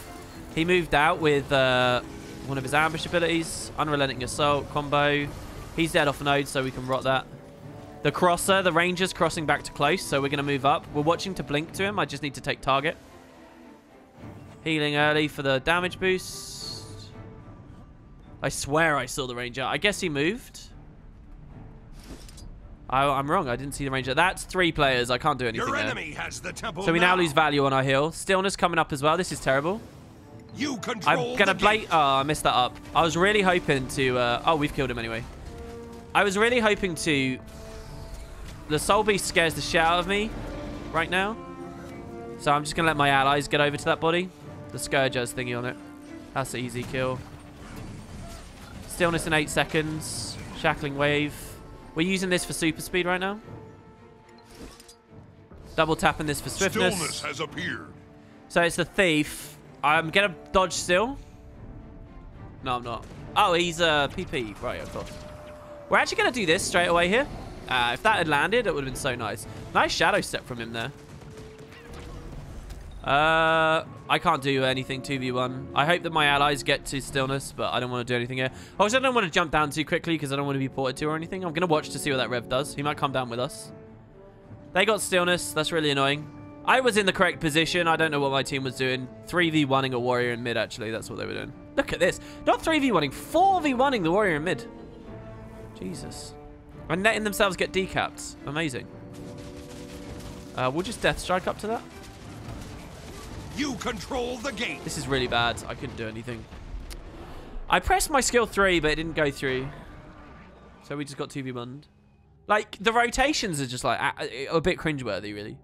He moved out with one of his ambush abilities. Unrelenting Assault combo. He's dead off node, so we can rot that. The crosser, the ranger's crossing back to close, so we're going to move up. We're watching to blink to him. I just need to take target. Healing early for the damage boost. I swear I saw the ranger. I guess he moved. I'm wrong. I didn't see the ranger. That's 3 players. I can't do anything Your there. enemy has the temple So we now lose value on our heal. Stillness coming up as well. This is terrible. You control I'm going to the blade... gate. Oh, I messed that up. I was really hoping to... Oh, we've killed him anyway. I was really hoping to... The Soul Beast scares the shit out of me right now. So I'm just going to let my allies get over to that body. The Scourge has thingy on it. That's an easy kill. Stillness in 8 seconds. Shackling Wave. We're using this for super speed right now. Double tapping this for swiftness. Stillness has appeared. So it's the thief. I'm going to dodge still. No, I'm not. Oh, he's PP. Right, of course. We're actually going to do this straight away here. If that had landed, it would have been so nice. Nice shadow step from him there. I can't do anything 2v1. I hope that my allies get to stillness, but I don't want to do anything here. Also, I don't want to jump down too quickly because I don't want to be ported to or anything. I'm going to watch to see what that Rev does. He might come down with us. They got stillness. That's really annoying. I was in the correct position. I don't know what my team was doing. 3v1ing a warrior in mid, actually. That's what they were doing. Look at this. Not 3v1ing, 4v1ing the warrior in mid. Jesus. And letting themselves get decapped. Amazing. We'll just Death Strike up to that. You control the gate. This is really bad. I couldn't do anything. I pressed my skill 3, but it didn't go through. So we just got 2v1'd. Like, the rotations are just like a bit cringeworthy, really.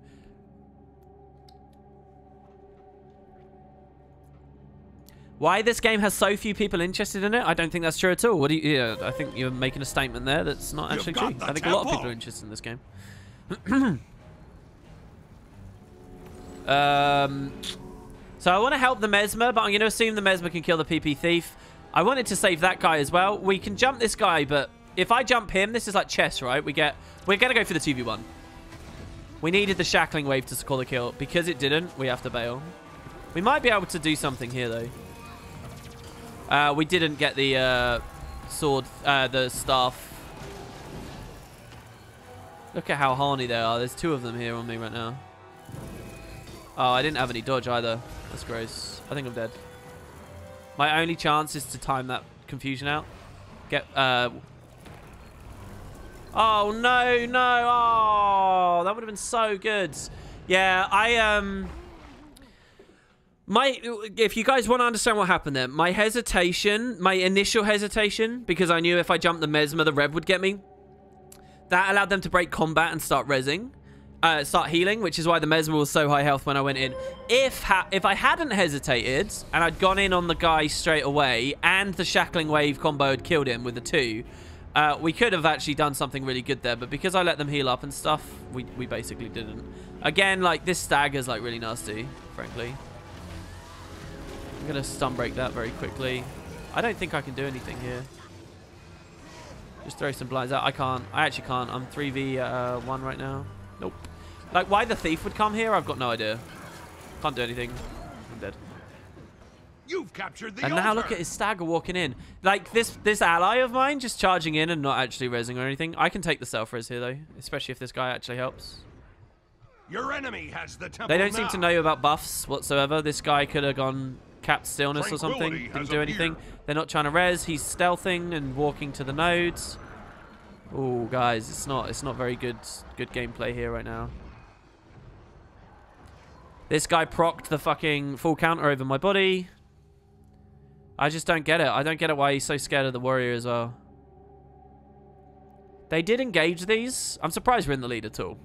Why this game has so few people interested in it? I don't think that's true at all. What do you? Yeah, I think you're making a statement there that's not actually true. I think a lot of people are interested in this game. So I want to help the Mesmer, but I'm going to assume the Mesmer can kill the PP Thief. I wanted to save that guy as well. We can jump this guy, but if I jump him, this is like chess, right? We're going to go for the 2v1. We needed the Shackling Wave to score the kill. Because it didn't, we have to bail. We might be able to do something here, though. We didn't get the sword, the staff. Look at how horny they are. There's 2 of them here on me right now. Oh, I didn't have any dodge either. That's gross. I think I'm dead. My only chance is to time that confusion out. Get, Oh, no, no. Oh, that would have been so good. Yeah, if you guys want to understand what happened there, my initial hesitation, because I knew if I jumped the Mesmer, the Rev would get me, that allowed them to break combat and start healing, which is why the Mesmer was so high health when I went in. If I hadn't hesitated and I'd gone in on the guy straight away and the Shackling Wave combo had killed him with the 2, we could have actually done something really good there, but because I let them heal up and stuff, we basically didn't. Again, like, this stagger's like really nasty, frankly. I'm gonna stun break that very quickly. I don't think I can do anything here. Just throw some blinds out. I can't. I actually can't. I'm 3v1 right now. Nope. Like, why the thief would come here, I've got no idea. Can't do anything. I'm dead. You've captured the And altar. now look at his stagger walking in. Like, this ally of mine just charging in and not actually rezzing or anything. I can take the self-res here, though. Especially if this guy actually helps. Your enemy has the temple They don't now. seem to know about buffs whatsoever. This guy could have gone capped stillness or something. Tranquility Didn't has do anything. appeared. They're not trying to res. He's stealthing and walking to the nodes. Oh, guys, it's not very good gameplay here right now. This guy procced the fucking full counter over my body. I just don't get it. I don't get it why he's so scared of the warrior as well. They did engage these. I'm surprised we're in the lead at all.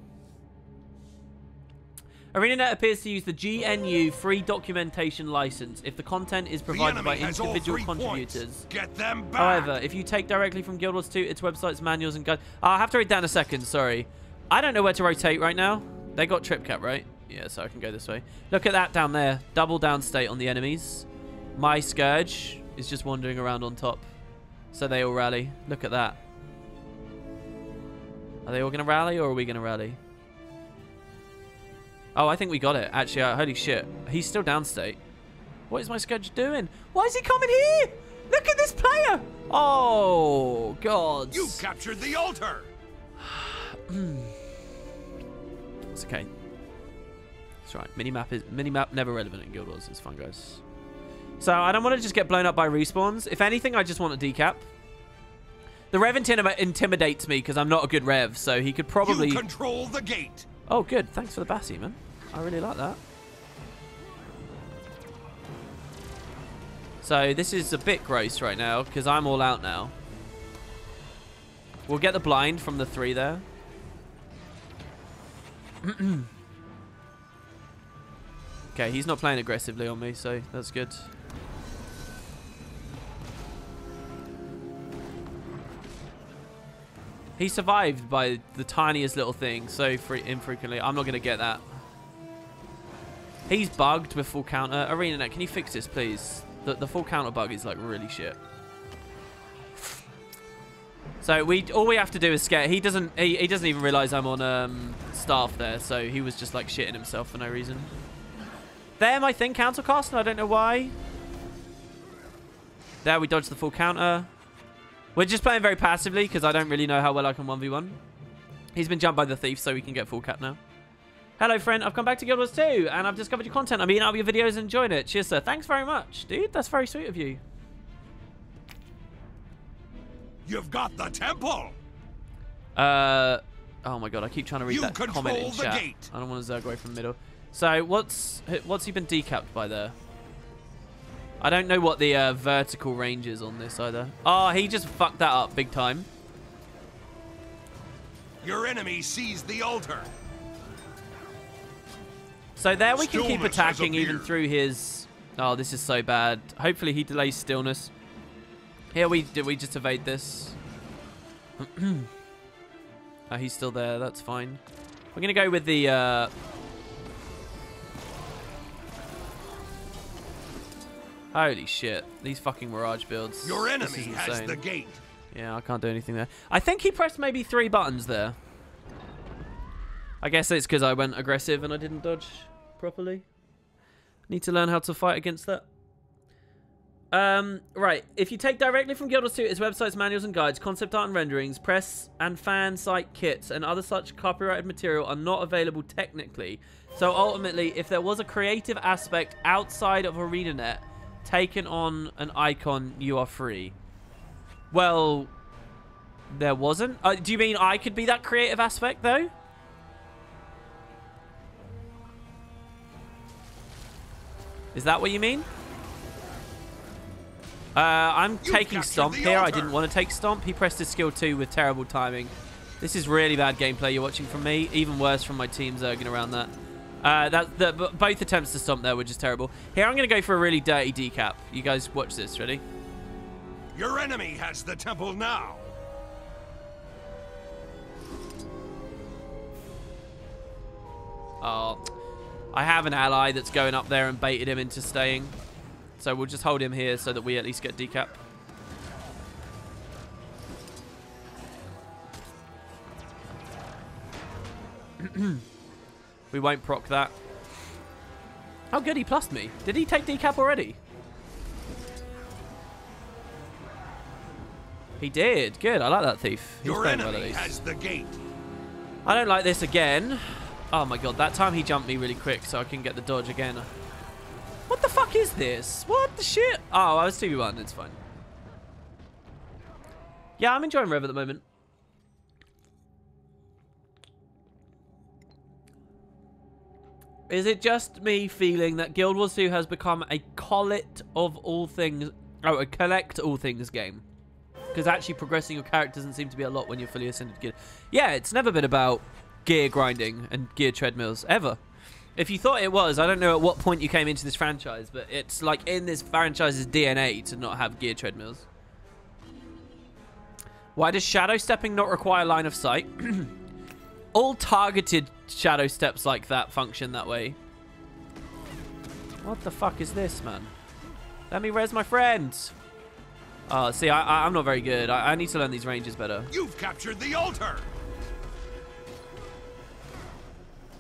ArenaNet appears to use the GNU free documentation license if the content is provided by individual contributors. Get them back. However, if you take directly from Guild Wars 2, its website's manuals and guides... I'll have to read that in a second, sorry. I don't know where to rotate right now. They got trip cap, right? Yeah, so I can go this way. Look at that down there. Double down state on the enemies. My Scourge is just wandering around on top. So they all rally. Look at that. Are they all going to rally or are we going to rally? Oh, I think we got it. Actually, holy shit. He's still downstate. What is my Scourge doing? Why is he coming here? Look at this player. Oh, God. You captured the altar. It's okay. That's right. Minimap never relevant in Guild Wars. It's fun, guys. So I don't want to just get blown up by respawns. If anything, I just want a decap. The Rev intimidates me because I'm not a good Rev, so he could probably... You control the gate. Oh, good. Thanks for the Bassie, man. I really like that. So this is a bit gross right now because I'm all out now. We'll get the blind from the 3 there. Okay, he's not playing aggressively on me, so that's good. He survived by the tiniest little thing so infrequently. I'm not going to get that. He's bugged with full counter. ArenaNet, can you fix this, please? The full counter bug is like really shit. So all we have to do is scare. He doesn't even realize I'm on staff there, so he was just like shitting himself for no reason. There, my thing countercast, and I don't know why. There, we dodged the full counter. We're just playing very passively because I don't really know how well I can 1v1. He's been jumped by the thief, so we can get full cap now. Hello, friend. I've come back to Guild Wars 2, and I've discovered your content. I'm eating up your videos and enjoying it. Cheers, sir. Thanks very much, dude. That's very sweet of you. You've got the temple. Oh my god, I keep trying to read that comment in chat. Gate. I don't want to zerg away from the middle. So what's he been decapped by there? I don't know what the vertical range is on this either. Oh, he just fucked that up big time. Your enemy seized the altar. So there we can keep Stillness attacking has even appeared. through his... Oh, this is so bad. Hopefully he delays stillness. Here we just evade this. Oh, he's still there. That's fine. We're going to go with the... Holy shit. These fucking Mirage builds. Your This enemy is has insane. the gate. Yeah, I can't do anything there. I think he pressed maybe 3 buttons there. I guess it's because I went aggressive and I didn't dodge properly. Need to learn how to fight against that. Right. If you take directly from Guild Wars 2, its websites, manuals and guides, concept art and renderings, press and fan site kits, and other such copyrighted material are not available technically. So ultimately, if there was a creative aspect outside of ArenaNet taken on an icon, you are free. Well, there wasn't. Do you mean I could be that creative aspect, though? Is that what you mean? I'm taking Stomp here. I didn't want to take Stomp. He pressed his skill 2 with terrible timing. This is really bad gameplay you're watching from me. Even worse from my team Zerging around that. Both attempts to Stomp there were just terrible. Here, I'm going to go for a really dirty decap. You guys watch this. Ready? Your enemy has the temple now. Oh, I have an ally that's going up there and baited him into staying. So we'll just hold him here so that we at least get decap. We won't proc that. Oh, good, he plussed me. Did he take decap already? He did. Good, I like that thief. He's Your playing well, at enemy least. has the gate. I don't like this again. Oh my god, that time he jumped me really quick so I can get the dodge again. What the fuck is this? What the shit? Oh, I was 2v1. It's fine. Yeah, I'm enjoying Rev at the moment. Is it just me feeling that Guild Wars 2 has become a collect of all things... Oh, a collect all things game? Because actually progressing your character doesn't seem to be a lot when you're fully ascended gear. Yeah, it's never been about gear grinding and gear treadmills, ever. If you thought it was, I don't know at what point you came into this franchise, but it's like in this franchise's DNA to not have gear treadmills. Why does shadow stepping not require line of sight? All targeted shadow steps like that function that way. What the fuck is this, man? Let me res my friends. Oh, see, I'm not very good. I need to learn these ranges better. You've captured the altar.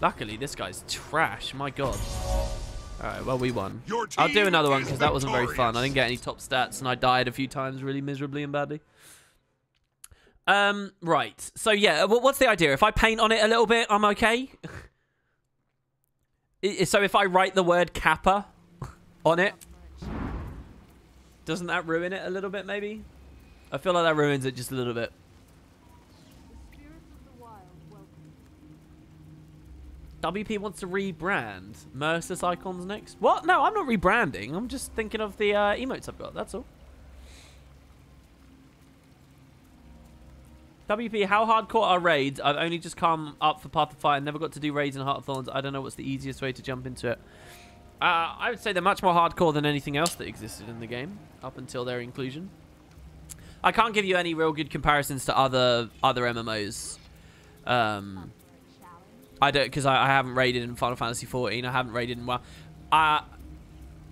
Luckily, this guy's trash. My god. Alright, well, we won. Your I'll do team another one is because that wasn't very fun. I victorious. didn't get any top stats and I died a few times really miserably and badly. Right. So, yeah, what's the idea? If I paint on it a little bit, I'm okay? So if I write the word Kappa on it, doesn't that ruin it a little bit, maybe? I feel like that ruins it just a little bit. WP wants to rebrand. Merciless Icons next. What? No, I'm not rebranding. I'm just thinking of the emotes I've got. That's all. WP, how hardcore are raids? I've only just come up for Path of Fire and never got to do raids in Heart of Thorns. I don't know what's the easiest way to jump into it. I would say they're much more hardcore than anything else that existed in the game up until their inclusion. I can't give you any real good comparisons to other MMOs. I don't, because I haven't raided in Final Fantasy 14. I haven't raided in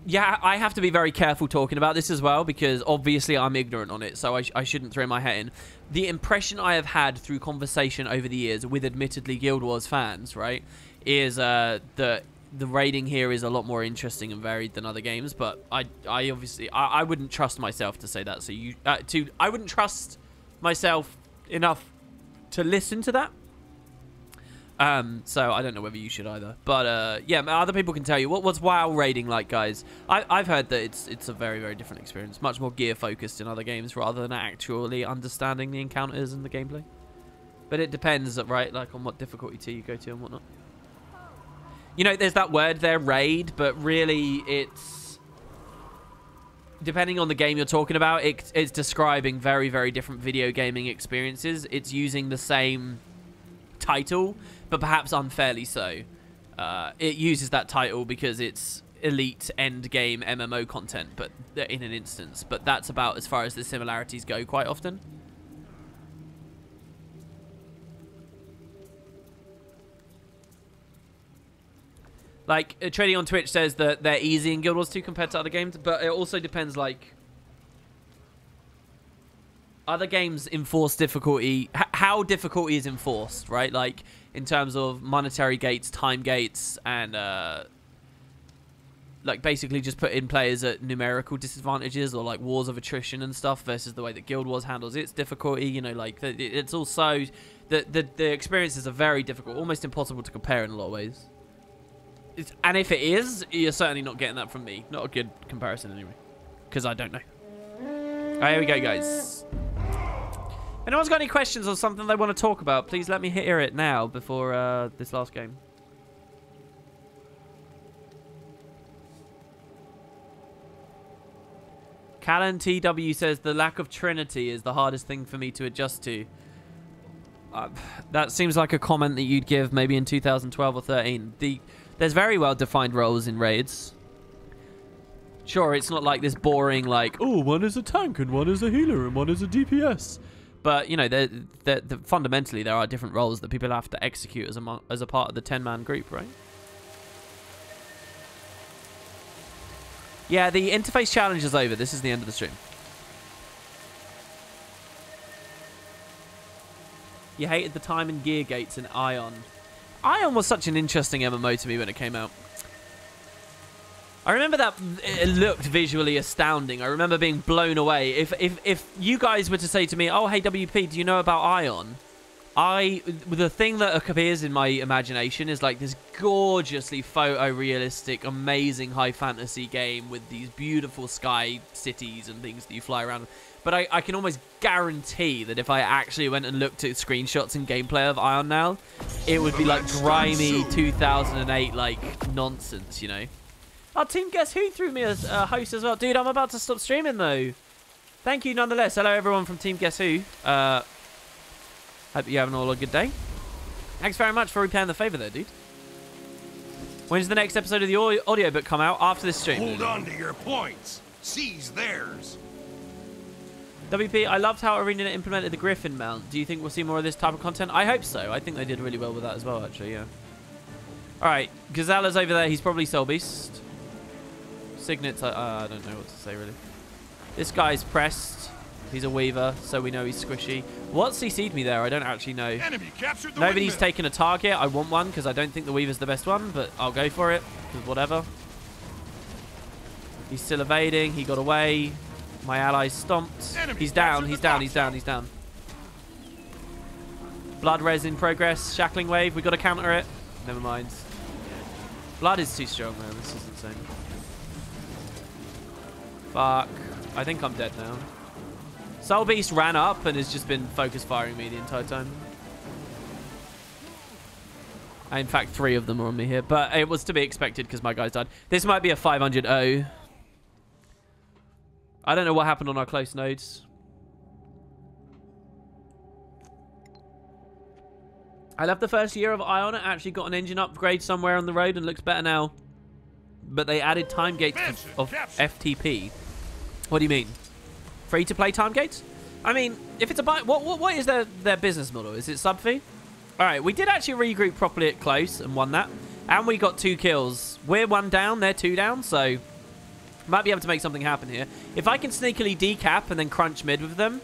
yeah, I have to be very careful talking about this as well because obviously I'm ignorant on it, so I shouldn't throw my hat in. The impression I have had through conversation over the years with admittedly Guild Wars fans, right, is that the raiding here is a lot more interesting and varied than other games, but I obviously I wouldn't trust myself to say that. So I wouldn't trust myself enough to listen to that. So I don't know whether you should either, but yeah, other people can tell you. What's WoW raiding like, guys? I've heard that it's a very, very different experience, much more gear focused in other games rather than actually understanding the encounters and the gameplay. But it depends, right, like on what difficulty tier you go to and whatnot. You know, there's that word there, raid, but really it's depending on the game you're talking about. It's describing very, very different video gaming experiences. It's using the same title, but perhaps unfairly so. It uses that title because it's elite end game MMO content, but in an instance. But that's about as far as the similarities go quite often. Like, Trading on Twitch says that they're easy in Guild Wars 2 compared to other games, but it also depends, like, other games enforce difficulty. How difficulty is enforced, right? Like, in terms of monetary gates, time gates, and, like, basically just put in players at numerical disadvantages or, like, wars of attrition and stuff versus the way that Guild Wars handles its difficulty. You know, like, it's also... The experiences are very difficult, almost impossible to compare in a lot of ways. And if it is, you're certainly not getting that from me. Not a good comparison anyway. Because I don't know. Alright, here we go, guys. If anyone's got any questions or something they want to talk about, please let me hear it now before this last game. Callan TW says the lack of Trinity is the hardest thing for me to adjust to. That seems like a comment that you'd give maybe in 2012 or 13. There's very well defined roles in raids. Sure, it's not like this boring, like, oh, one is a tank and one is a healer and one is a DPS. But, you know, fundamentally there are different roles that people have to execute as a part of the 10-man group, right? Yeah, the interface challenge is over. This is the end of the stream. You hated the time and gear gates in Ion. Ion was such an interesting MMO to me when it came out. I remember that it looked visually astounding. I remember being blown away. If you guys were to say to me, oh, hey, WP, do you know about Ion? The thing that appears in my imagination is like this gorgeously photorealistic, amazing high fantasy game with these beautiful sky cities and things that you fly around. But I can almost guarantee that if I actually went and looked at screenshots and gameplay of Ion now, it would be like grimy 2008 like nonsense, you know. Our team Guess Who threw me as a host as well. Dude, I'm about to stop streaming though. Thank you nonetheless. Hello everyone from Team Guess Who. Hope you're having all a good day. Thanks very much for repaying the favor there, dude. When's the next episode of the audiobook come out? After this stream. Hold on to your points. Seize theirs. WP, I loved how Arena implemented the Griffin mount. Do you think we'll see more of this type of content? I hope so. I think they did really well with that as well, actually, yeah. Alright, Gazella's over there. He's probably Soul Beast. Signet's, I don't know what to say, really. This guy's pressed. He's a Weaver, so we know he's squishy. What CC'd me there? I don't actually know. Enemy captured the Nobody's windmill. taken a target. I want one because I don't think the Weaver's the best one, but I'll go for it because whatever. He's still evading. He got away. My ally's stomped. He's down. He's down. He's down. He's down. Blood res in progress. Shackling wave. We got to counter it. Never mind. Blood is too strong, man. This is insane. Fuck. I think I'm dead now. Soul Beast ran up and has just been focus firing me the entire time. In fact, 3 of them are on me here, but it was to be expected because my guys died. This might be a 500-0. I don't know what happened on our close nodes. I love the first year of Ion. It actually got an engine upgrade somewhere on the road and looks better now. But they added time gates of FTP. What do you mean? Free-to-play time gates? I mean, if it's a buy, what is their business model? Is it sub-fee? All right, we did actually regroup properly at close and won that. And we got 2 kills. We're 1 down, they're 2 down, so might be able to make something happen here. If I can sneakily decap and then crunch mid with them,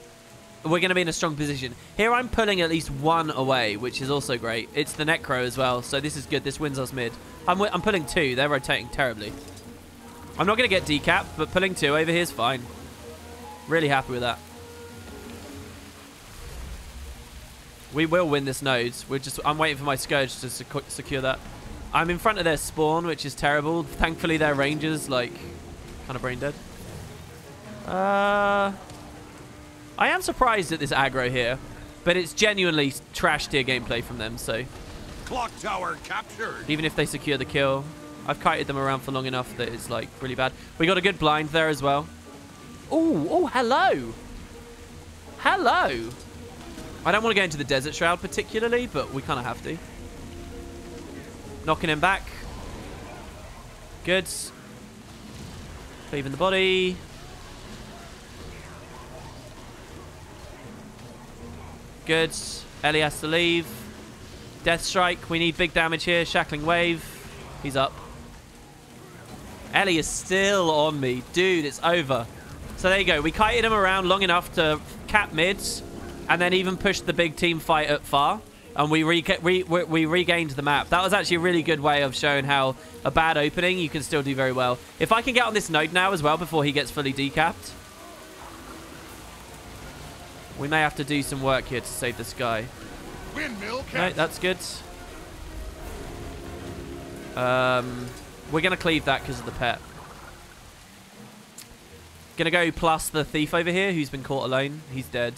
we're going to be in a strong position. Here I'm pulling at least 1 away, which is also great. It's the Necro as well, so this is good. This wins us mid. I'm pulling 2. They're rotating terribly. I'm not going to get decap, but pulling 2 over here is fine. Really happy with that. We will win this node. I'm waiting for my Scourge to secure that. I'm in front of their spawn, which is terrible. Thankfully, their rangers, like, kind of brain dead. I am surprised at this aggro here, but it's genuinely trash tier gameplay from them, so. Clock tower captured. Even if they secure the kill, I've kited them around for long enough that it's, like, really bad. We got a good blind there as well. Oh, hello. Hello. I don't want to go into the Desert Shroud particularly, but we kind of have to. Knocking him back. Good. Cleaving the body. Good. Ellie has to leave. Death Strike. We need big damage here. Shackling Wave. He's up. Ellie is still on me. Dude, it's over. So there you go. We kited him around long enough to cap mids and then even pushed the big team fight at far. And we regained the map. That was actually a really good way of showing how a bad opening you can still do very well. If I can get on this node now as well before he gets fully decapped, we may have to do some work here to save this guy. Windmill No, that's good. We're going to cleave that because of the pet. Going to go plus the thief over here who's been caught alone. He's dead.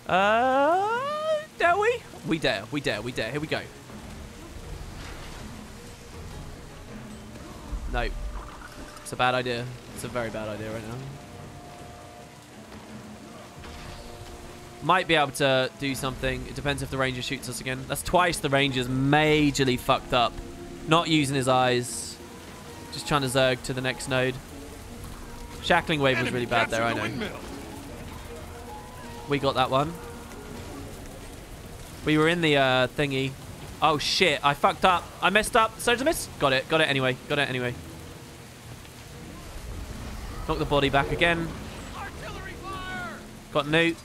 Dare we? We dare. We dare. We dare. Here we go. No. It's a bad idea. It's a very bad idea right now. Might be able to do something. It depends if the ranger shoots us again. That's twice the ranger's majorly fucked up. Not using his eyes. Just trying to zerg to the next node. Shackling wave was really bad there, I know. We got that one. We were in the thingy. Oh shit, I fucked up. I messed up. Surge and miss. Got it. Got it anyway. Got it anyway. Knock the body back again. Artillery fire! Got Newt.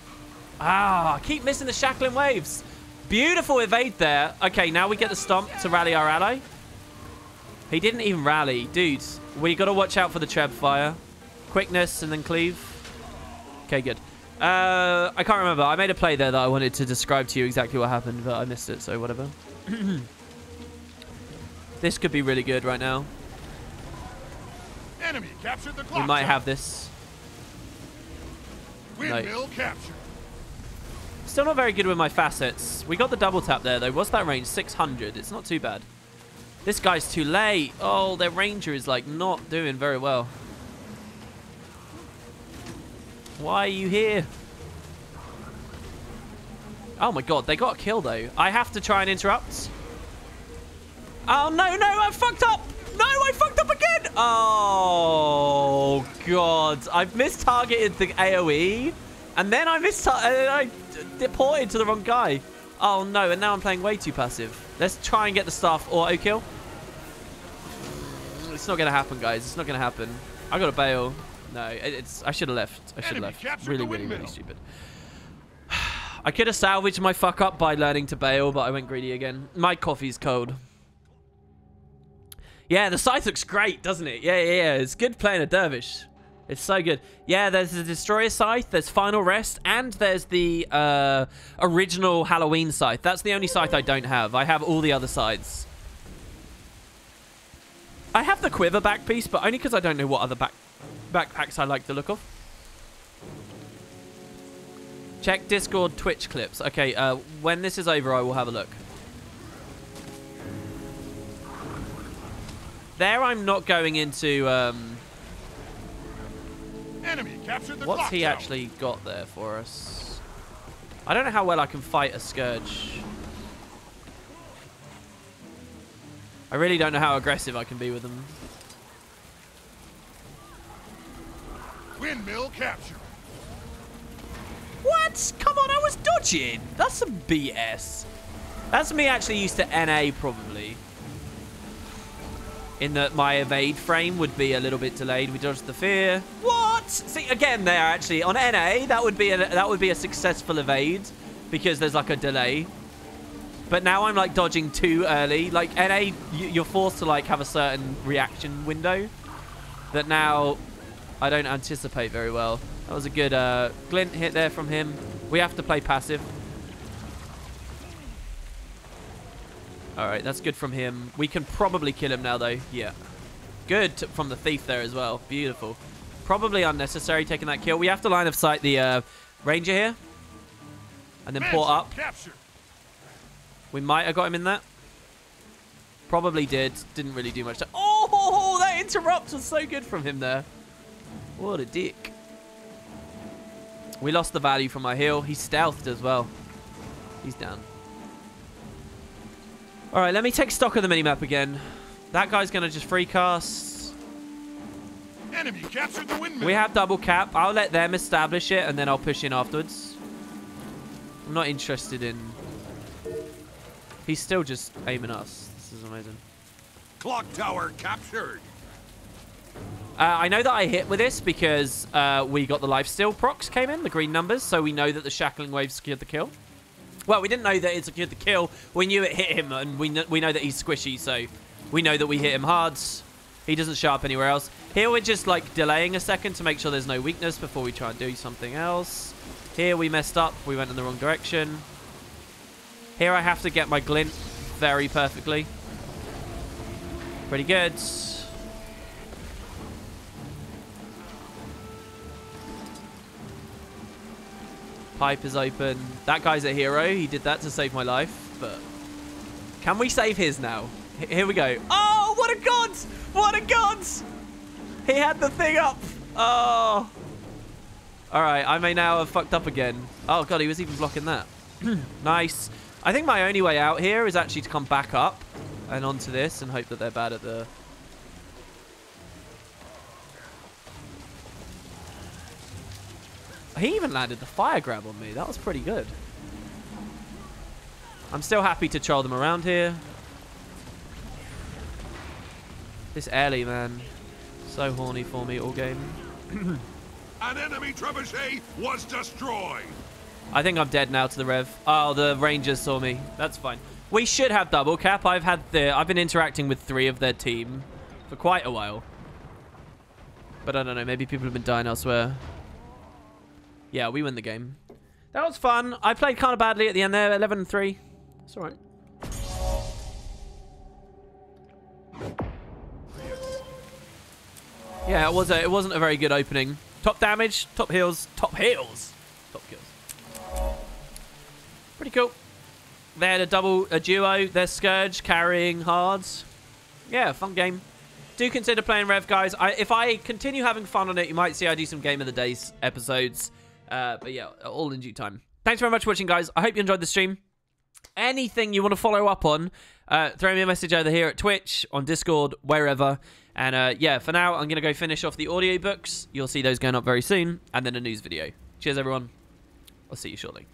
Ah, I keep missing the shackling waves. Beautiful evade there. Okay, now we get the stomp to rally our ally. He didn't even rally. Dudes, we got to watch out for the Treb fire. Quickness and then cleave. Okay, good. I can't remember. I made a play there that I wanted to describe to you exactly what happened, but I missed it, so whatever. This could be really good right now. Enemy captured the clock We might tower. have this. Windmill captured. Still not very good with my facets. We got the double tap there, though. What's that range? 600. It's not too bad. This guy's too late. Oh, their ranger is, like, not doing very well. Why are you here? Oh, my God. They got a kill, though. I have to try and interrupt. Oh, no, no. I fucked up. No, I fucked up again. Oh, God. I've mistargeted the AoE. And then I deported to the wrong guy. Oh, no. And now I'm playing way too passive. Let's try and get the staff auto kill. It's not going to happen, guys. It's not going to happen. I got to bail. No, I should have left. I should have left. Really, really, really stupid. I could have salvaged my fuck up by learning to bail, but I went greedy again. My coffee's cold. Yeah, the scythe looks great, doesn't it? Yeah, yeah, yeah. It's good playing a dervish. It's so good. Yeah, there's the Destroyer Scythe, there's Final Rest, and there's the original Halloween Scythe. That's the only scythe I don't have. I have all the other sides. I have the Quiver back piece, but only because I don't know what other backpacks I like the look of. Check Discord Twitch clips. Okay, when this is over, I will have a look. There, I'm not going into... Enemy captured the What's clock he tower. actually got there for us? I don't know how well I can fight a Scourge. I really don't know how aggressive I can be with them. Windmill captured. What? Come on, I was dodging. That's some BS. That's me actually used to NA, probably. In that my evade frame would be a little bit delayed. We dodged the fear. What? See, again, there actually on NA that would be a successful evade because there's like a delay. But now I'm like dodging too early. Like NA, you're forced to like have a certain reaction window that now I don't anticipate very well. That was a good glint hit there from him. We have to play passive. All right, that's good from him. We can probably kill him now, though. Yeah. Good from the thief there as well. Beautiful. Probably unnecessary taking that kill. We have to line of sight the ranger here. And then port up. Captured. We might have got him in that. Probably did. Didn't really do much. Oh, that interrupt was so good from him there. What a dick. We lost the value from our heal. He stealthed as well. He's down. All right, let me take stock of the minimap again. That guy's going to just free cast. Enemy captured the windmill. We have double cap. I'll let them establish it, and then I'll push in afterwards. I'm not interested in... He's still just aiming us. This is amazing. Clock tower captured. I know that I hit with this because we got the lifesteal procs came in, the green numbers, so we know that the shackling wave secured the kill. Well, we didn't know that it secured the kill. We knew it hit him, and we know that he's squishy, so we know that we hit him hard. He doesn't show up anywhere else. Here we're just like delaying a second to make sure there's no weakness before we try and do something else. Here we messed up. We went in the wrong direction. Here I have to get my glint very perfectly. Pretty good. Pipe is open. That guy's a hero. He did that to save my life, but can we save his now? Here we go. Oh, what a god! What a god! He had the thing up. Oh. All right, I may now have fucked up again. Oh god, he was even blocking that. Nice. I think my only way out here is actually to come back up and onto this and hope that they're bad at the... He even landed the fire grab on me. That was pretty good. I'm still happy to troll them around here. This Ellie, man. So horny for me all game. An enemy trebuchet was destroyed. I think I'm dead now to the Rev. Oh, the Rangers saw me. That's fine. We should have double cap. I've been interacting with 3 of their team for quite a while. But I don't know. Maybe people have been dying elsewhere. Yeah, we win the game. That was fun. I played kind of badly at the end there. 11-3. It's all right. Yeah, it wasn't a very good opening. Top damage, top heals, top heals, top kills. Pretty cool. They had a duo. They're Scourge carrying hards. Yeah, fun game. Do consider playing Rev, guys. If I continue having fun on it, you might see I do some Game of the Days episodes. But yeah, all in due time. Thanks very much for watching, guys. I hope you enjoyed the stream. Anything you want to follow up on, throw me a message over here at Twitch, on Discord, wherever. And yeah, for now, I'm going to go finish off the audiobooks. You'll see those going up very soon. And then a news video. Cheers, everyone. I'll see you shortly.